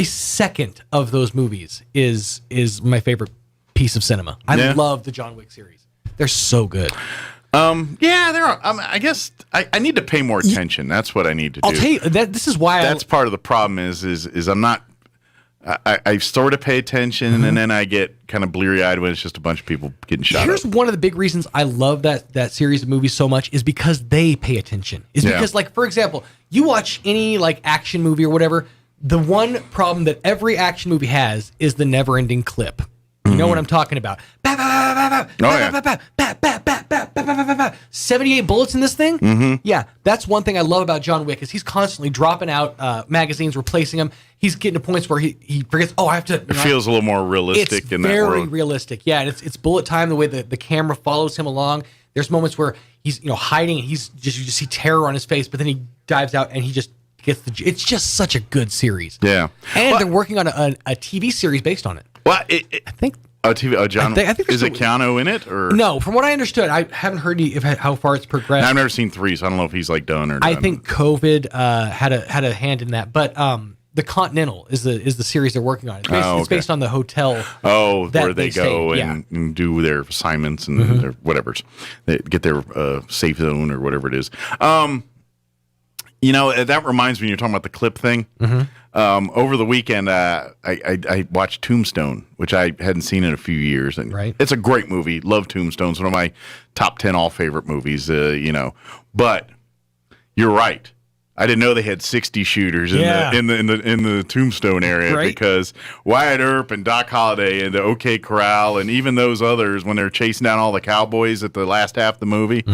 S11: second of those movies is my favorite piece of cinema. I love the John Wick series. They're so good.
S4: Yeah, there are. I guess I need to pay more attention. That's what I need to do.
S11: I'll tell you that this is why
S4: that's part of the problem is I'm not. I sort of pay attention, and then I get kind of bleary-eyed when it's just a bunch of people getting shot.
S11: Here's one of the big reasons I love that series of movies so much is because they pay attention. Because, like, for example, you watch any like action movie or whatever. The one problem that every action movie has is the never-ending clip. You know what I'm talking about? 78 bullets in this thing?
S4: Mm-hmm.
S11: Yeah, that's one thing I love about John Wick is he's constantly dropping out magazines, replacing them. He's getting to points where he forgets, I have to...
S4: It feels a little more realistic in that world.
S11: It's very realistic, yeah. And it's bullet time, the way the camera follows him along. There's moments where he's hiding and you just see terror on his face, but then he dives out and he just gets it's just such a good series.
S4: Yeah.
S11: And they're working on a TV series based on it.
S4: Well,
S11: I think...
S4: John,
S11: I think
S4: is it Keanu in it? Or
S11: no? From what I understood, I haven't heard how far it's progressed.
S4: I've never seen 3, so I don't know if he's like done or.
S11: I think COVID had a hand in that, but the Continental is the series they're working on. It's based on the hotel.
S4: Where they go and do their assignments and their whatever's. They get their safe zone or whatever it is. That reminds me. You're talking about the clip thing. Over the weekend, I watched Tombstone, which I hadn't seen in a few years, and it's a great movie. Love Tombstone; it's one of my top 10 all favorite movies. But you're right. I didn't know they had 60 shooters in the Tombstone area because Wyatt Earp and Doc Holliday and the OK Corral and even those others when they're chasing down all the cowboys at the last half of the movie.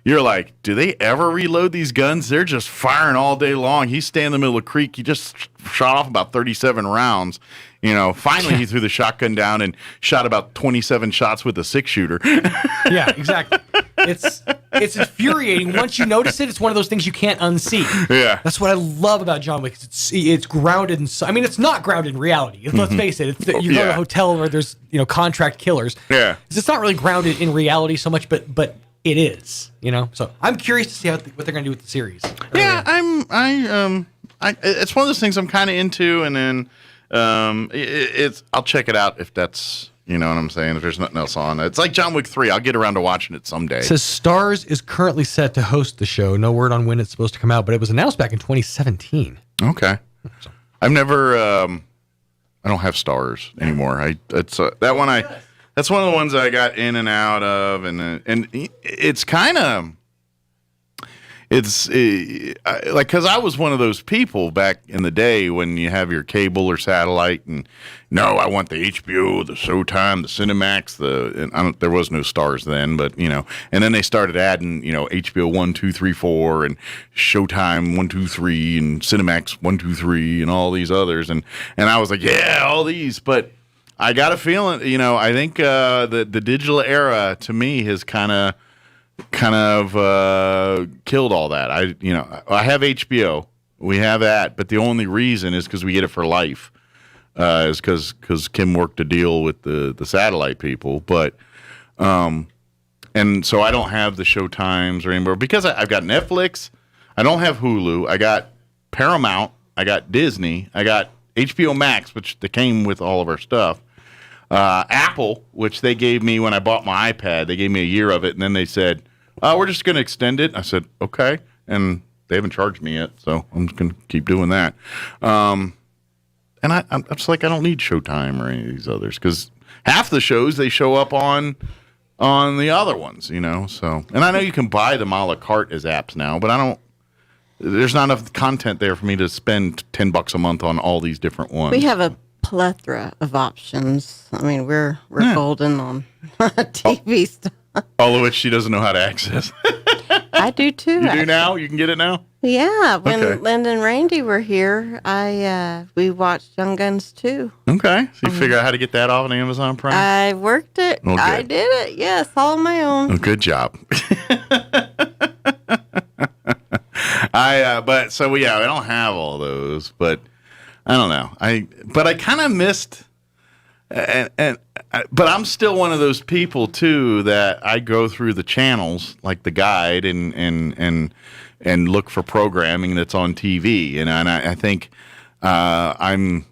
S4: You're like, do they ever reload these guns? They're just firing all day long. He's standing in the middle of the creek. He just shot off about 37 rounds. Finally he threw the shotgun down and shot about 27 shots with a 6-shooter.
S11: Yeah, exactly. It's infuriating. Once you notice it, it's one of those things you can't unsee.
S4: Yeah.
S11: That's what I love about John Wick. It's grounded in... it's not grounded in reality. Let's face it. You go to a hotel where there's contract killers.
S4: Yeah.
S11: It's not really grounded in reality so much, but it is. So I'm curious to see what they're going to do with the series.
S4: Yeah, it's one of those things I'm kind of into, and then I'll check it out if that's. You know what I'm saying? If there's nothing else on. It's like John Wick 3. I'll get around to watching it someday.
S11: It says Starz is currently set to host the show. No word on when it's supposed to come out, but it was announced back in 2017.
S4: Okay. I've never... I don't have Starz anymore. That's one of the ones I got in and out of, and it's kind of... It's like, because I was one of those people back in the day when you have your cable or satellite, and I want the HBO, the Showtime, the Cinemax, there was no Stars then, but and then they started adding HBO 1, 2, 3, 4, and Showtime 1, 2, 3, and Cinemax 1, 2, 3, and all these others, and I was like, yeah, all these, but I got a feeling, I think the digital era to me has kind of killed all that. I have HBO. We have that, but the only reason is because we get it for life. Is because Kim worked a deal with the satellite people, but and so I don't have the Showtimes or anymore because I've got Netflix. I don't have Hulu. I got Paramount. I got Disney. I got HBO Max, which they came with all of our stuff. Apple, which they gave me when I bought my iPad, they gave me a year of it, and then they said, we're just going to extend it. I said, okay, and they haven't charged me yet, so I'm just going to keep doing that. And I'm just like, I don't need Showtime or any of these others, because half the shows, they show up on the other ones, so. And I know you can buy them a la carte as apps now, but I there's not enough content there for me to spend $10 a month on all these different ones.
S7: We have a plethora of options. I mean, we're golden on TV stuff.
S4: All of which she doesn't know how to access.
S7: I do too.
S4: You do now? You can get it now?
S7: Yeah. When Linda and Randy were here, we watched Young Guns 2.
S4: Okay. So you figure out how to get that off on Amazon Prime?
S7: I worked it.
S4: Okay.
S7: I did it. Yes, all on my own.
S4: Oh, good job. I don't have all those, but I don't know. I kind of missed, but I'm still one of those people too that I go through the channels like the guide and look for programming that's on TV, and I think I'm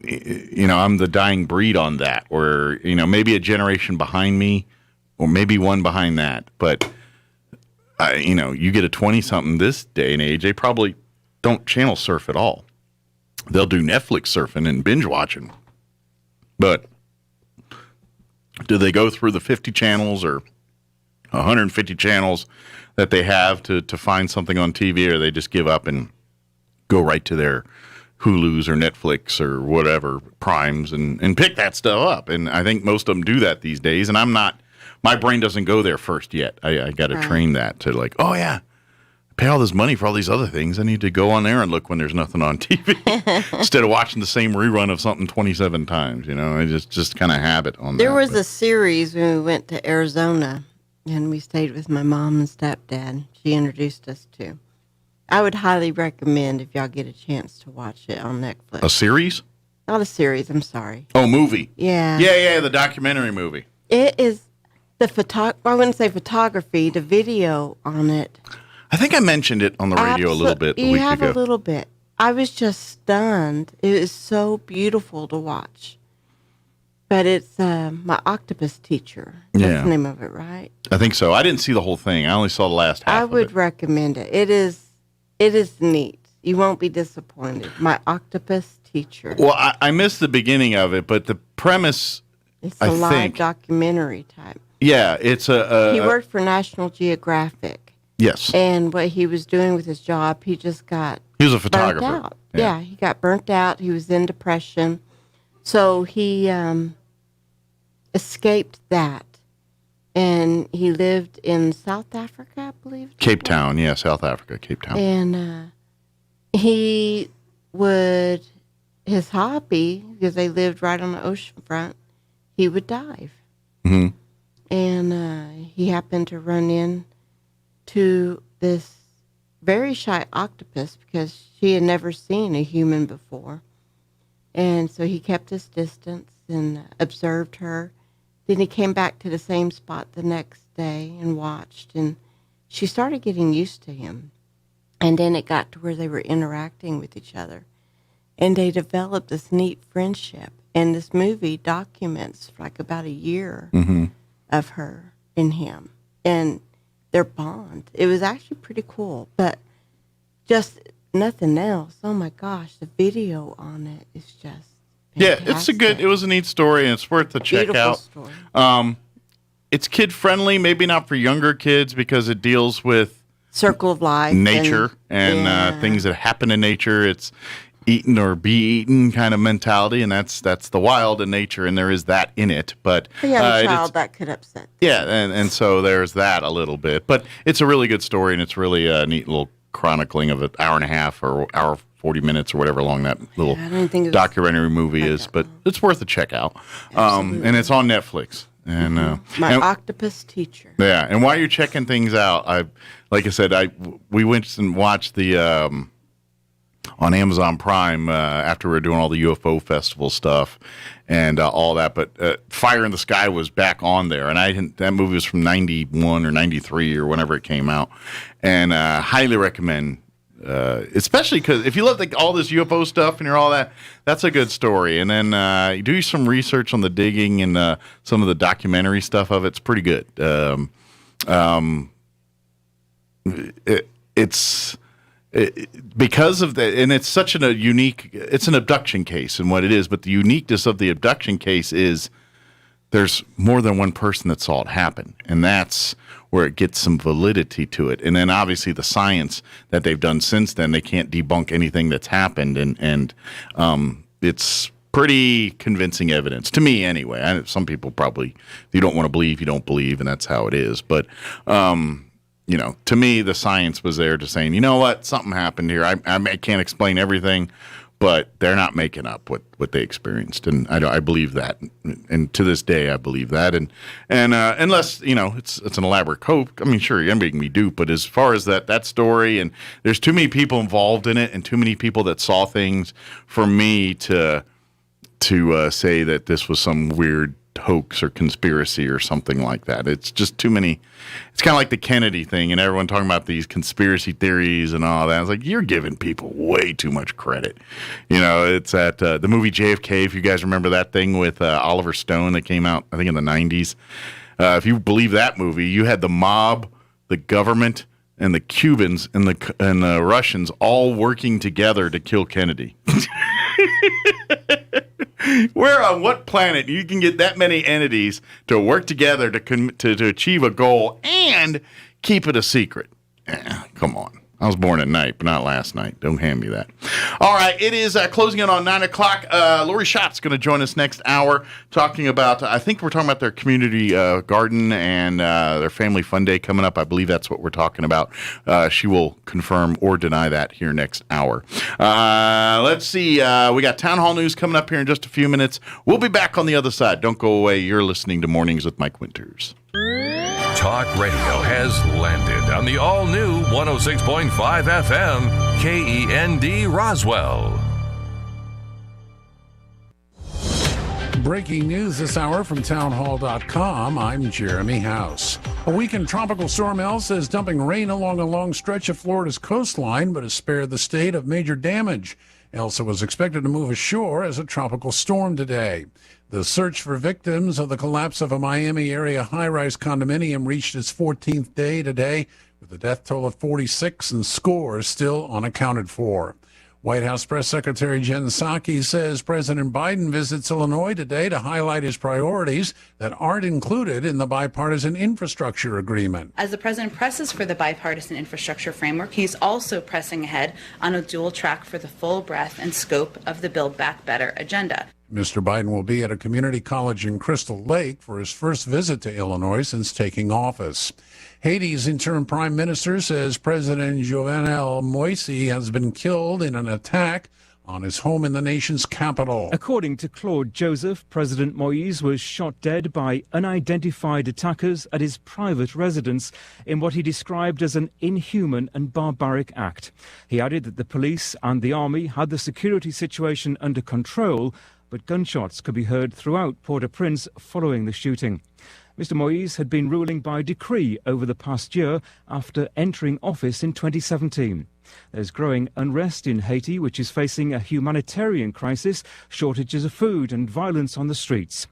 S4: the dying breed on that, or maybe a generation behind me, or maybe one behind that, but. You get a 20-something this day and age, they probably don't channel surf at all. They'll do Netflix surfing and binge watching. But do they go through the 50 channels or 150 channels that they have to find something on TV, or they just give up and go right to their Hulu's or Netflix or whatever, Primes, and pick that stuff up? And I think most of them do that these days, and my brain doesn't go there first yet. I got to train that to oh yeah, pay all this money for all these other things. I need to go on there and look when there's nothing on TV instead of watching the same rerun of something 27 times. I just kind of habit on that.
S7: There was a series when we went to Arizona and we stayed with my mom and stepdad. She introduced us to. I would highly recommend if y'all get a chance to watch it on Netflix.
S4: A series?
S7: Not a series. I'm sorry.
S4: Oh, movie.
S7: Yeah.
S4: Yeah. The documentary movie.
S7: It is. I wouldn't say photography, the video on it.
S4: I think I mentioned it on the radio a little bit a week ago.
S7: You have a little bit. I was just stunned. It is so beautiful to watch. But it's My Octopus Teacher. That's the name of it, right?
S4: I think so. I didn't see the whole thing. I only saw the last half
S7: I would recommend it. It is neat. You won't be disappointed. My Octopus Teacher.
S4: Well, I missed the beginning of it, but the premise,
S7: it's a live documentary type.
S4: Yeah, it's
S7: he worked for National Geographic.
S4: Yes.
S7: And what he was doing with his job, he just got
S4: He was a photographer.
S7: burnt out. Yeah, he got burnt out. He was in depression. So he escaped that. And he lived in South Africa, I believe.
S4: Cape Town, South Africa, Cape Town.
S7: And his hobby, because they lived right on the ocean front, he would dive.
S4: Mm-hmm.
S7: And he happened to run into this very shy octopus because she had never seen a human before. And so he kept his distance and observed her. Then he came back to the same spot the next day and watched. And she started getting used to him. And then it got to where they were interacting with each other. And they developed this neat friendship. And this movie documents like about a year of her and him and their bond. It was actually pretty cool, but just nothing else. Oh my gosh, the video on it is just fantastic.
S4: It was a neat story, and it's worth the check
S7: Beautiful
S4: out.
S7: Story.
S4: It's kid friendly, maybe not for younger kids because it deals with
S7: circle of life,
S4: nature, and things that happen in nature. It's eaten or be eaten kind of mentality, and that's the wild in nature, and there is that in it. But
S7: a young child that could upset.
S4: Yeah, and so there's that a little bit. But it's a really good story, and it's really a neat little chronicling of an hour and a half or hour 40 minutes or whatever long that little documentary movie is. But it's worth a check out. And it's on Netflix. And
S7: My Octopus Teacher.
S4: Yeah, and while you're checking things out, we went and watched the on Amazon Prime after we were doing all the UFO festival stuff and all that. But Fire in the Sky was back on there, and that movie was from 91 or 93 or whenever it came out, and highly recommend. Especially because if you love all this UFO stuff and you're all that, that's a good story. And then you do some research on the digging and some of the documentary stuff of it. It's pretty good. It's because of that, and it's such a unique. It's an abduction case, and what it is. But the uniqueness of the abduction case is there's more than one person that saw it happen, and that's where it gets some validity to it. And then obviously the science that they've done since then, they can't debunk anything that's happened, and it's pretty convincing evidence to me anyway. Some people probably, if you don't want to believe, you don't believe, and that's how it is. But to me, the science was there to saying, you know what, something happened here. I can't explain everything, but they're not making up what they experienced, and I believe that, and to this day I believe that, and unless it's an elaborate cope, I mean, sure, you're making me dupe, but as far as that story, and there's too many people involved in it, and too many people that saw things for me to say that this was some weird hoax or conspiracy or something like that. It's just too many. It's kind of like the Kennedy thing and everyone talking about these conspiracy theories and all that. It's like, you're giving people way too much credit. It's at the movie JFK, if you guys remember that thing with Oliver Stone that came out, I think, in the 90s. If you believe that movie, you had the mob, the government, and the Cubans and the Russians all working together to kill Kennedy. Where on what planet you can get that many entities to work together to achieve a goal and keep it a secret? Come on. I was born at night, but not last night. Don't hand me that. All right, it is closing in on 9 o'clock. Lori Schott's going to join us next hour talking about, I think we're talking about their community garden and their family fun day coming up. I believe that's what we're talking about. She will confirm or deny that here next hour. Let's see. We got Town Hall News coming up here in just a few minutes. We'll be back on the other side. Don't go away. You're listening to Mornings with Mike Winters.
S2: Talk radio has landed on the all-new 106.5 FM KEND Roswell.
S9: Breaking news this hour from townhall.com. I'm Jeremy House. A weakened tropical storm Elsa is dumping rain along a long stretch of Florida's coastline, but has spared the state of major damage. Elsa was expected to move ashore as a tropical storm today. The search for victims of the collapse of a Miami area high-rise condominium reached its 14th day today, with a death toll of 46 and scores still unaccounted for. White House Press Secretary Jen Psaki says President Biden visits Illinois today to highlight his priorities that aren't included in the bipartisan infrastructure agreement.
S12: As the president presses for the bipartisan infrastructure framework, he's also pressing ahead on a dual track for the full breadth and scope of the Build Back Better agenda.
S9: Mr. Biden will be at a community college in Crystal Lake for his first visit to Illinois since taking office. Haiti's interim prime minister says President Jovenel Moïse has been killed in an attack on his home in the nation's capital.
S13: According to Claude Joseph, President Moïse was shot dead by unidentified attackers at his private residence in what he described as an inhuman and barbaric act. He added that the police and the army had the security situation under control, but gunshots could be heard throughout Port-au-Prince following the shooting. Mr. Moïse had been ruling by decree over the past year after entering office in 2017. There's growing unrest in Haiti, which is facing a humanitarian crisis, shortages of food and violence on the streets.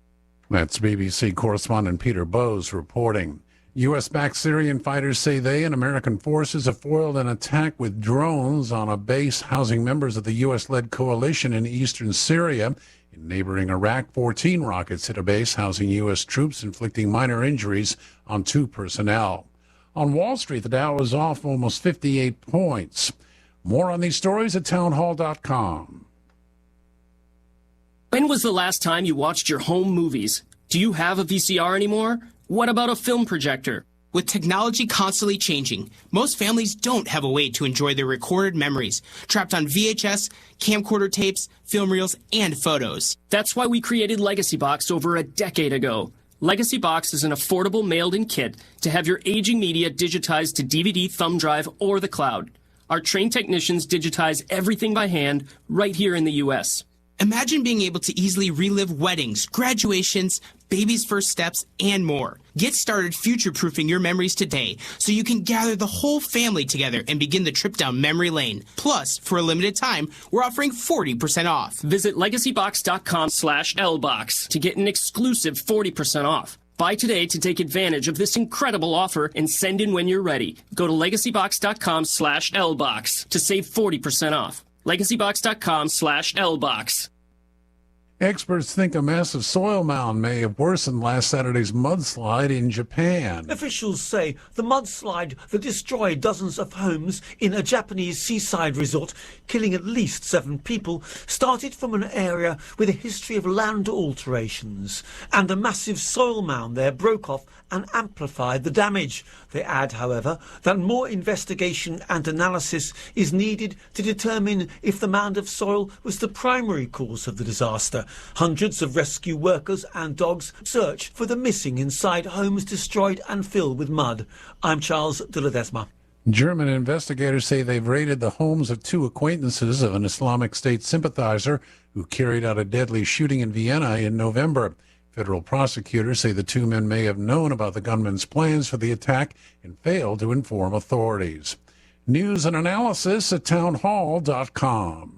S9: That's BBC correspondent Peter Bowes reporting. U.S.-backed Syrian fighters say they and American forces have foiled an attack with drones on a base housing members of the U.S.-led coalition in eastern Syria. In neighboring Iraq, 14 rockets hit a base housing U.S. troops, inflicting minor injuries on 2 personnel. On Wall Street, the Dow was off almost 58 points. More on these stories at townhall.com.
S14: When was the last time you watched your home movies? Do you have a VCR anymore? What about a film projector? With technology constantly changing, most families don't have a way to enjoy their recorded memories, trapped on VHS, camcorder tapes, film reels, and photos. That's why we created Legacy Box over a decade ago. Legacy Box is an affordable mailed-in kit to have your aging media digitized to DVD, thumb drive, or the cloud. Our trained technicians digitize everything by hand right here in the U.S.
S15: Imagine being able to easily relive weddings, graduations, baby's first steps, and more. Get started future-proofing your memories today so you can gather the whole family together and begin the trip down memory lane. Plus, for a limited time, we're offering 40% off.
S14: Visit legacybox.com/lbox to get an exclusive 40% off. Buy today to take advantage of this incredible offer and send in when you're ready. Go to legacybox.com/lbox to save 40% off. legacybox.com/lbox.
S9: Experts think a massive soil mound may have worsened last Saturday's mudslide in Japan.
S3: Officials say the mudslide that destroyed dozens of homes in a Japanese seaside resort, killing at least 7 people, started from an area with a history of land alterations, and a massive soil mound there broke off and amplified the damage. They add, however, that more investigation and analysis is needed to determine if the mound of soil was the primary cause of the disaster. Hundreds of rescue workers and dogs search for the missing inside homes destroyed and filled with mud. I'm Charles de Ledesma.
S9: German investigators say they've raided the homes of 2 acquaintances of an Islamic State sympathizer who carried out a deadly shooting in Vienna in November. Federal prosecutors say the 2 men may have known about the gunman's plans for the attack and failed to inform authorities. News and analysis at townhall.com.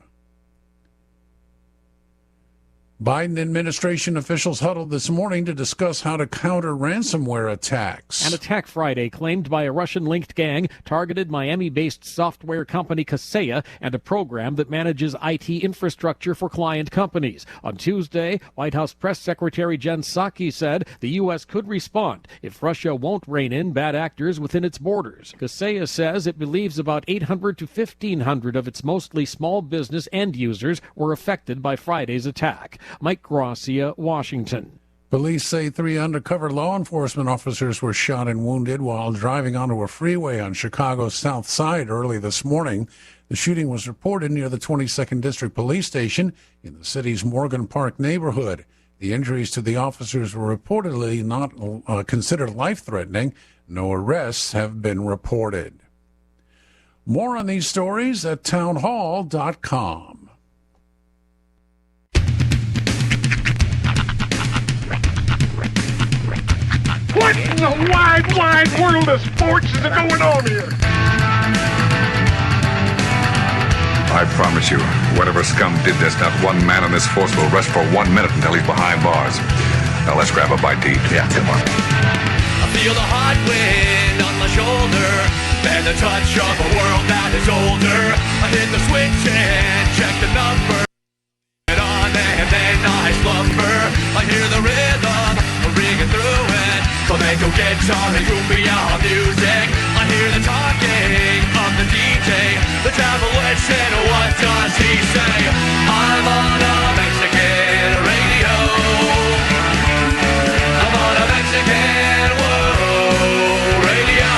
S9: Biden administration officials huddled this morning to discuss how to counter ransomware attacks.
S6: An attack Friday claimed by a Russian-linked gang targeted Miami-based software company Kaseya and a program that manages IT infrastructure for client companies. On Tuesday, White House Press Secretary Jen Psaki said the U.S. could respond if Russia won't rein in bad actors within its borders. Kaseya says it believes about 800 to 1,500 of its mostly small business end users were affected by Friday's attack. Mike Gracia, Washington.
S9: Police say 3 undercover law enforcement officers were shot and wounded while driving onto a freeway on Chicago's South Side early this morning. The shooting was reported near the 22nd District Police Station in the city's Morgan Park neighborhood. The injuries to the officers were reportedly not considered life-threatening. No arrests have been reported. More on these stories at townhall.com.
S17: What in the wide, wide world of sports is going on here?
S20: I promise you, whatever scum did this, not one man in this force will rest for 1 minute until he's behind bars. Now let's grab a bite to eat. Yeah, come on.
S10: I feel the hot wind on my shoulder and the touch of a world that is older. I hit the switch and check the number. Get on and then I slumber. I hear the rhythm ringing through it. Flamenco guitar and cumbia music. I hear the talking of the DJ. The travel listen, what does he say? I'm on a Mexican radio. I'm on a Mexican radio.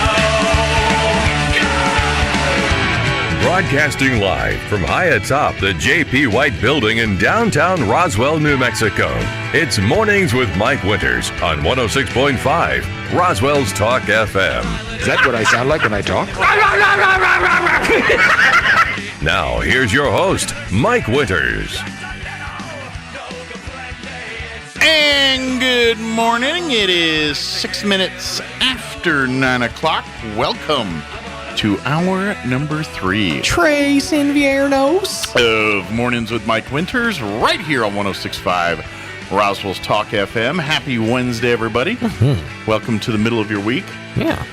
S2: Broadcasting live from high atop the J.P. White Building in downtown Roswell, New Mexico. It's Mornings with Mike Winters on 106.5 Roswell's Talk FM.
S21: Is that what I sound like when I talk?
S2: Now, here's your host, Mike Winters.
S4: And good morning. It is 6 minutes after 9 o'clock. Welcome to hour number 3.
S11: Tres Inviernos
S4: of Mornings with Mike Winters, right here on 106.5 Roswell's Talk FM. Happy Wednesday, everybody. Mm-hmm. Welcome to the middle of your week.
S11: Yeah.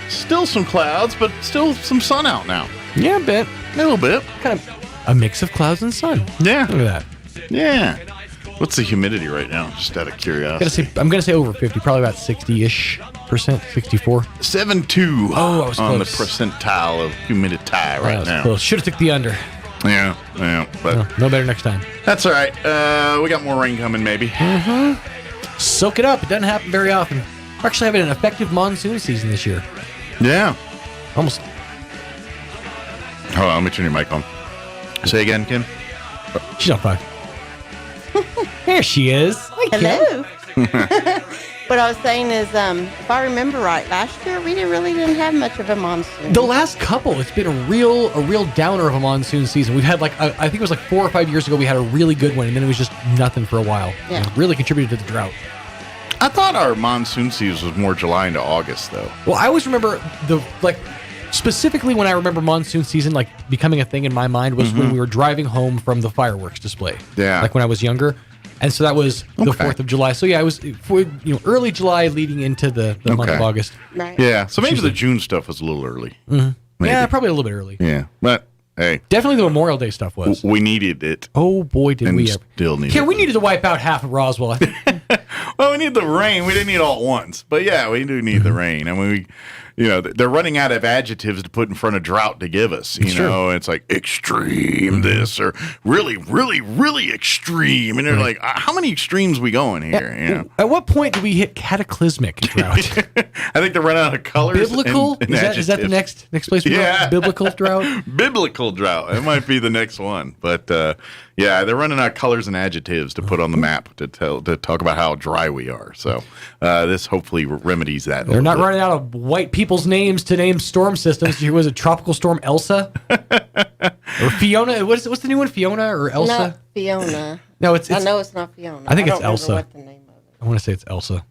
S4: Still some clouds, but still some sun out now.
S11: Yeah, a bit.
S4: A little bit.
S11: Kind of a mix of clouds and sun.
S4: Yeah.
S11: Look at that.
S4: Yeah. What's the humidity right now? Just out of curiosity.
S11: I'm going to say over 50, probably about 60-ish percent, 64.
S4: 7.2
S11: I was
S4: on
S11: close.
S4: The percentile of humidity right now.
S11: Close. Should have took the under.
S4: Yeah, but
S11: no better next time.
S4: That's all right. We got more rain coming, maybe.
S11: Mm-hmm. Soak it up. It doesn't happen very often. We're actually having an effective monsoon season this year.
S4: Yeah.
S11: Almost.
S4: Hold on, let me turn your mic on. Say again, Kim.
S11: She's on 5. There she is. Hi,
S7: Hello. What I was saying is, if I remember right, last year we didn't have much of a monsoon.
S11: The last couple, it's been a real downer of a monsoon season. We've had I think it was 4 or 5 years ago we had a really good one, and then it was just nothing for a while.
S7: Yeah.
S11: It really contributed to the drought.
S4: I thought our monsoon season was more July into August, though.
S11: Well, I always remember specifically when I remember monsoon season becoming a thing in my mind was when we were driving home from the fireworks display.
S4: Yeah.
S11: Like when I was younger. And so that was the 4th of July. So yeah, it was early July leading into the month of August.
S7: Right.
S4: Yeah. So maybe the June stuff was a little early.
S11: Mm-hmm. Yeah, probably a little bit early.
S4: Yeah. But Hey,
S11: definitely the Memorial Day stuff was.
S4: We needed it.
S11: Oh boy, did
S4: and
S11: we ever!
S4: Still need it.
S11: Yeah, we needed to wipe out half of Roswell.
S4: Well, we need the rain. We didn't need it all at once, but yeah, we do need the rain. I mean, they're running out of adjectives to put in front of drought to give us. You know, it's like extreme this or really, really, really extreme, and they're like, how many extremes we going here?
S11: At what point do we hit cataclysmic drought?
S4: I think they're running out of colors.
S11: Biblical?
S4: And
S11: is that the next place we go? Biblical drought?
S4: Biblical drought. It might be the next one. But yeah, they're running out of colors and adjectives to put on the map to talk about how dry we are. So this hopefully remedies that.
S11: They're not running out of white people's names to name storm systems. Was it Tropical Storm Elsa? Or Fiona? What's the new one? Fiona or Elsa?
S7: Not Fiona.
S11: No, it's
S7: I know it's not Fiona.
S11: I think
S7: don't
S11: it's Elsa.
S7: remember what the name of it.
S11: I want to say it's Elsa.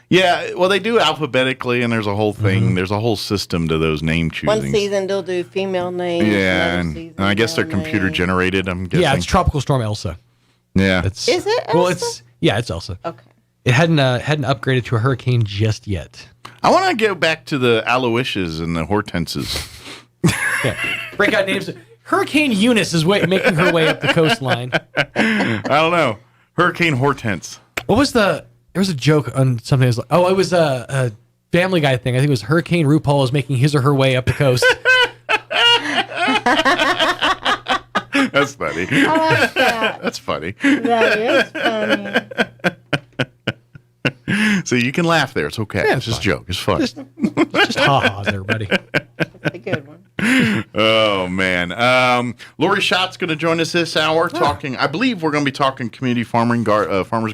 S4: Yeah, well, they do alphabetically, and there's a whole thing. There's a whole system to those name choosing.
S7: One season they'll do female names.
S4: Yeah, and I guess they're computer generated. I'm guessing.
S11: Yeah, it's Tropical Storm Elsa.
S4: Yeah,
S7: Is it Elsa?
S11: Well, it's Elsa.
S7: Okay.
S11: It hadn't upgraded to a hurricane just yet.
S4: I want to go back to the Aloysius and the Hortenses.
S11: Break out names. Hurricane Eunice is making her way up the coastline.
S4: I don't know. Hurricane Hortense.
S11: What was there was a joke on something. It was a Family Guy thing. I think it was Hurricane RuPaul is making his or her way up the coast.
S4: That's funny.
S7: I like that.
S4: That's funny.
S7: That is funny.
S4: So you can laugh there. It's okay.
S11: Yeah,
S4: it's just a joke. It's fun.
S11: Just ha-has, everybody.
S7: That's a good one.
S4: Oh, man. Lori Schott's going to join us this hour talking. I believe we're going to be talking community farmers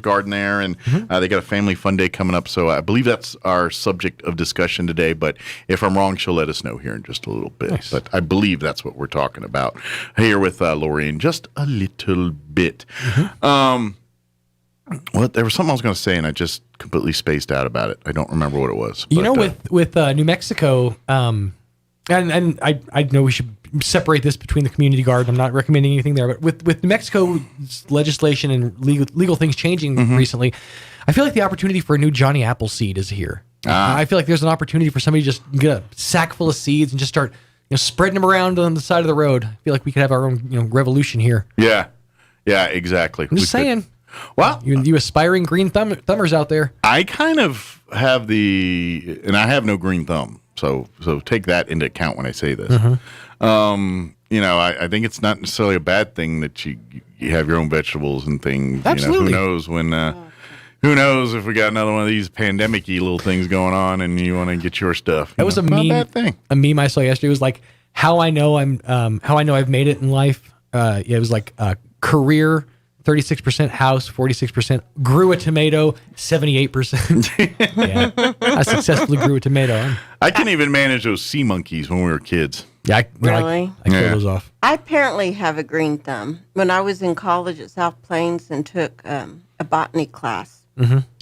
S4: garden there, and they got a family fun day coming up. So I believe that's our subject of discussion today. But if I'm wrong, she'll let us know here in just a little bit. Nice. But I believe that's what we're talking about here with Lori in just a little bit. Well, there was something I was going to say, and I just completely spaced out about it. I don't remember what it was.
S11: But, with New Mexico, and I know we should separate this between the community garden. I'm not recommending anything there, but with New Mexico legislation and legal things changing recently, I feel like the opportunity for a new Johnny Appleseed is here. I feel like there's an opportunity for somebody to just get a sack full of seeds and just start spreading them around on the side of the road. I feel like we could have our own revolution here.
S4: Yeah, exactly.
S11: I'm just saying.
S4: Well,
S11: you aspiring green thumbers out there.
S4: I kind of have and I have no green thumb, so take that into account when I say this. I think it's not necessarily a bad thing that you have your own vegetables and things.
S11: Absolutely.
S4: Who knows if we got another one of these pandemic-y little things going on and you want to get your stuff.
S11: That was a
S4: not
S11: meme.
S4: a bad thing.
S11: A meme I saw yesterday was like how I know I've made it in life. It was like career 36% house, 46% grew a tomato, 78%. Yeah, I successfully grew a tomato.
S4: I couldn't even manage those sea monkeys when we were kids.
S11: Yeah,
S7: Really?
S11: I killed those off.
S7: I apparently have a green thumb. When I was in college at South Plains and took a botany class,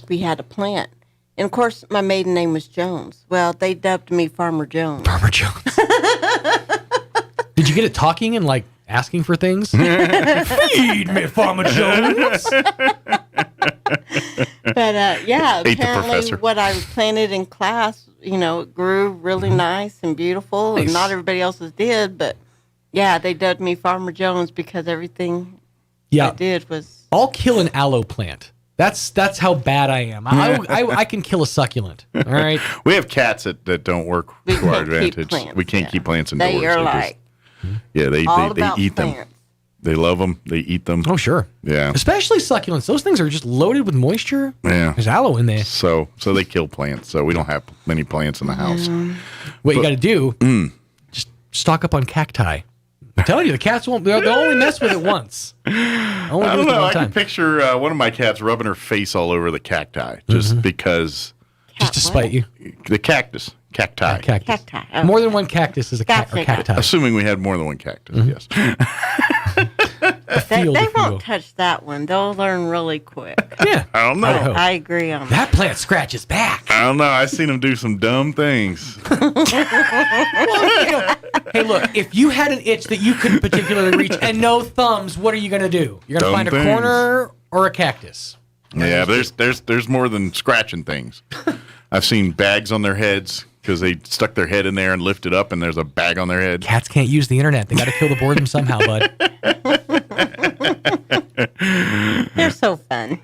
S7: we had a plant. And, of course, my maiden name was Jones. Well, they dubbed me Farmer Jones.
S11: Farmer Jones. Did you get it talking and, asking for things? Feed me, Farmer Jones.
S7: But, yeah, apparently what I planted in class, it grew really nice and beautiful. Nice. And not everybody else's did, but, yeah, they dubbed me Farmer Jones because everything I did was...
S11: I'll kill an aloe plant. That's how bad I am. I can kill a succulent. All right.
S4: We have cats that don't work to our advantage. We can't keep plants indoors.
S7: They are
S4: they eat
S7: plants.
S4: them. They love them. They eat them.
S11: Oh, sure.
S4: Yeah.
S11: Especially succulents. Those things are just loaded with moisture.
S4: Yeah.
S11: There's aloe in there.
S4: So they kill plants. So we don't have many plants in the house.
S11: What you got to do, just stock up on cacti. I'm telling you, the cats won't. They'll only mess with it once.
S4: I don't know. I can picture one of my cats rubbing her face all over the cacti just because.
S11: Just to spite you.
S4: The cactus. Cacti.
S11: Cactus. Oh. More than one cactus is a cacti.
S4: Assuming we had more than one cactus, yes.
S7: They won't touch that one. They'll learn really quick.
S11: Yeah.
S4: I don't know.
S7: I agree on
S11: that. Plant scratches back.
S4: I don't know. I've seen them do some dumb things.
S11: Hey, look, if you had an itch that you couldn't particularly reach and no thumbs, what are you going to do? You're going to find a corner or a cactus.
S4: Yeah, there's more than scratching things. I've seen bags on their heads, because they stuck their head in there and lifted up, and there's a bag on their head.
S11: Cats can't use the internet. They got to kill the boredom somehow, bud.
S7: They're so fun.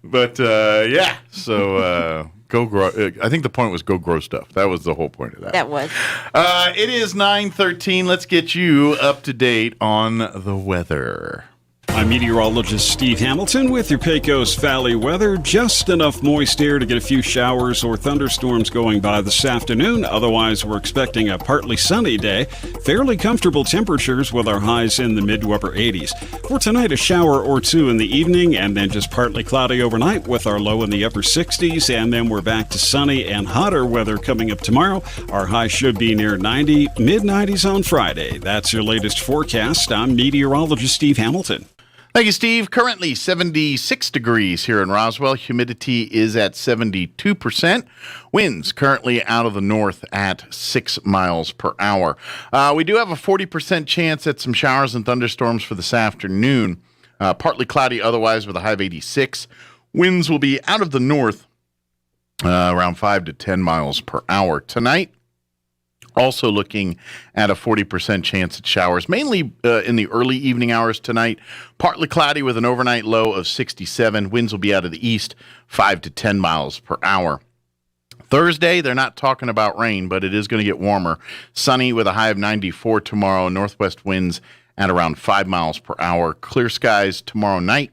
S4: But yeah, so go grow. I think the point was go grow stuff. That was the whole point of that.
S7: That was.
S4: It is 9:13. Let's get you up to date on the weather.
S18: I'm meteorologist Steve Hamilton with your Pecos Valley weather. Just enough moist air to get a few showers or thunderstorms going by this afternoon. Otherwise, we're expecting a partly sunny day. Fairly comfortable temperatures with our highs in the mid to upper 80s. For tonight, a shower or two in the evening and then just partly cloudy overnight with our low in the upper 60s. And then we're back to sunny and hotter weather coming up tomorrow. Our high should be near 90, mid 90s on Friday. That's your latest forecast. I'm meteorologist Steve Hamilton.
S4: Thank you, Steve. Currently 76 degrees here in Roswell. Humidity is at 72%. Winds currently out of the north at 6 miles per hour. We do have a 40% chance at some showers and thunderstorms for this afternoon. Partly cloudy otherwise with a high of 86. Winds will be out of the north around 5 to 10 miles per hour. Tonight, also looking at a 40% chance at showers, mainly in the early evening hours tonight. Partly cloudy with an overnight low of 67. Winds will be out of the east, 5 to 10 miles per hour. Thursday, they're not talking about rain, but it is going to get warmer. Sunny with a high of 94 tomorrow. Northwest winds at around 5 miles per hour. Clear skies tomorrow night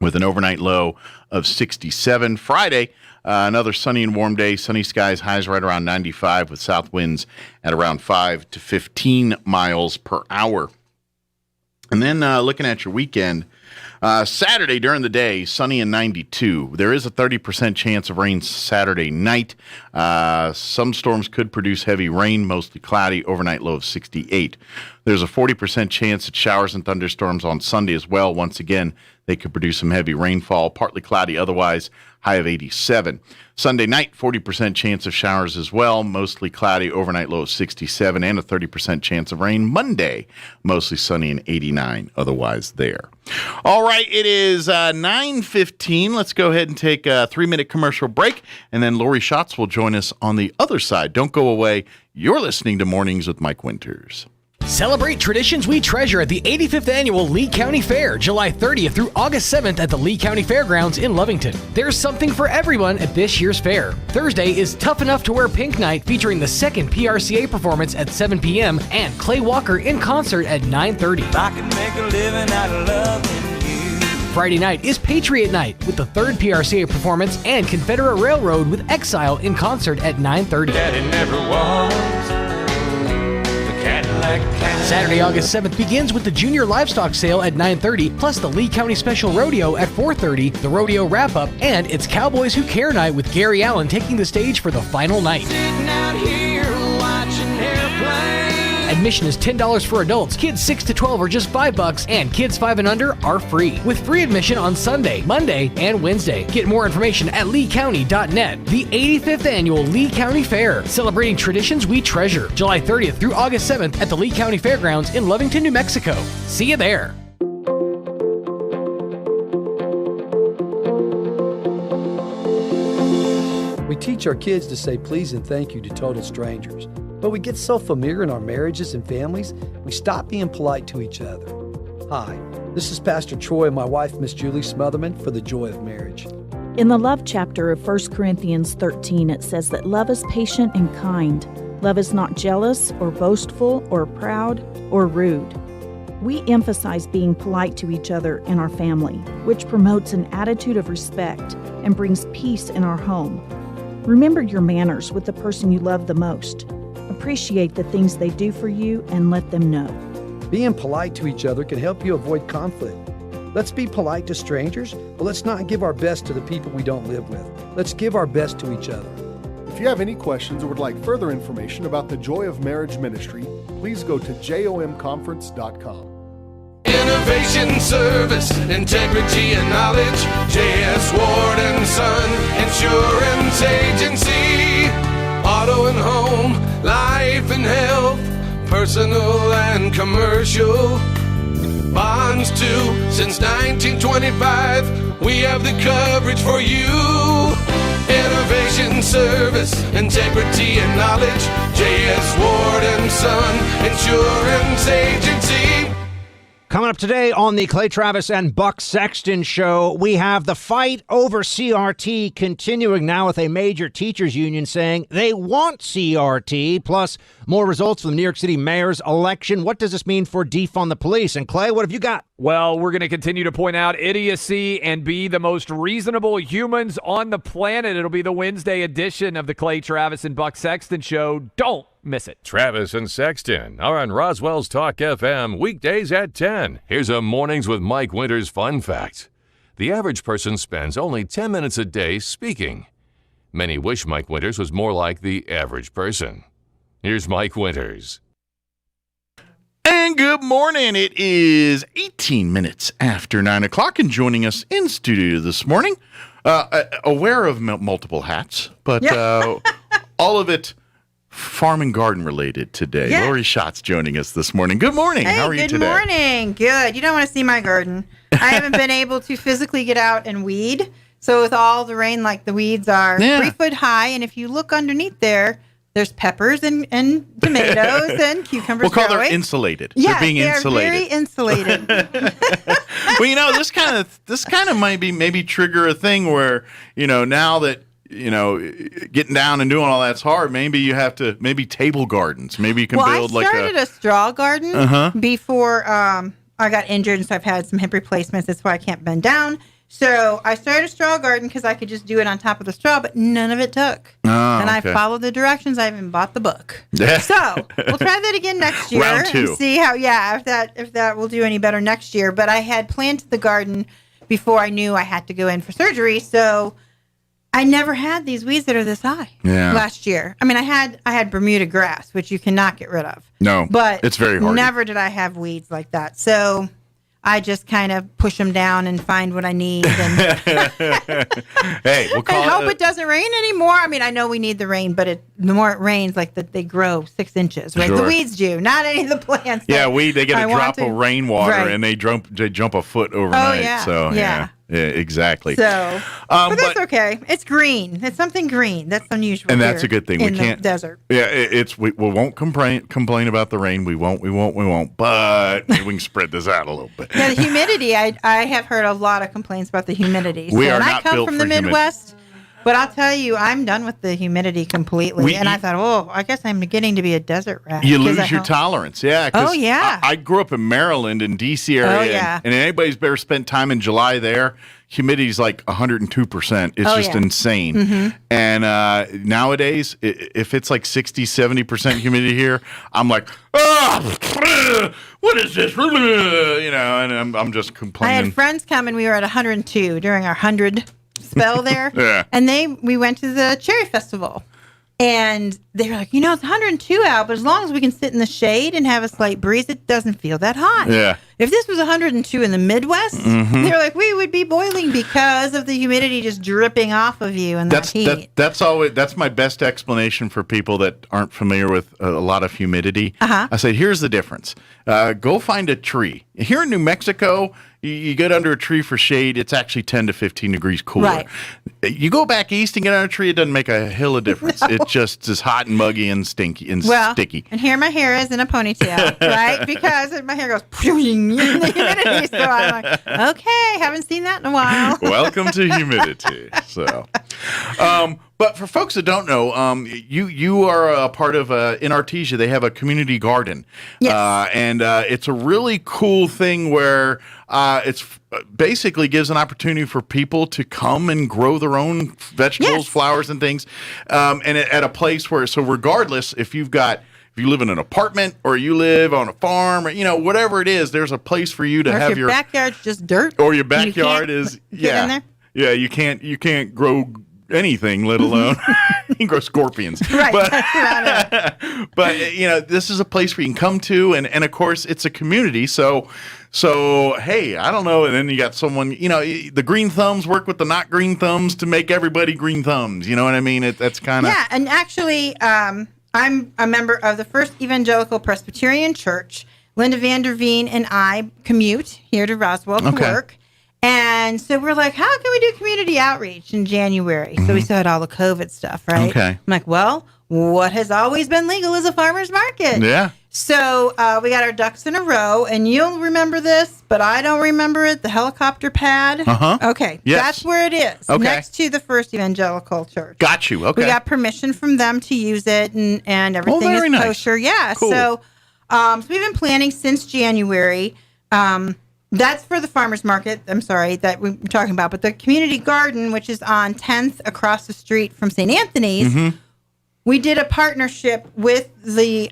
S4: with an overnight low of 67. Friday, another sunny and warm day. Sunny skies, highs right around 95 with south winds at around 5 to 15 miles per hour. And then looking at your weekend, Saturday during the day, sunny and 92. There is a 30% chance of rain Saturday night. Some storms could produce heavy rain, mostly cloudy, overnight low of 68. There's a 40% chance at showers and thunderstorms on Sunday as well. Once again, they could produce some heavy rainfall, partly cloudy otherwise, high of 87. Sunday night, 40% chance of showers as well, mostly cloudy, overnight low of 67, and a 30% chance of rain Monday, mostly sunny and 89 otherwise there. All right, it is 9:15. Let's go ahead and take a 3-minute commercial break, and then Lori Schatz will join us on the other side. Don't go away. You're listening to Mornings with Mike Winters.
S11: Celebrate traditions we treasure at the 85th Annual Lee County Fair, July 30th through August 7th at the Lee County Fairgrounds in Lovington. There's something for everyone at this year's fair. Thursday is Tough Enough to Wear Pink Night, featuring the second PRCA performance at 7 p.m. and Clay Walker in concert at 9:30.
S10: I can make a living out of loving you.
S11: Friday night is Patriot Night with the third PRCA performance and Confederate Railroad with Exile in concert at 9:30.
S10: Daddy never was.
S11: Saturday, August 7th begins with the Junior Livestock Sale at 9:30, plus the Lee County Special Rodeo at 4:30, the rodeo wrap-up, and it's Cowboys Who Care Night with Gary Allen taking the stage for the final night.
S10: Sitting out here watching airplanes.
S11: Admission is $10 for adults. Kids 6 to 12 are just $5, and kids 5 and under are free, with free admission on Sunday, Monday, and Wednesday. Get more information at leecounty.net. The 85th Annual Lee County Fair, celebrating traditions we treasure. July 30th through August 7th at the Lee County Fairgrounds in Lovington, New Mexico. See you there.
S22: We teach our kids to say please and thank you to total strangers. But we get so familiar in our marriages and families, we stop being polite to each other. Hi, this is Pastor Troy and my wife, Miss Julie Smotherman, for the Joy of Marriage.
S23: In the love chapter of 1 Corinthians 13, it says that love is patient and kind. Love is not jealous or boastful or proud or rude. We emphasize being polite to each other in our family, which promotes an attitude of respect and brings peace in our home. Remember your manners with the person you love the most. Appreciate the things they do for you and let them know.
S22: Being polite to each other can help you avoid conflict. Let's be polite to strangers, but let's not give our best to the people we don't live with. Let's give our best to each other.
S24: If you have any questions or would like further information about the Joy of Marriage Ministry, please go to jomconference.com.
S10: Innovation, service, integrity, and knowledge. J.S. Ward & Son Insurance Agency. Auto and home, life and health, personal and commercial. Bonds too, since 1925, we have the coverage for you. Innovation. education, service, integrity, and knowledge. J.S. Ward and Son Insurance Agency.
S1: Coming up today on the Clay Travis and Buck Sexton Show, we have the fight over CRT continuing now with a major teachers union saying they want CRT, plus more results from the New York City mayor's election. What does this mean for defund the police? And Clay, what have you got?
S8: Well, we're going to continue to point out idiocy and be the most reasonable humans on the planet. It'll be the Wednesday edition of the Clay Travis and Buck Sexton Show. Don't miss it.
S2: Travis and Sexton are on Roswell's Talk FM weekdays at 10. Here's a Mornings with Mike Winters fun fact. The average person spends only 10 minutes a day speaking. Many wish Mike Winters was more like the average person. Here's Mike Winters.
S4: And good morning. It is 18 minutes after 9 o'clock, and joining us in studio this morning, aware of multiple hats, but all of it farm and garden related today.
S5: Yeah.
S4: Lori Schatz joining us this morning. Good morning.
S5: Hey,
S4: how are you today?
S5: Good morning. Good. You don't want to see my garden. I haven't been able to physically get out and weed. So with all the rain, like the weeds are 3 foot high, and if you look underneath there, there's peppers and tomatoes and cucumbers.
S4: We'll call
S5: growing.
S4: them insulated.
S5: Yeah,
S4: they're being insulated.
S5: Very insulated.
S4: Well, this kind of might be maybe trigger a thing where, now that getting down and doing all that's hard, maybe you have to table gardens. Maybe you can build
S5: I started a straw garden before I got injured, and so I've had some hip replacements. That's why I can't bend down. So I started a straw garden because I could just do it on top of the straw, but none of it took. And I followed the directions. I even bought the book. So we'll try that again next year and see how, if that will do any better next year. But I had planted the garden before I knew I had to go in for surgery. So I never had these weeds that are this high last year. I mean, I had Bermuda grass, which you cannot get rid of.
S4: No,
S5: but
S4: it's very hard.
S5: Never did I have weeds like that. So I just kind of push them down and find what I need. And
S4: hey, we'll call
S5: hope it doesn't rain anymore. I mean, I know we need the rain, but the more it rains, they grow 6 inches, right?
S4: Sure.
S5: The weeds do, not any of the plants.
S4: Yeah, they get a drop of rainwater and they jump a foot overnight.
S5: Oh, yeah.
S4: So yeah, exactly.
S5: So, but that's okay. It's green. It's something green. That's unusual.
S4: And that's a good thing.
S5: In
S4: we can't
S5: the desert.
S4: Yeah, we won't complain about the rain. We won't. But maybe we can spread this out a little bit.
S5: Yeah, the humidity. I have heard a lot of complaints about the humidity.
S4: I
S5: come from the Midwest. But I'll tell you, I'm done with the humidity completely. I thought, I guess I'm getting to be a desert rat.
S4: You lose your tolerance. Yeah.
S5: Oh, yeah.
S4: I grew up in Maryland and D.C. area.
S5: Oh, yeah.
S4: And anybody's ever spent time in July there, humidity's like 102%. It's just insane.
S5: Mm-hmm.
S4: And nowadays, if it's like 60, 70% humidity here, I'm like, what is this? And I'm just complaining.
S5: I had friends come and we were at 102 during our 100 spell there.
S4: Yeah.
S5: And we went to the Cherry Festival. And they were like, it's 102 out, but as long as we can sit in the shade and have a slight breeze, it doesn't feel that hot.
S4: Yeah.
S5: If this was 102 in the Midwest, they were like, we would be boiling because of the humidity just dripping off of you and that heat.
S4: That's my best explanation for people that aren't familiar with a lot of humidity. I say, here's the difference. Go find a tree. Here in New Mexico, you get under a tree for shade, it's actually 10 to 15 degrees cooler.
S5: Right.
S4: You go back east and get under a tree, it doesn't make a hill of difference. It's just as hot and muggy and stinky and sticky.
S5: And here my hair is in a ponytail, right? Because my hair goes in the humidity. So I'm like, okay, haven't seen that in a while.
S4: Welcome to humidity. So, but for folks that don't know, you are a part of in Artesia. They have a community garden, and it's a really cool thing where it's basically gives an opportunity for people to come and grow their own vegetables, flowers, and things, and at a place where regardless if you live in an apartment or you live on a farm or whatever it is, there's a place for you to have your
S5: backyard's just dirt,
S4: or your backyard is
S5: in there.
S4: Yeah, you can't grow anything, let alone you can grow scorpions.
S5: Right.
S4: But this is a place where you can come to, and of course it's a community. So hey, I don't know. And then you got someone, the green thumbs work with the not green thumbs to make everybody green thumbs. You know what I mean? That's kind of
S5: And actually, I'm a member of the First Evangelical Presbyterian Church. Linda Vanderveen and I commute here to Roswell to work. And so we're like, how can we do community outreach in January? So we still had all the COVID stuff, right?
S4: Okay.
S5: I'm like, well, what has always been legal is a farmer's market.
S4: Yeah.
S5: So we got our ducks in a row, and you'll remember this, but I don't remember it, the helicopter pad.
S4: Uh-huh.
S5: Okay.
S4: Yes.
S5: That's where it is,
S4: Okay.
S5: next to the First Evangelical Church.
S4: Got you. Okay.
S5: We got permission from them to use it, and everything
S4: very
S5: is
S4: nice.
S5: kosher. Yeah.
S4: Cool.
S5: So we've been planning since January. That's for the farmer's market, I'm sorry, that we're talking about. But the community garden, which is on 10th across the street from St. Anthony's, we did a partnership with the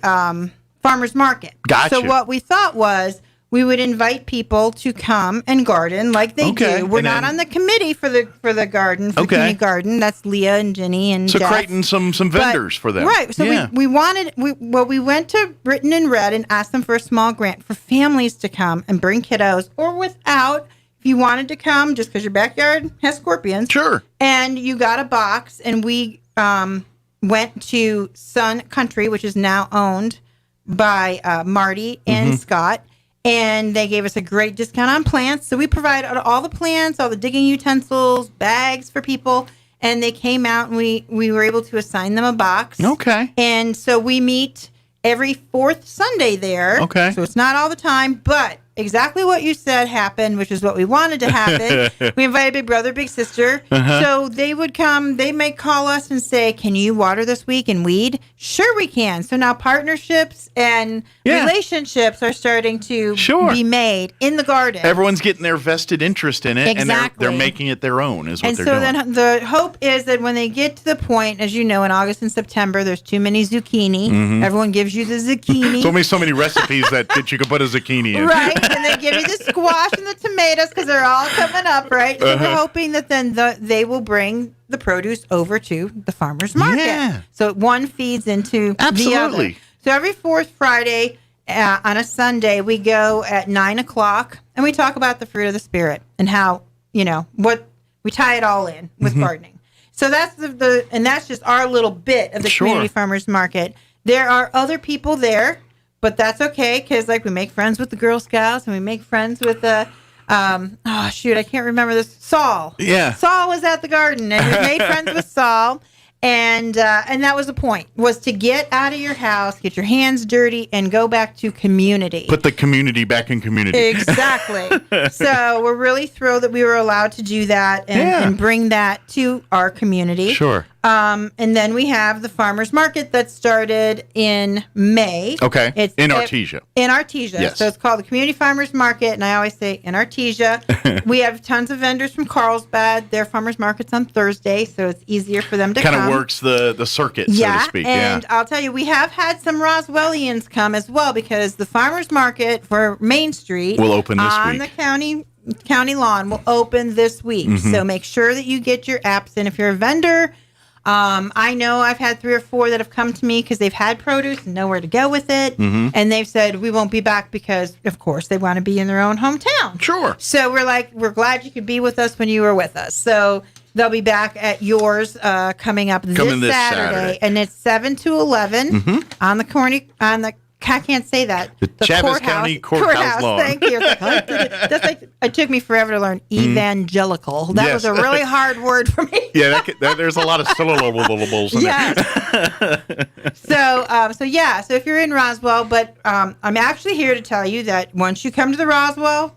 S5: farmer's market.
S4: Gotcha.
S5: So what we thought was we would invite people to come and garden like they do. We're
S4: and
S5: not
S4: then-
S5: on the committee for the garden, for the community garden. That's Leah and Jenny and
S4: So
S5: Jeff.
S4: creating some vendors for them.
S5: Right. So
S4: Yeah.
S5: we went to Written and Read and asked them for a small grant for families to come and bring kiddos, or without, if you wanted to come just because your backyard has scorpions.
S4: Sure.
S5: And you got a box, and we went to Sun Country, which is now owned by Marty and Scott. And they gave us a great discount on plants. So we provide all the plants, all the digging utensils, bags for people. And they came out, and we were able to assign them a box.
S4: Okay.
S5: And so we meet every fourth Sunday there.
S4: Okay.
S5: So it's not all the time, but exactly what you said happened, which is what we wanted to happen. We invited Big Brother, Big Sister. So they would come, they may call us and say, can you water this week and weed? Sure we can. So now partnerships and relationships are starting to be made in the garden.
S4: Everyone's getting their vested interest in it, and
S5: Exactly.
S4: they're making it their own, is what
S5: And
S4: they're
S5: so
S4: doing.
S5: then the hope is that when they get to the point, as you know, in August and September, there's too many zucchini. Everyone gives you the zucchini.
S4: There's only so many recipes that you can put a zucchini in.
S5: Right, and they give you the squash and the tomatoes because they're all coming up, right? So we're hoping that then they will bring the produce over to the farmer's market.
S4: Yeah.
S5: So one feeds into the other.
S4: Absolutely.
S5: So every fourth Friday on a Sunday, we go at 9 o'clock, and we talk about the fruit of the Spirit and how, what we tie it all in with gardening. So that's and that's just our little bit of the community farmers market. There are other people there. But that's okay, because we make friends with the Girl Scouts, and we make friends with the I can't remember this. Saul.
S4: Yeah.
S5: Saul was at the garden, and we made friends with Saul, and that was the point, was to get out of your house, get your hands dirty, and go back to community.
S4: Put the community back in community.
S5: Exactly. So we're really thrilled that we were allowed to do that and bring that to our community.
S4: Sure.
S5: And then we have the farmer's market that started in May.
S4: Okay.
S5: It's
S4: in Artesia.
S5: In Artesia.
S4: Yes.
S5: So it's called the Community Farmers Market, and I always say in Artesia. We have tons of vendors from Carlsbad. Their farmers market's on Thursday, so it's easier for them to come.
S4: Kind of works the circuit, so to speak.
S5: And I'll tell you, we have had some Roswellians come as well, because the farmers market for Main Street
S4: will open this
S5: on
S4: week.
S5: the county lawn will open this week. So make sure that you get your apps in. If you're a vendor, I know I've had 3 or 4 that have come to me because they've had produce and nowhere to go with it. And they've said, we won't be back because, of course, they want to be in their own hometown.
S4: Sure.
S5: So we're glad you could be with us when you were with us. So they'll be back at yours coming up this Saturday. And it's 7 to 11 on the I can't say that.
S4: The Chaves County Courthouse lawn.
S5: Thank you. It took me forever to learn evangelical. That was a really hard word for me.
S4: Yeah, there's a lot of syllables in
S5: it. So if you're in Roswell, but I'm actually here to tell you that once you come to the Roswell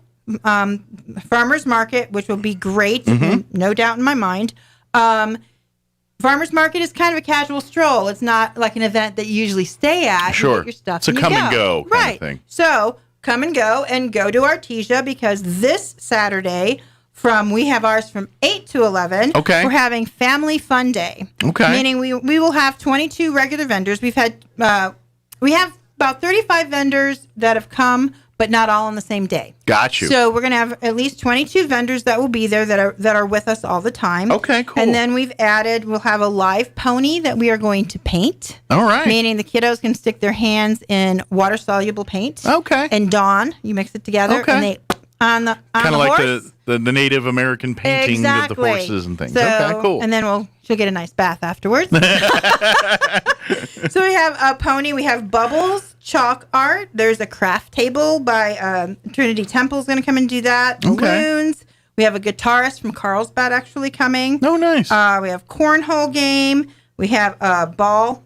S5: farmers market, which will be great, no doubt in my mind, farmers market is kind of a casual stroll. It's not like an event that you usually stay at.
S4: Sure.
S5: You get your stuff
S4: It's a
S5: and you
S4: come and go kind of thing.
S5: So come and go to Artesia, because this Saturday we have ours from 8 to 11.
S4: Okay.
S5: We're having Family Fun Day.
S4: Okay.
S5: Meaning we will have 22 regular vendors. We have about 35 vendors that have come, but not all on the same day.
S4: Got you.
S5: So we're going to have at least 22 vendors that will be there that are with us all the time.
S4: Okay, cool.
S5: And then we'll have a live pony that we are going to paint.
S4: All right.
S5: Meaning the kiddos can stick their hands in water-soluble paint.
S4: Okay.
S5: And Dawn, you mix it together.
S4: Okay.
S5: And they on the
S4: kind of like
S5: horse.
S4: the Native American painting
S5: Exactly.
S4: of the horses and things.
S5: So,
S4: okay, cool.
S5: And then she'll get a nice bath afterwards. So we have a pony. We have Bubbles chalk art. There's a craft table by Trinity Temple's going to come and do that.
S4: Okay.
S5: Balloons. We have a guitarist from Carlsbad actually coming.
S4: Oh, nice.
S5: We have cornhole game. We have a ball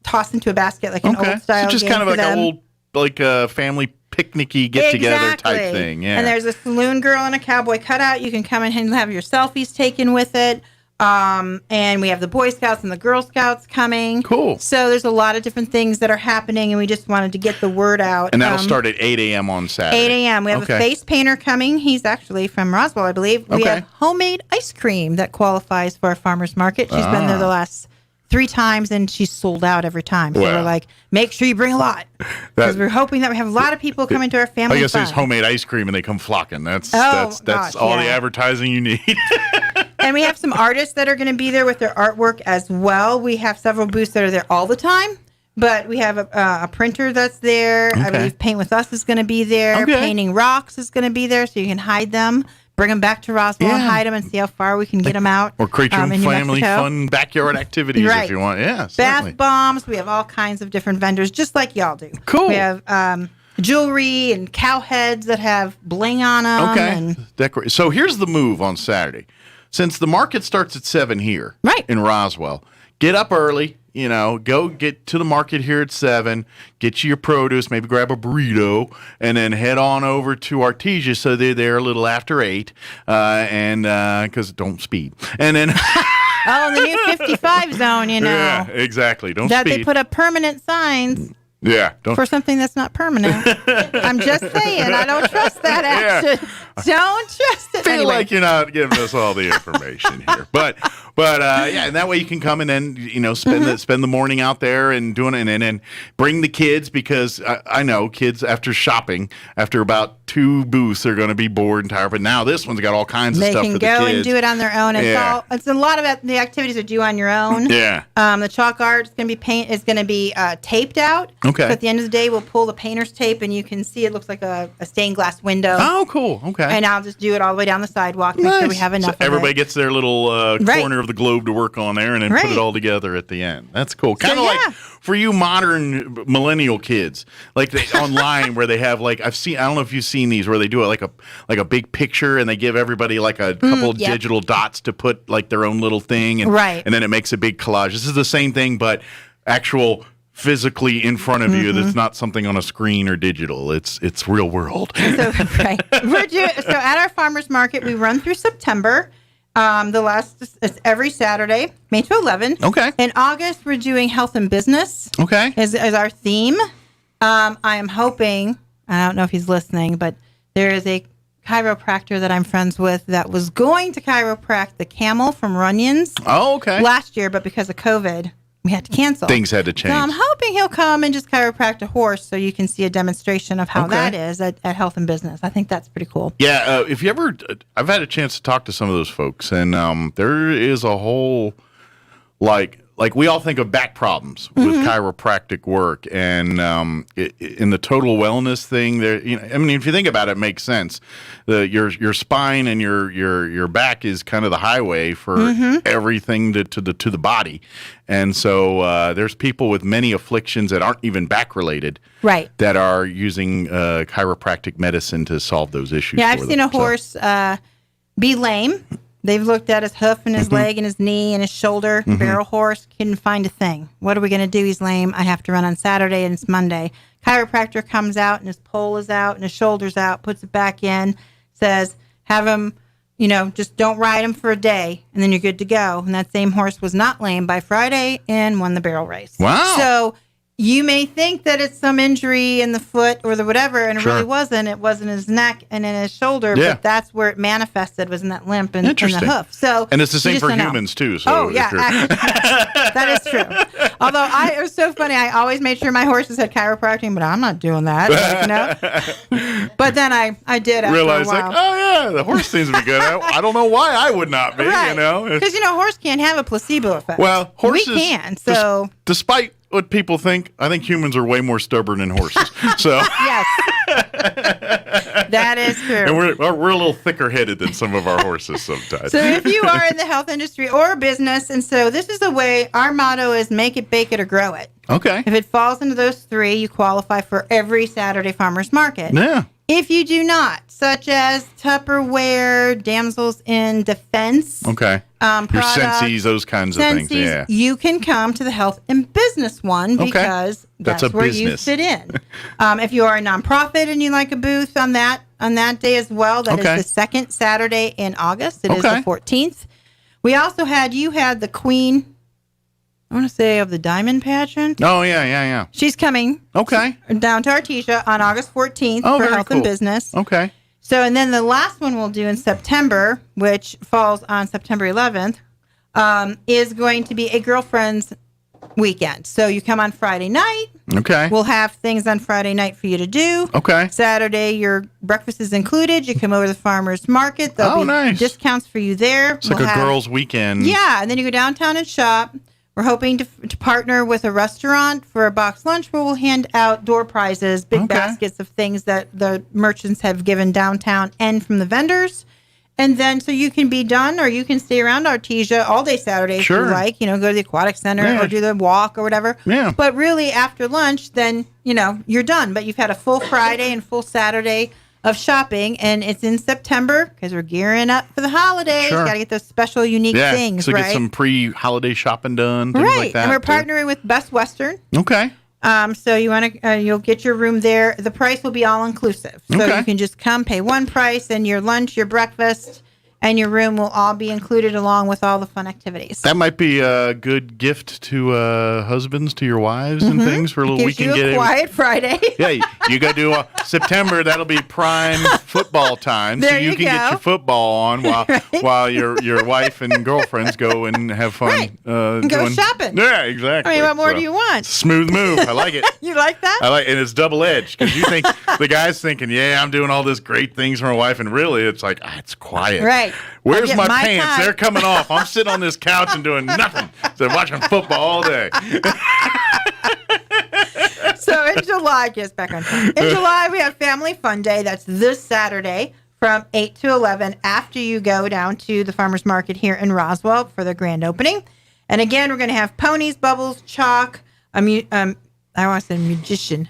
S5: tossed into a basket like an old style.
S4: So just
S5: game
S4: kind of like
S5: them.
S4: an old, like a family picnicky get together type thing. Yeah.
S5: And there's a saloon girl and a cowboy cutout. You can come in and have your selfies taken with it. And we have the Boy Scouts and the Girl Scouts coming.
S4: Cool.
S5: So there's a lot of different things that are happening, and we just wanted to get the word out.
S4: And that'll start at 8 a.m. on Saturday.
S5: 8 a.m. We have a face painter coming. He's actually from Roswell, I believe. We have homemade ice cream that qualifies for a farmer's market. She's been there the last 3 times, and she's sold out every time. So we're like, make sure you bring a lot. Because we're hoping that we have a lot of people coming to our family
S4: I guess
S5: fun.
S4: it's homemade ice cream, and they come flocking. That's
S5: gosh,
S4: all the advertising you need.
S5: And we have some artists that are going to be there with their artwork as well. We have several booths that are there all the time, but we have a printer that's there. I believe Paint With Us is going to be there. Painting Rocks is going to be there, so you can hide them, bring them back to Roswell and hide them and see how far we can get them out.
S4: Or create your own family fun backyard activities if you want. Yeah, certainly.
S5: Bath bombs. We have all kinds of different vendors, just like y'all do.
S4: Cool.
S5: We have jewelry and cow heads that have bling on them.
S4: Okay. So here's the move on Saturday. Since the market starts at 7 here in Roswell, get up early, go get to the market here at 7, get you your produce, maybe grab a burrito, and then head on over to Artesia so they're there a little after 8, and because don't speed. And then...
S5: the new 55 zone,
S4: Yeah, exactly. Don't speed.
S5: They put up permanent signs.
S4: Yeah.
S5: For something that's not permanent. I'm just saying, I don't trust that action. Don't trust it.
S4: Feel like you're not giving us all the information here, but and that way you can come and then spend the morning out there and doing it, and then bring the kids, because I know kids after shopping after about 2 booths are going to be bored and tired. But now this one's got all kinds of stuff for the kids.
S5: They can go and do it on their own. It's a lot of the activities are due on your own.
S4: Yeah.
S5: The chalk art is going to be taped out.
S4: Okay.
S5: So at the end of the day, we'll pull the painter's tape, and you can see it looks like a stained glass window.
S4: Oh, cool. Okay.
S5: And I'll just do it all the way down the sidewalk, make sure we have enough of it.
S4: Everybody gets their little corner of the globe to work on there, and then put it all together at the end. That's cool. Kind of like for you modern millennial kids, like online where they have I don't know if you've seen these where they do it like a big picture, and they give everybody like a couple digital dots to put like their own little thing, and then it makes a big collage. This is the same thing, but actual physically in front of you. That's not something on a screen or digital. It's real world.
S5: So at our farmers market, we run through September. It's every Saturday, May to 11.
S4: Okay.
S5: In August, we're doing health and business.
S4: Okay.
S5: As our theme. I am hoping, I don't know if he's listening, but there is a chiropractor that I'm friends with that was going to chiropract the camel from Runyon's last year, but because of COVID, we had to cancel.
S4: Things had to change.
S5: So I'm hoping he'll come and just chiropract a horse so you can see a demonstration of how that is at Health and Business. I think that's pretty cool.
S4: Yeah, if you ever, I've had a chance to talk to some of those folks, and there is a whole, like we all think of back problems with chiropractic work, and in the total wellness thing, there. I mean, if you think about it, it makes sense. Your spine and your back is kind of the highway for everything to the body, and so there's people with many afflictions that aren't even back related, that are using chiropractic medicine to solve those issues.
S5: Yeah, I've seen a horse be lame. They've looked at his hoof and his leg and his knee and his shoulder. Barrel horse, couldn't find a thing. What are we going to do? He's lame. I have to run on Saturday, and it's Monday. Chiropractor comes out, and his pole is out, and his shoulder's out, puts it back in, says, have him, just don't ride him for a day, and then you're good to go. And that same horse was not lame by Friday and won the barrel race.
S4: Wow.
S5: So you may think that it's some injury in the foot or the whatever, and it really wasn't. It was in his neck and in his shoulder, but that's where it manifested, was in that limp and in the hoof. So,
S4: and it's the same for humans too. So
S5: actually, that is true. Although it was so funny, I always made sure my horses had chiropractic, but I'm not doing that. But then I did after
S4: realize
S5: a while.
S4: the horse seems to be good. I don't know why I would not be.
S5: Because horse can't have a placebo effect.
S4: Well, horses
S5: we can. So
S4: despite what people think, I think humans are way more stubborn than horses. So
S5: yes, that is true.
S4: And we're a little thicker headed than some of our horses sometimes.
S5: So if you are in the health industry or business, and so this is the way our motto is: make it, bake it, or grow it.
S4: Okay.
S5: If it falls into those 3, you qualify for every Saturday farmers market.
S4: Yeah.
S5: If you do not, such as Tupperware, damsels in defense,
S4: Okay. Your
S5: products,
S4: Sensies, those kinds of things. Yeah.
S5: you can come to the health and business one because
S4: That's
S5: that's
S4: a
S5: where
S4: business.
S5: you fit in. If you are a nonprofit and you like a booth on that day as well, that is the second Saturday in August. It is the 14th. We also had the Queen, I want to say, of the Diamond Pageant.
S4: Oh, yeah.
S5: She's coming.
S4: Okay.
S5: Down to Artesia on August 14th
S4: Oh,
S5: for
S4: very
S5: health
S4: cool.
S5: and business.
S4: Okay.
S5: So, and then the last one we'll do in September, which falls on September 11th, is going to be a girlfriend's weekend. So you come on Friday night.
S4: Okay.
S5: We'll have things on Friday night for you to do.
S4: Okay.
S5: Saturday, your breakfast is included. You come over to the farmer's market. There'll be
S4: nice.
S5: discounts for you there.
S4: It's like a girls' weekend.
S5: Yeah, and then you go downtown and shop. We're hoping to partner with a restaurant for a box lunch where we'll hand out door prizes, big baskets of things that the merchants have given downtown and from the vendors. And then so you can be done or you can stay around Artesia all day Saturday if you like, go to the aquatic center or do the walk or whatever.
S4: Yeah.
S5: But really after lunch, then, you're done. But you've had a full Friday and full Saturday of shopping, and it's in September because we're gearing up for the holidays.
S4: Sure.
S5: Got to get those special, unique things,
S4: so
S5: right?
S4: get some pre-holiday shopping done, things
S5: Right,
S4: like that.
S5: and we're
S4: too.
S5: partnering with Best Western.
S4: Okay.
S5: So you want to, you'll get your room there. The price will be all inclusive, so you can just come, pay one price, and your lunch, your breakfast, and your room will all be included along with all the fun activities.
S4: That might be a good gift to husbands, to your wives and things for a little
S5: Gives
S4: weekend.
S5: you a quiet Friday.
S4: Yeah, you got to do September. That'll be prime football time, so
S5: There
S4: you
S5: you
S4: can get
S5: go.
S4: your football on while your wife and girlfriends go and have fun.
S5: And go shopping.
S4: Yeah, exactly.
S5: I mean, what more do you want?
S4: Smooth move. I like it.
S5: You like that?
S4: I like, and it's double edged because you think the guy's thinking, I'm doing all this great things for my wife, and really it's like it's quiet.
S5: Right.
S4: Where's
S5: I get
S4: my
S5: my
S4: pants?
S5: time.
S4: They're coming off. I'm sitting on this couch and doing nothing. So watching football all day.
S5: So in July, just back on track. In July, we have Family Fun Day. That's this Saturday from 8 to 11 after you go down to the farmer's market here in Roswell for the grand opening. And again, we're going to have ponies, bubbles, chalk, I want to say musician,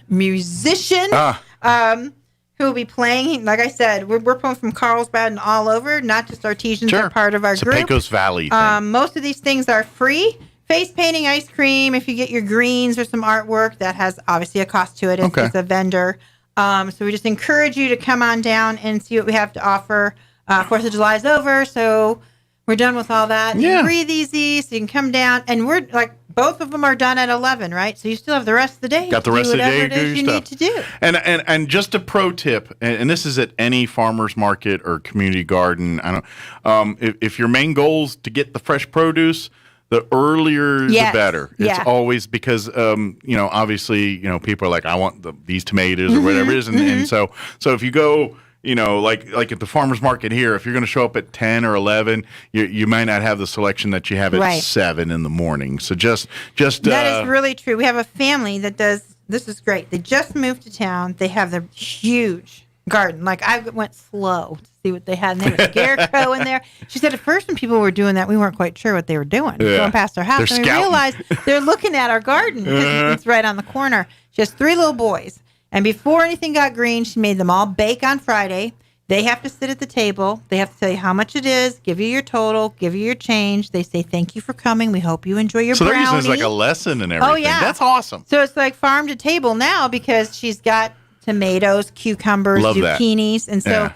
S5: who will be playing. Like I said, we're pulling from Carlsbad and all over, not just Artesians are part of our
S4: It's a
S5: group.
S4: Pecos Valley thing.
S5: Most of these things are free. Face painting, ice cream, if you get your greens or some artwork, that has obviously a cost to it. It's a vendor. So we just encourage you to come on down and see what we have to offer. 4th of July is over, so we're done with all that. You can breathe easy, so you can come down. And we're like, both of them are done at 11, right? So you still have the rest of the day.
S4: Got the rest of the day
S5: to
S4: to
S5: do
S4: do
S5: whatever it is you
S4: your
S5: need to do.
S4: And just a pro tip, and this is at any farmer's market or community garden. I don't. If your main goal is to get the fresh produce, the earlier the better. It's always because obviously people are like, I want these tomatoes or whatever it is, and so if you go. Like at the farmer's market here, if you're going to show up at 10 or 11, you might not have the selection that you have at 7 in the morning. So just
S5: that is really true. We have a family that does. This is great. They just moved to town. They have their huge garden. Like I went slow to see what they had. And they had a scarecrow in there. She said at first when people were doing that, we weren't quite sure what they were doing. Going past our house,
S4: They're
S5: and we
S4: scouting.
S5: realized they're looking at our garden because it's right on the corner. She has 3 little boys. And before anything got green, she made them all bake on Friday. They have to sit at the table. They have to tell you how much it is, give you your total, give you your change. They say, thank you for coming. We hope you enjoy your brownie.
S4: So they're using like a lesson and everything.
S5: Oh, yeah.
S4: That's awesome.
S5: So it's like farm to table now because she's got tomatoes, cucumbers,
S4: Love that.
S5: zucchinis. And so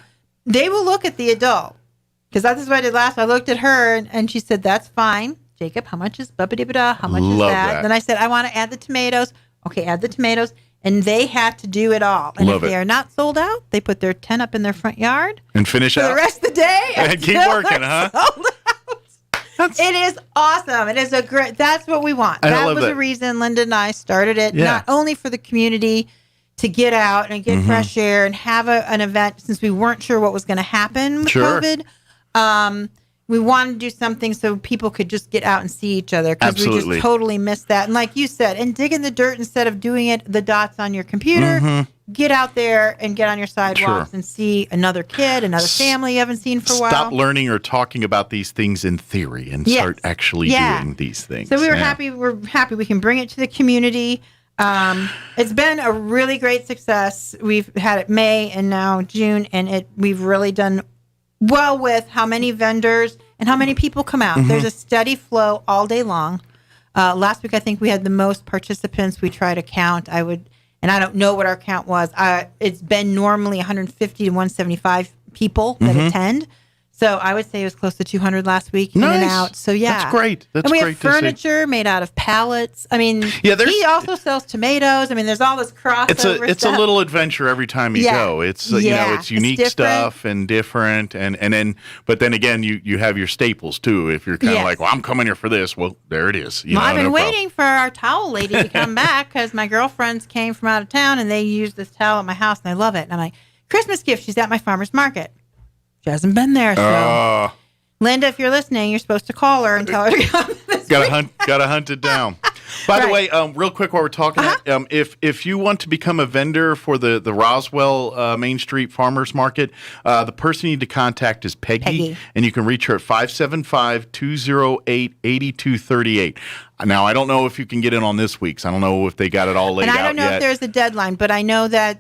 S5: they will look at the adult. Because that's what I did last. I looked at her and she said, that's fine. Jacob, how much is ba-ba-dee-ba-da? How much is that? Then I said, I want to add the tomatoes. Okay, add the tomatoes. And they have to do it all. And if they are not sold out, they put their tent up in their front yard.
S4: And finish
S5: for
S4: out.
S5: the rest of the day.
S4: And keep
S5: until
S4: working,
S5: they're
S4: huh?
S5: sold out. It is awesome. It is a great, that's what we want.
S4: I
S5: That
S4: love
S5: was
S4: that.
S5: the reason Linda and I started it, not only for the community to get out and get fresh air and have an event since we weren't sure what was going to happen with COVID. We wanted to do something so people could just get out and see each other because we just totally missed that. And like you said, and dig in the dirt instead of doing it, the dots on your computer, get out there and get on your sidewalks and see another kid, another family you haven't seen for a while.
S4: Stop learning or talking about these things in theory and start actually doing these things.
S5: So we were happy. We're happy we can bring it to the community. It's been a really great success. We've had it May and now June, and we've really done well with how many vendors and how many people come out. There's a steady flow all day long. Last week, I think we had the most participants. We try to count. And I don't know what our count was. It's been normally 150 to 175 people that attend. So I would say it was close to 200 last week in and out. So yeah,
S4: that's great.
S5: And we have furniture made out of pallets. I mean, he also sells tomatoes. I mean, there's all this crossover.
S4: It's a little adventure every time you go. It's it's unique stuff and different, and then but then again you have your staples too. If you're kind of like, well, I'm coming here for this. Well, there it is.
S5: I've been waiting for our towel lady to come back because my girlfriends came from out of town and they used this towel at my house and I love it. And I'm like, Christmas gift. She's at my farmer's market. She hasn't been there, so Linda, if you're listening, you're supposed to call her and tell her to come.
S4: Gotta hunt it down. By the way, real quick while we're talking, if you want to become a vendor for the Roswell Main Street Farmers Market, the person you need to contact is Peggy. And you can reach her at 575-208-8238. Now, I don't know if you can get in on this week's. I don't know if they got it all laid out yet.
S5: And I don't know if there's a deadline, but I know that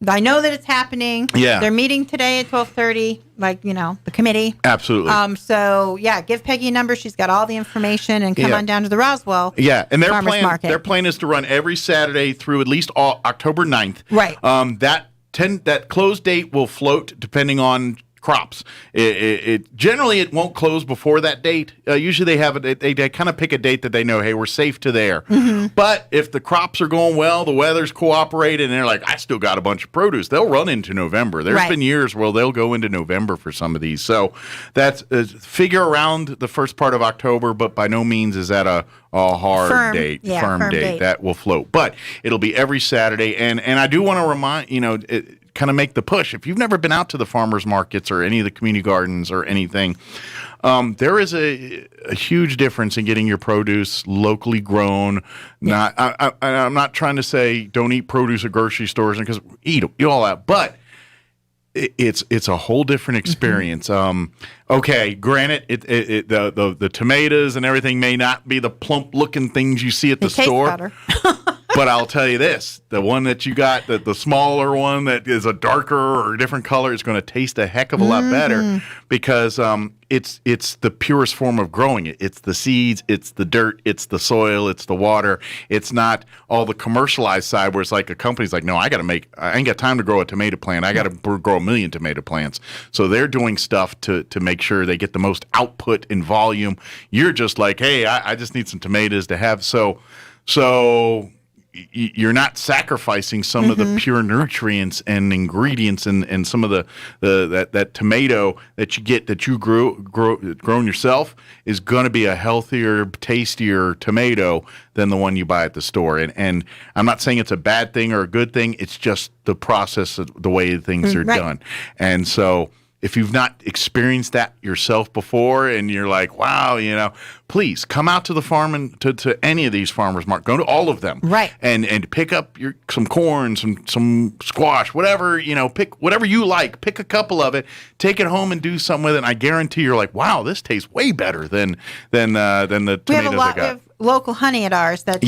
S5: it's happening.
S4: Yeah.
S5: They're meeting today at 12:30, the committee.
S4: Absolutely.
S5: So, give Peggy a number. She's got all the information and come on down to the Roswell
S4: and
S5: Farmers Market.
S4: Their plan is to run every Saturday through at least October 9th.
S5: Right.
S4: That close date will float depending on crops. It generally it won't close before that date. Usually they kind of pick a date that they know, hey, we're safe to there. But if the crops are going well, the weather's cooperating, and they're like, I still got a bunch of produce, they'll run into November. There's been years where they'll go into November for some of these. So that's figure around the first part of October, but by no means is that a hard date, firm date that will float. But it'll be every Saturday, and I do want to remind kind of make the push. If you've never been out to the farmers markets or any of the community gardens or anything, there is a huge difference in getting your produce locally grown. I'm not trying to say don't eat produce at grocery stores because eat all that, but it's a whole different experience. Okay, granted, the tomatoes and everything may not be the plump looking things you see at the store.
S5: Better.
S4: But I'll tell you this, the one that you got, the smaller one that is a darker or a different color is going to taste a heck of a lot better because it's the purest form of growing it. It's the seeds, it's the dirt, it's the soil, it's the water. It's not all the commercialized side where it's like a company's like, no, I ain't got time to grow a tomato plant. I got to grow 1 million tomato plants. So they're doing stuff to make sure they get the most output in volume. You're just like, hey, I just need some tomatoes to have. So you're not sacrificing some of the pure nutrients and ingredients and some of that tomato that you get that you grown yourself is going to be a healthier, tastier tomato than the one you buy at the store. And I'm not saying it's a bad thing or a good thing. It's just the process of the way things are done. And so if you've not experienced that yourself before and you're like, wow, please come out to the farm and to any of these farmers markets. Go to all of them.
S5: Right.
S4: And pick up some corn, some squash, whatever, pick whatever you like. Pick a couple of it, take it home and do something with it. And I guarantee you're like, wow, this tastes way better than the tomatoes I got.
S5: We have local honey at ours that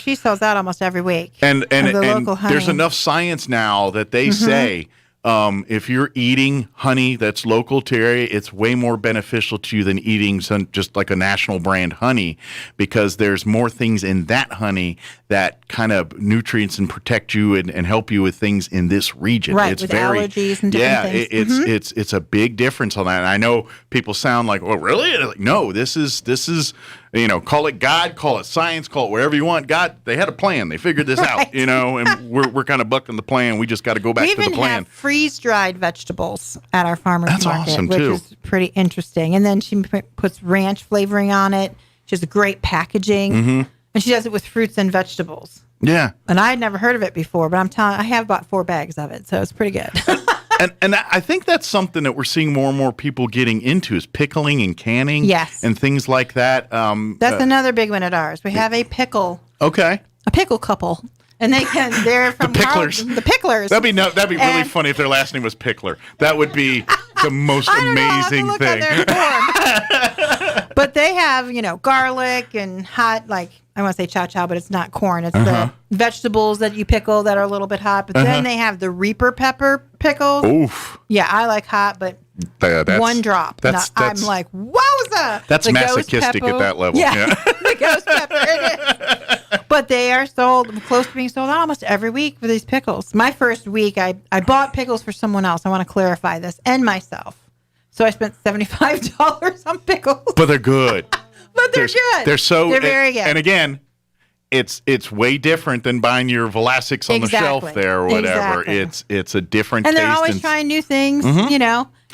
S5: she sells out almost every week.
S4: And there's enough science now that they say if you're eating honey that's local to your area, it's way more beneficial to you than eating just like a national brand honey because there's more things in that honey that kind of nutrients and protect you and help you with things in this region.
S5: Right, with allergies and different things.
S4: It's a big difference on that. And I know people sound like, well, really? Like, no, this is call it God, call it science, call it whatever you want. God, they had a plan. They figured this out, and we're kind of bucking the plan. We just got to go back to the plan.
S5: We even have freeze-dried vegetables at our farmer's market,
S4: awesome,
S5: which is pretty interesting. And then she puts ranch flavoring on it. She has great packaging, and she does it with fruits and vegetables.
S4: Yeah.
S5: And I had never heard of it before, but I'm telling you, I have bought 4 bags of it, so it's pretty good.
S4: And I think that's something that we're seeing more and more people getting into is pickling and canning and things like that.
S5: That's another big one at ours. We have a pickle.
S4: Okay.
S5: A pickle couple. And they're from
S4: the Picklers.
S5: The Picklers.
S4: That'd be really funny if their last name was Pickler. That would be the most amazing thing.
S5: But But they have, garlic and hot, I want to say chow, but it's not corn. It's the vegetables that you pickle that are a little bit hot. But then they have the Reaper pepper pickles.
S4: Oof.
S5: Yeah, I like hot, but one drop. I'm like, wowza!
S4: That's masochistic at that level.
S5: Yeah, the ghost pepper. It is. But they are close to being sold out almost every week for these pickles. My first week, I bought pickles for someone else. I want to clarify this, and myself. So I spent $75 on pickles.
S4: But they're good.
S5: But they're good.
S4: They're
S5: very good.
S4: And again, it's way different than buying your Vlasics on the shelf there or whatever.
S5: Exactly.
S4: It's a different
S5: and
S4: taste.
S5: they're always trying new things.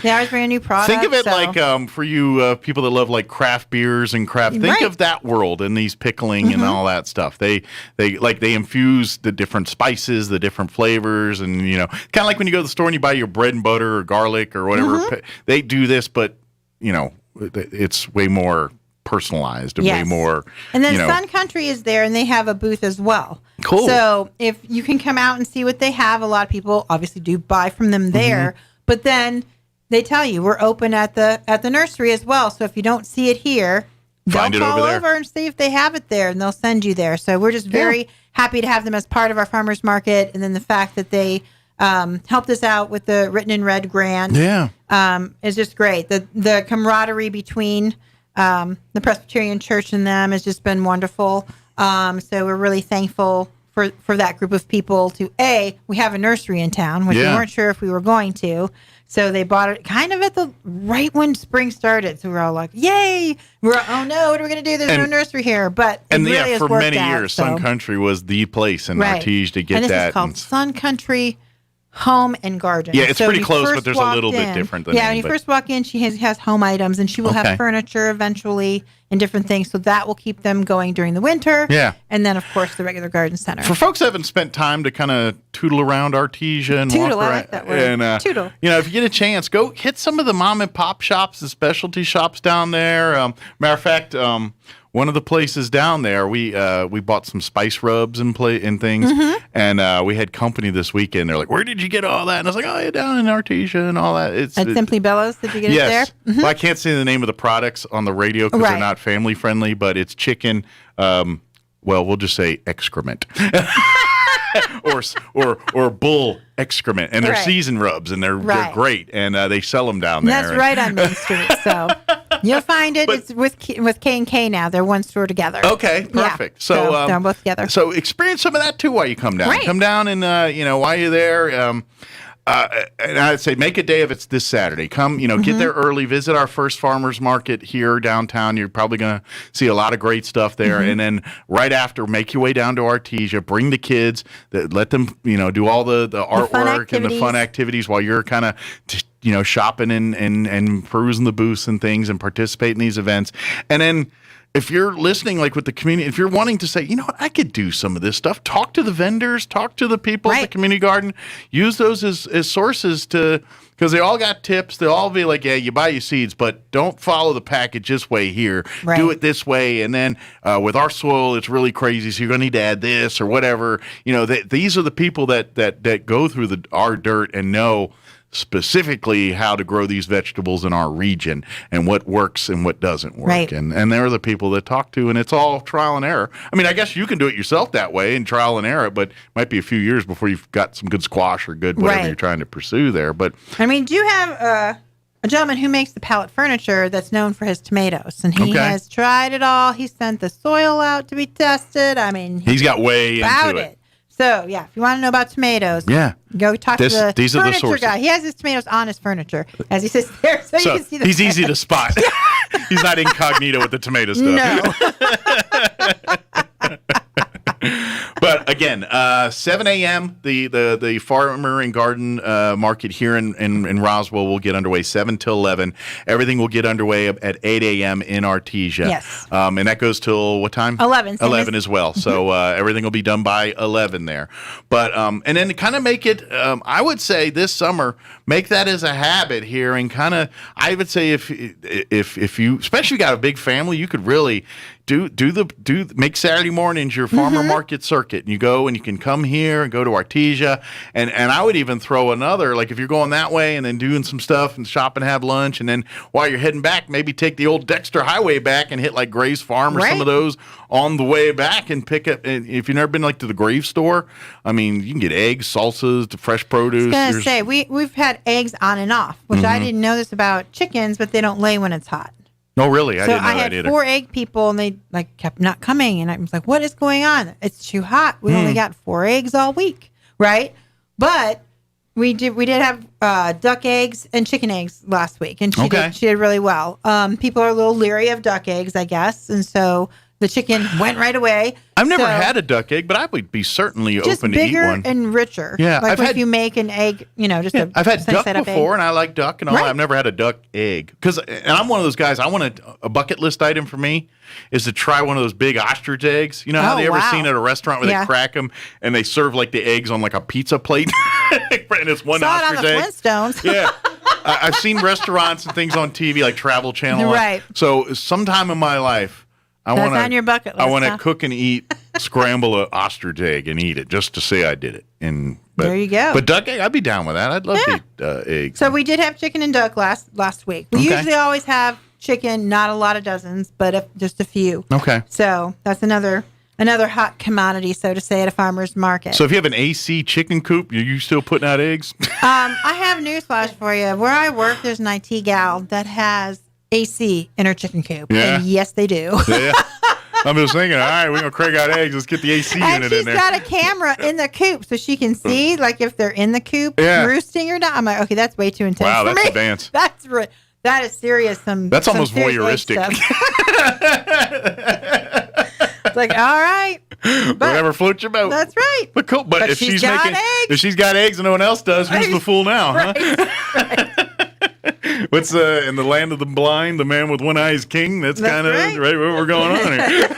S5: They always bring a new product.
S4: Think of it like for you people that love like craft beers and craft. Think of that world and these pickling and all that stuff. They infuse the different spices, the different flavors, and kind of like when you go to the store and you buy your bread and butter or garlic or whatever. They do this, but it's way more personalized and way more.
S5: And then Sun Country is there, and they have a booth as well.
S4: Cool.
S5: So if you can come out and see what they have, a lot of people obviously do buy from them there. But then they tell you we're open at the nursery as well. So if you don't see it here, they'll call over and see if they have it there, and they'll send you there. So we're just very happy to have them as part of our farmers market, and then the fact that they helped us out with the Written in Red grant. Is just great. The camaraderie between the Presbyterian Church and them has just been wonderful. So we're really thankful for that group of people we have a nursery in town, which we weren't sure if we were going to. So they bought it kind of right when spring started. So we're all like, yay! Oh no, what are we going to do? There's no nursery here. But it really has
S4: for
S5: worked
S4: many
S5: out,
S4: years, Sun Country was the place in Artesia to get
S5: and this
S4: that.
S5: Is called Sun Country Home and Garden.
S4: Yeah, it's pretty close, but there's a little bit different than
S5: when you first walk in, she has home items, and she will have furniture eventually and different things. So that will keep them going during the winter.
S4: Yeah.
S5: And then, of course, the regular garden center.
S4: For folks that haven't spent time to kind of tootle around Artesia and walk around.
S5: I like that word.
S4: And,
S5: tootle.
S4: If you get a chance, go hit some of the mom and pop shops, the specialty shops down there. Matter of fact, one of the places down there, we bought some spice rubs and things, and we had company this weekend. They're like, "Where did you get all that?" And I was like, "Oh, yeah, down in Artesia and all that."
S5: At Simply Bellows, did you get it there?
S4: Well, I can't say the name of the products on the radio because they're not family friendly, but it's chicken. We'll just say excrement. or bull excrement, and they're seasoned rubs, and they're great, and they sell them down there.
S5: That's right on Main Street, so you'll find it. It's with K&K now. They're one store together.
S4: Okay, perfect.
S5: Yeah, so they're both together.
S4: So experience some of that too while you come down. Come down and while you're there. And I'd say make a day of it this Saturday. Come, get there early. Visit our first farmers market here downtown. You're probably going to see a lot of great stuff there. And then right after, make your way down to Artesia. Bring the kids. Let them, do all the artwork and the fun activities while you're kind of, shopping and perusing the booths and things and participate in these events. And then, if you're listening, like with the community, if you're wanting to say, what, I could do some of this stuff, talk to the vendors, talk to the people at the community garden, use those as sources because they all got tips. They'll all be like, yeah, you buy your seeds, but don't follow the package this way here. Do it this way. And then with our soil, it's really crazy, so you're going to need to add this or whatever. These are the people that go through our dirt and know specifically how to grow these vegetables in our region and what works and what doesn't work. And they're the people that talk to, and it's all trial and error. I mean, I guess you can do it yourself that way and trial and error, but it might be a few years before you've got some good squash or good whatever you're trying to pursue there. But
S5: I mean, do you have a gentleman who makes the pallet furniture that's known for his tomatoes, and he has tried it all. He sent the soil out to be tested. I mean,
S4: he's got way into it.
S5: So, if you want to know about tomatoes, go talk to the furniture guy. He has his tomatoes on his furniture as he sits there, so you can see them.
S4: He's easy to spot. He's not incognito with the tomato stuff. No. But again, 7 a.m. the farmer and garden market here in Roswell will get underway 7 till 11. Everything will get underway at 8 a.m. in Artesia.
S5: Yes.
S4: And that goes till what time?
S5: 11.
S4: 11 as well. So everything will be done by 11 there. But and then to kind of make it, I would say this summer, make that as a habit here, and kind of, I would say if you, especially if you got a big family, you could really make Saturday mornings your farmer market circuit. And you go and you can come here and go to Artesia. And I would even throw another, like if you're going that way and then doing some stuff and shop and have lunch. And then while you're heading back, maybe take the old Dexter Highway back and hit like Gray's Farm or some of those on the way back and pick up. And if you've never been like to the Grave store, I mean, you can get eggs, salsas, fresh produce.
S5: I was going to say, we've had eggs on and off, which I didn't know this about chickens, but they don't lay when it's hot.
S4: Oh, really? I didn't know that either.
S5: I had 4 egg people, and they like kept not coming, and I was like, "What is going on? It's too hot. We only got 4 eggs all week, right?" But we did have duck eggs and chicken eggs last week, and she did really well. People are a little leery of duck eggs, I guess, and so the chicken went right away.
S4: I've never had a duck egg, but I would be certainly open to eat one.
S5: Bigger and richer.
S4: Yeah,
S5: like if you make an egg, just
S4: I've had duck
S5: setup
S4: before,
S5: egg.
S4: and I like duck and all. I've never had a duck egg and I'm one of those guys. I want a bucket list item for me is to try one of those big ostrich eggs. You know how they ever seen at a restaurant where they crack them and they serve like the eggs on like a pizza plate, and it's one ostrich egg.
S5: Flintstones.
S4: Yeah. I've seen restaurants and things on TV like Travel Channel.
S5: Right.
S4: So sometime in my life, I
S5: on your bucket list,
S4: I want to cook and eat, scramble an ostrich egg and eat it just to say I did it. But
S5: there you go.
S4: But duck egg, I'd be down with that. I'd love to eat eggs.
S5: So we did have chicken and duck last week. We usually always have chicken, not a lot of dozens, but just a few.
S4: Okay.
S5: So that's another hot commodity, so to say, at a farmer's market.
S4: So if you have an AC chicken coop, are you still putting out eggs?
S5: I have newsflash for you. Where I work, there's an IT gal that has AC in her chicken coop.
S4: Yeah.
S5: And yes, they do.
S4: Yeah. I'm just thinking, all right, we're going to crank out eggs. Let's get the AC unit in there.
S5: And she's got a camera in the coop so she can see, like, if they're in the coop roosting or not. I'm like, okay, that's way too intense for me.
S4: Wow, that's advanced.
S5: That is serious.
S4: That's almost voyeuristic.
S5: It's like, all right.
S4: Whatever floats your boat.
S5: That's right.
S4: But cool. But if she's got eggs and no one else does, who's the fool now, huh? What's in the land of the blind, the man with one eye is king? That's kind of right what we're going on here.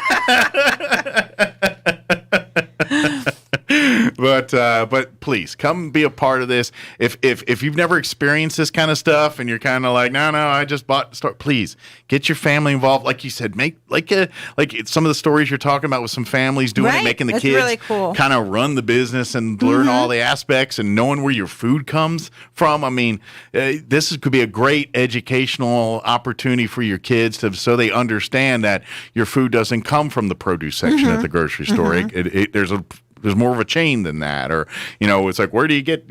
S4: But please come be a part of this. If you've never experienced this kind of stuff and you're kind of like, no, I just bought store. Please get your family involved. Like you said, make like some of the stories you're talking about with some families doing it, making the kids
S5: really cool.
S4: kind of run the business and learn all the aspects and knowing where your food comes from. I mean, this could be a great educational opportunity for your kids so they understand that your food doesn't come from the produce section at the grocery store. There's more of a chain than that, or it's like, where do you get?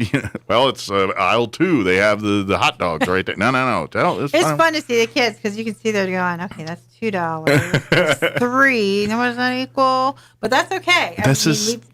S4: Well, it's aisle 2. They have the hot dogs right there. No. It's
S5: fun to see the kids because you can see they're going, okay, that's $2, that's $3. What does that equal? But that's okay.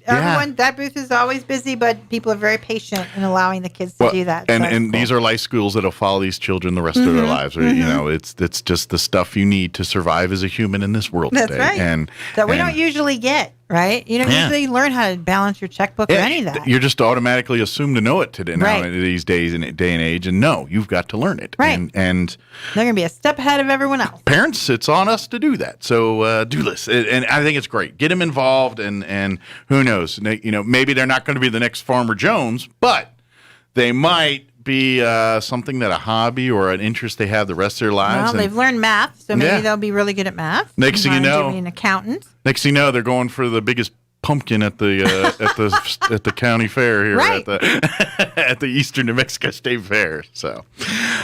S5: Everyone, that booth is always busy, but people are very patient in allowing the kids to do that.
S4: And these are life schools that'll follow these children the rest of their lives. It's just the stuff you need to survive as a human in this world today.
S5: Right.
S4: And
S5: that we don't usually get. Right? You don't usually learn how to balance your checkbook or any of that.
S4: You're just automatically assumed to know it today now these days and day and age. And no, you've got to learn it.
S5: Right.
S4: And
S5: they're going to be a step ahead of everyone else.
S4: Parents, it's on us to do that. So do this. And I think it's great. Get them involved and who knows? Maybe they're not going to be the next Farmer Jones, but they might be something that a hobby or an interest they have the rest of their lives.
S5: Well, they've learned math, so maybe they'll be really good at math.
S4: Next thing you know,
S5: be an accountant.
S4: Next thing you know, they're going for the biggest pumpkin at the at the county fair here at the Eastern New Mexico State Fair. So,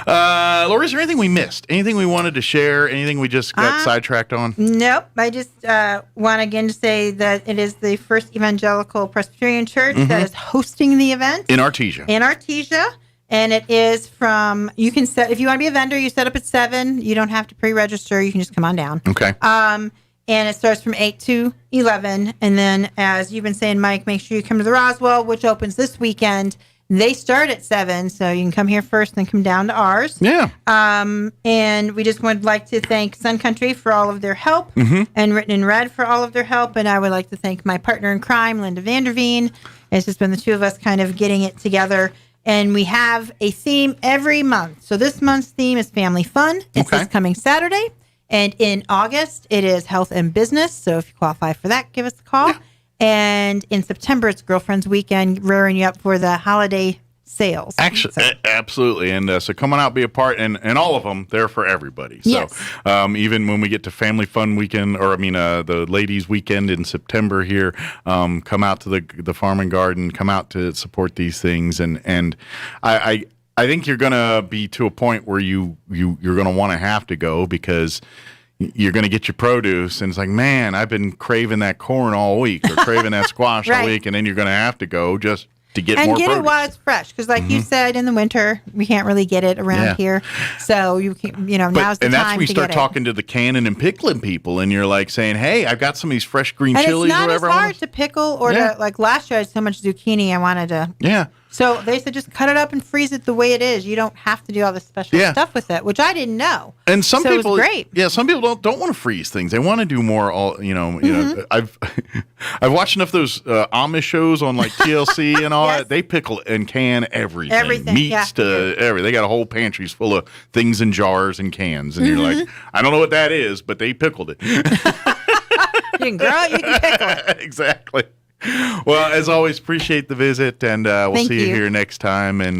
S4: Laura, is there anything we missed? Anything we wanted to share? Anything we just got sidetracked on?
S5: Nope. I just want again to say that it is the First Evangelical Presbyterian Church that is hosting the event
S4: in Artesia.
S5: And it is you can set, if you want to be a vendor, you set up at 7. You don't have to pre-register. You can just come on down.
S4: Okay.
S5: And it starts from 8 to 11. And then, as you've been saying, Mike, make sure you come to the Roswell, which opens this weekend. They start at 7, so you can come here first and then come down to ours.
S4: Yeah.
S5: And we just would like to thank Sun Country for all of their help and Written in Red for all of their help. And I would like to thank my partner in crime, Linda Vanderveen. It's just been the two of us kind of getting it together. And we have a theme every month. So this month's theme is Family Fun. It's this coming Saturday. And in August, it is Health and Business. So if you qualify for that, give us a call. Yeah. And in September, it's Girlfriends Weekend, rearing you up for the holiday sales.
S4: Actually, absolutely. And so come on out, be a part, and all of them, they're for everybody. So
S5: Yes.
S4: Even when we get to Family Fun Weekend, the Ladies Weekend in September here, come out to the Farm and Garden, come out to support these things. And I think you're going to be to a point where you're going to want to have to go, because you're going to get your produce, and it's like, man, I've been craving that corn all week, or craving that squash all
S5: Right.
S4: week, and then you're going to have to go just to get
S5: and
S4: more
S5: get
S4: produce.
S5: it while it's fresh, because like you said, in the winter we can't really get it around
S4: Yeah.
S5: here. So you can, now's the
S4: And that's
S5: time
S4: when you
S5: to
S4: start
S5: get
S4: talking to the canning and pickling people, and you're like saying, hey, I've got some of these fresh green
S5: it. And
S4: chilies
S5: it's
S4: or
S5: not as
S4: whatever.
S5: hard to pickle or
S4: Yeah.
S5: to, like last year I had so much zucchini I wanted to.
S4: Yeah.
S5: So they said just cut it up and freeze it the way it is. You don't have to do all this special
S4: Yeah.
S5: stuff with it, which I didn't know.
S4: And some
S5: so
S4: people,
S5: it was great.
S4: yeah, some people don't want to freeze things. They want to do more. I've watched enough of those Amish shows on like TLC and all that. They pickle and can everything,
S5: Everything,
S4: meats
S5: yeah.
S4: to everything. They got a whole pantries full of things in jars and cans, and you're like, I don't know what that is, but they pickled it.
S5: You can grow it, you can pickle it.
S4: Exactly. Well, as always, appreciate the visit, and we'll
S5: Thank
S4: see you
S5: you.
S4: here next time. And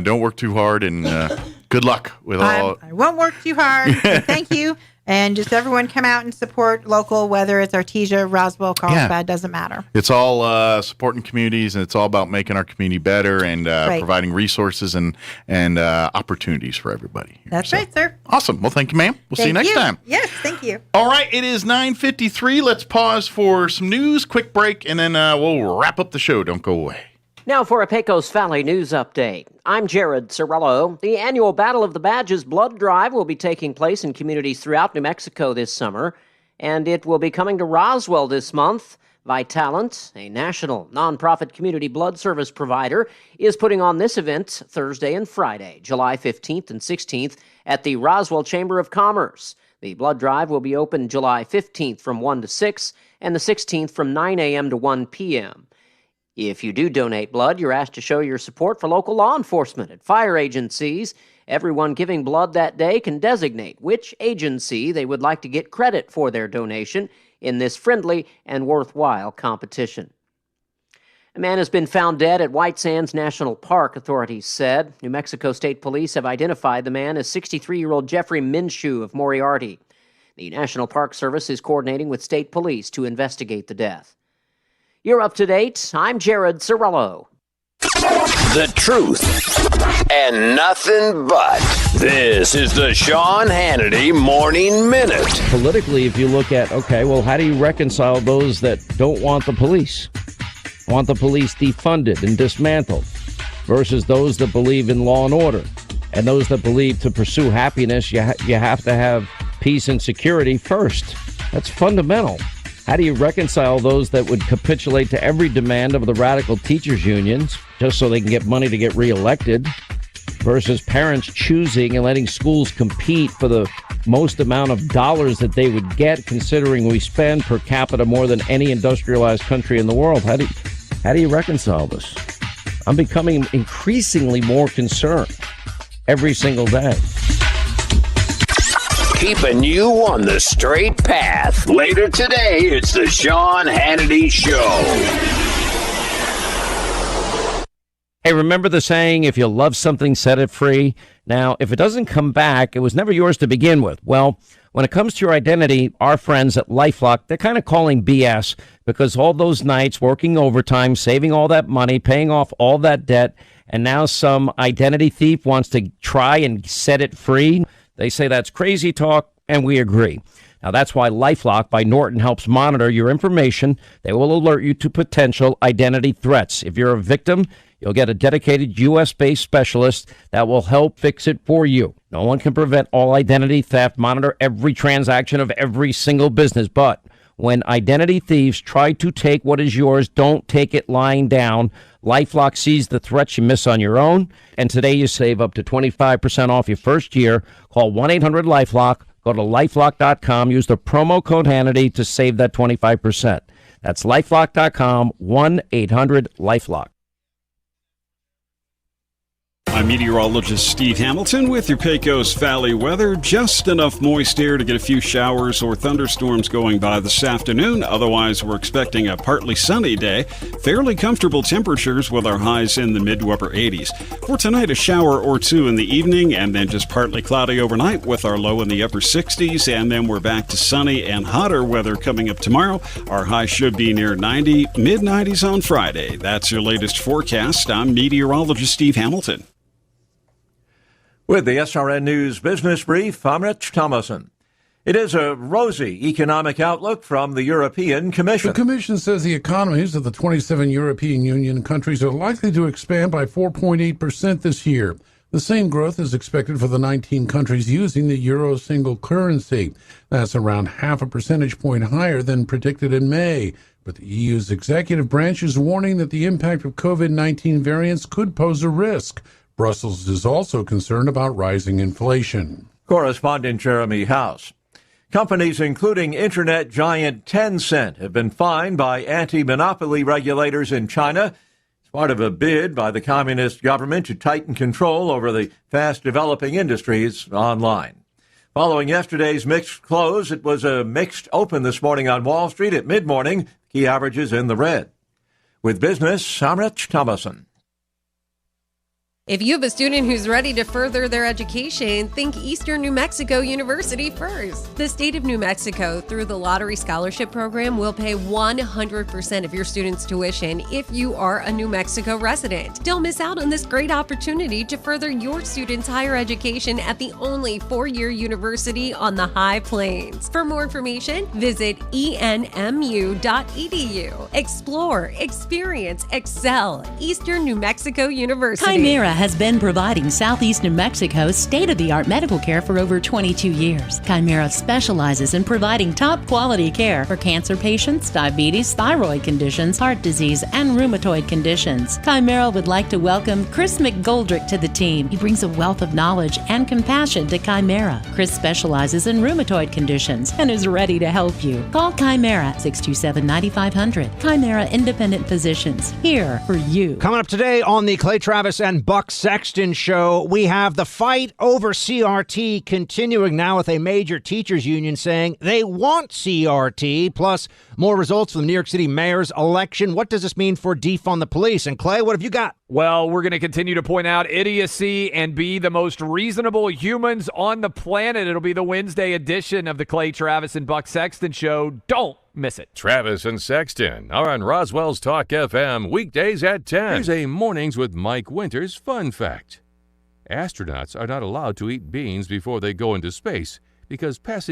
S4: don't work too hard, and good luck with all.
S5: I won't work too hard. And thank you. And just everyone come out and support local, whether it's Artesia, Roswell, Carlsbad, doesn't matter.
S4: It's all supporting communities, and it's all about making our community better and
S5: Right.
S4: providing resources and opportunities for everybody.
S5: That's right, sir.
S4: Awesome. Well, thank you, ma'am. We'll see you next time.
S5: Yes, thank you.
S4: All right, it is 9:53. Let's pause for some news, quick break, and then we'll wrap up the show. Don't go away.
S12: Now for a Pecos Valley news update. I'm Jared Cirillo. The annual Battle of the Badges blood drive will be taking place in communities throughout New Mexico this summer, and it will be coming to Roswell this month. Vitalent, a national nonprofit community blood service provider, is putting on this event Thursday and Friday, July 15th and 16th, at the Roswell Chamber of Commerce. The blood drive will be open July 15th from 1 to 6 and the 16th from 9 a.m. to 1 p.m. If you do donate blood, you're asked to show your support for local law enforcement and fire agencies. Everyone giving blood that day can designate which agency they would like to get credit for their donation in this friendly and worthwhile competition. A man has been found dead at White Sands National Park, authorities said. New Mexico State Police have identified the man as 63-year-old Jeffrey Minshew of Moriarty. The National Park Service is coordinating with state police to investigate the death. You're up to date. I'm Jared Cirillo.
S13: The truth and nothing but. This is the Sean Hannity Morning Minute.
S16: Politically, if you look at, okay, well, how do you reconcile those that don't want the police, want the police defunded and dismantled, versus those that believe in law and order, and those that believe to pursue happiness, you have to have peace and security first. That's fundamental. How do you reconcile those that would capitulate to every demand of the radical teachers unions just so they can get money to get reelected, versus parents choosing and letting schools compete for the most amount of dollars that they would get, considering we spend per capita more than any industrialized country in the world? How do you reconcile this? I'm becoming increasingly more concerned every single day.
S13: Keeping you on the straight path. Later today, it's the Sean Hannity Show.
S16: Hey, remember the saying, if you love something, set it free? Now, if it doesn't come back, it was never yours to begin with. Well, when it comes to your identity, our friends at LifeLock, they're kind of calling BS, because all those nights working overtime, saving all that money, paying off all that debt, and now some identity thief wants to try and set it free. They say that's crazy talk, and we agree. Now, that's why LifeLock by Norton helps monitor your information. They will alert you to potential identity threats. If you're a victim, you'll get a dedicated U.S.-based specialist that will help fix it for you. No one can prevent all identity theft, monitor every transaction of every single business. But when identity thieves try to take what is yours, don't take it lying down. LifeLock sees the threats you miss on your own. And today you save up to 25% off your first year. Call 1-800-LifeLock. Go to LifeLock.com. Use the promo code Hannity to save that 25%. That's LifeLock.com, 1-800-LifeLock.
S18: I'm meteorologist Steve Hamilton with your Pecos Valley weather. Just enough moist air to get a few showers or thunderstorms going by this afternoon. Otherwise, we're expecting a partly sunny day. Fairly comfortable temperatures with our highs in the mid to upper 80s. For tonight, a shower or two in the evening and then just partly cloudy overnight with our low in the upper 60s. And then we're back to sunny and hotter weather coming up tomorrow. Our high should be near 90, mid 90s on Friday. That's your latest forecast. I'm meteorologist Steve Hamilton.
S3: With the SRN News Business Brief, I'm Rich Thomason. It is a rosy economic outlook from the European Commission.
S9: The Commission says the economies of the 27 European Union countries are likely to expand by 4.8% this year. The same growth is expected for the 19 countries using the euro single currency. That's around half a percentage point higher than predicted in May. But the EU's executive branch is warning that the impact of COVID-19 variants could pose a risk. Brussels is also concerned about rising inflation.
S3: Correspondent Jeremy House. Companies including internet giant Tencent have been fined by anti-monopoly regulators in China. It's part of a bid by the communist government to tighten control over the fast-developing industries online. Following yesterday's mixed close, it was a mixed open this morning on Wall Street at mid-morning, key averages in the red. With business, I'm Rich Thomason.
S14: If you have a student who's ready to further their education, think Eastern New Mexico University first. The state of New Mexico, through the Lottery Scholarship Program, will pay 100% of your student's tuition if you are a New Mexico resident. Don't miss out on this great opportunity to further your student's higher education at the only 4-year university on the High Plains. For more information, visit enmu.edu. Explore, experience, excel. Eastern New Mexico University.
S15: Chimera has been providing Southeast New Mexico state-of-the-art medical care for over 22 years. Chimera specializes in providing top-quality care for cancer patients, diabetes, thyroid conditions, heart disease, and rheumatoid conditions. Chimera would like to welcome Chris McGoldrick to the team. He brings a wealth of knowledge and compassion to Chimera. Chris specializes in rheumatoid conditions and is ready to help you. Call Chimera 627-9500. Chimera Independent Physicians, here for you.
S1: Coming up today on the Clay Travis and Buck Sexton Show, we have the fight over CRT continuing now with a major teachers union saying they want CRT, plus more results from the New York City mayor's election. What does this mean for defund the police? And Clay, what have you got?
S8: Well, we're going to continue to point out idiocy and be the most reasonable humans on the planet. It'll be the Wednesday edition of the Clay Travis and Buck Sexton Show. Don't miss it.
S2: Travis and Sexton are on Roswell's Talk FM weekdays at 10. Here's a Mornings with Mike Winters fun fact. Astronauts are not allowed to eat beans before they go into space because passing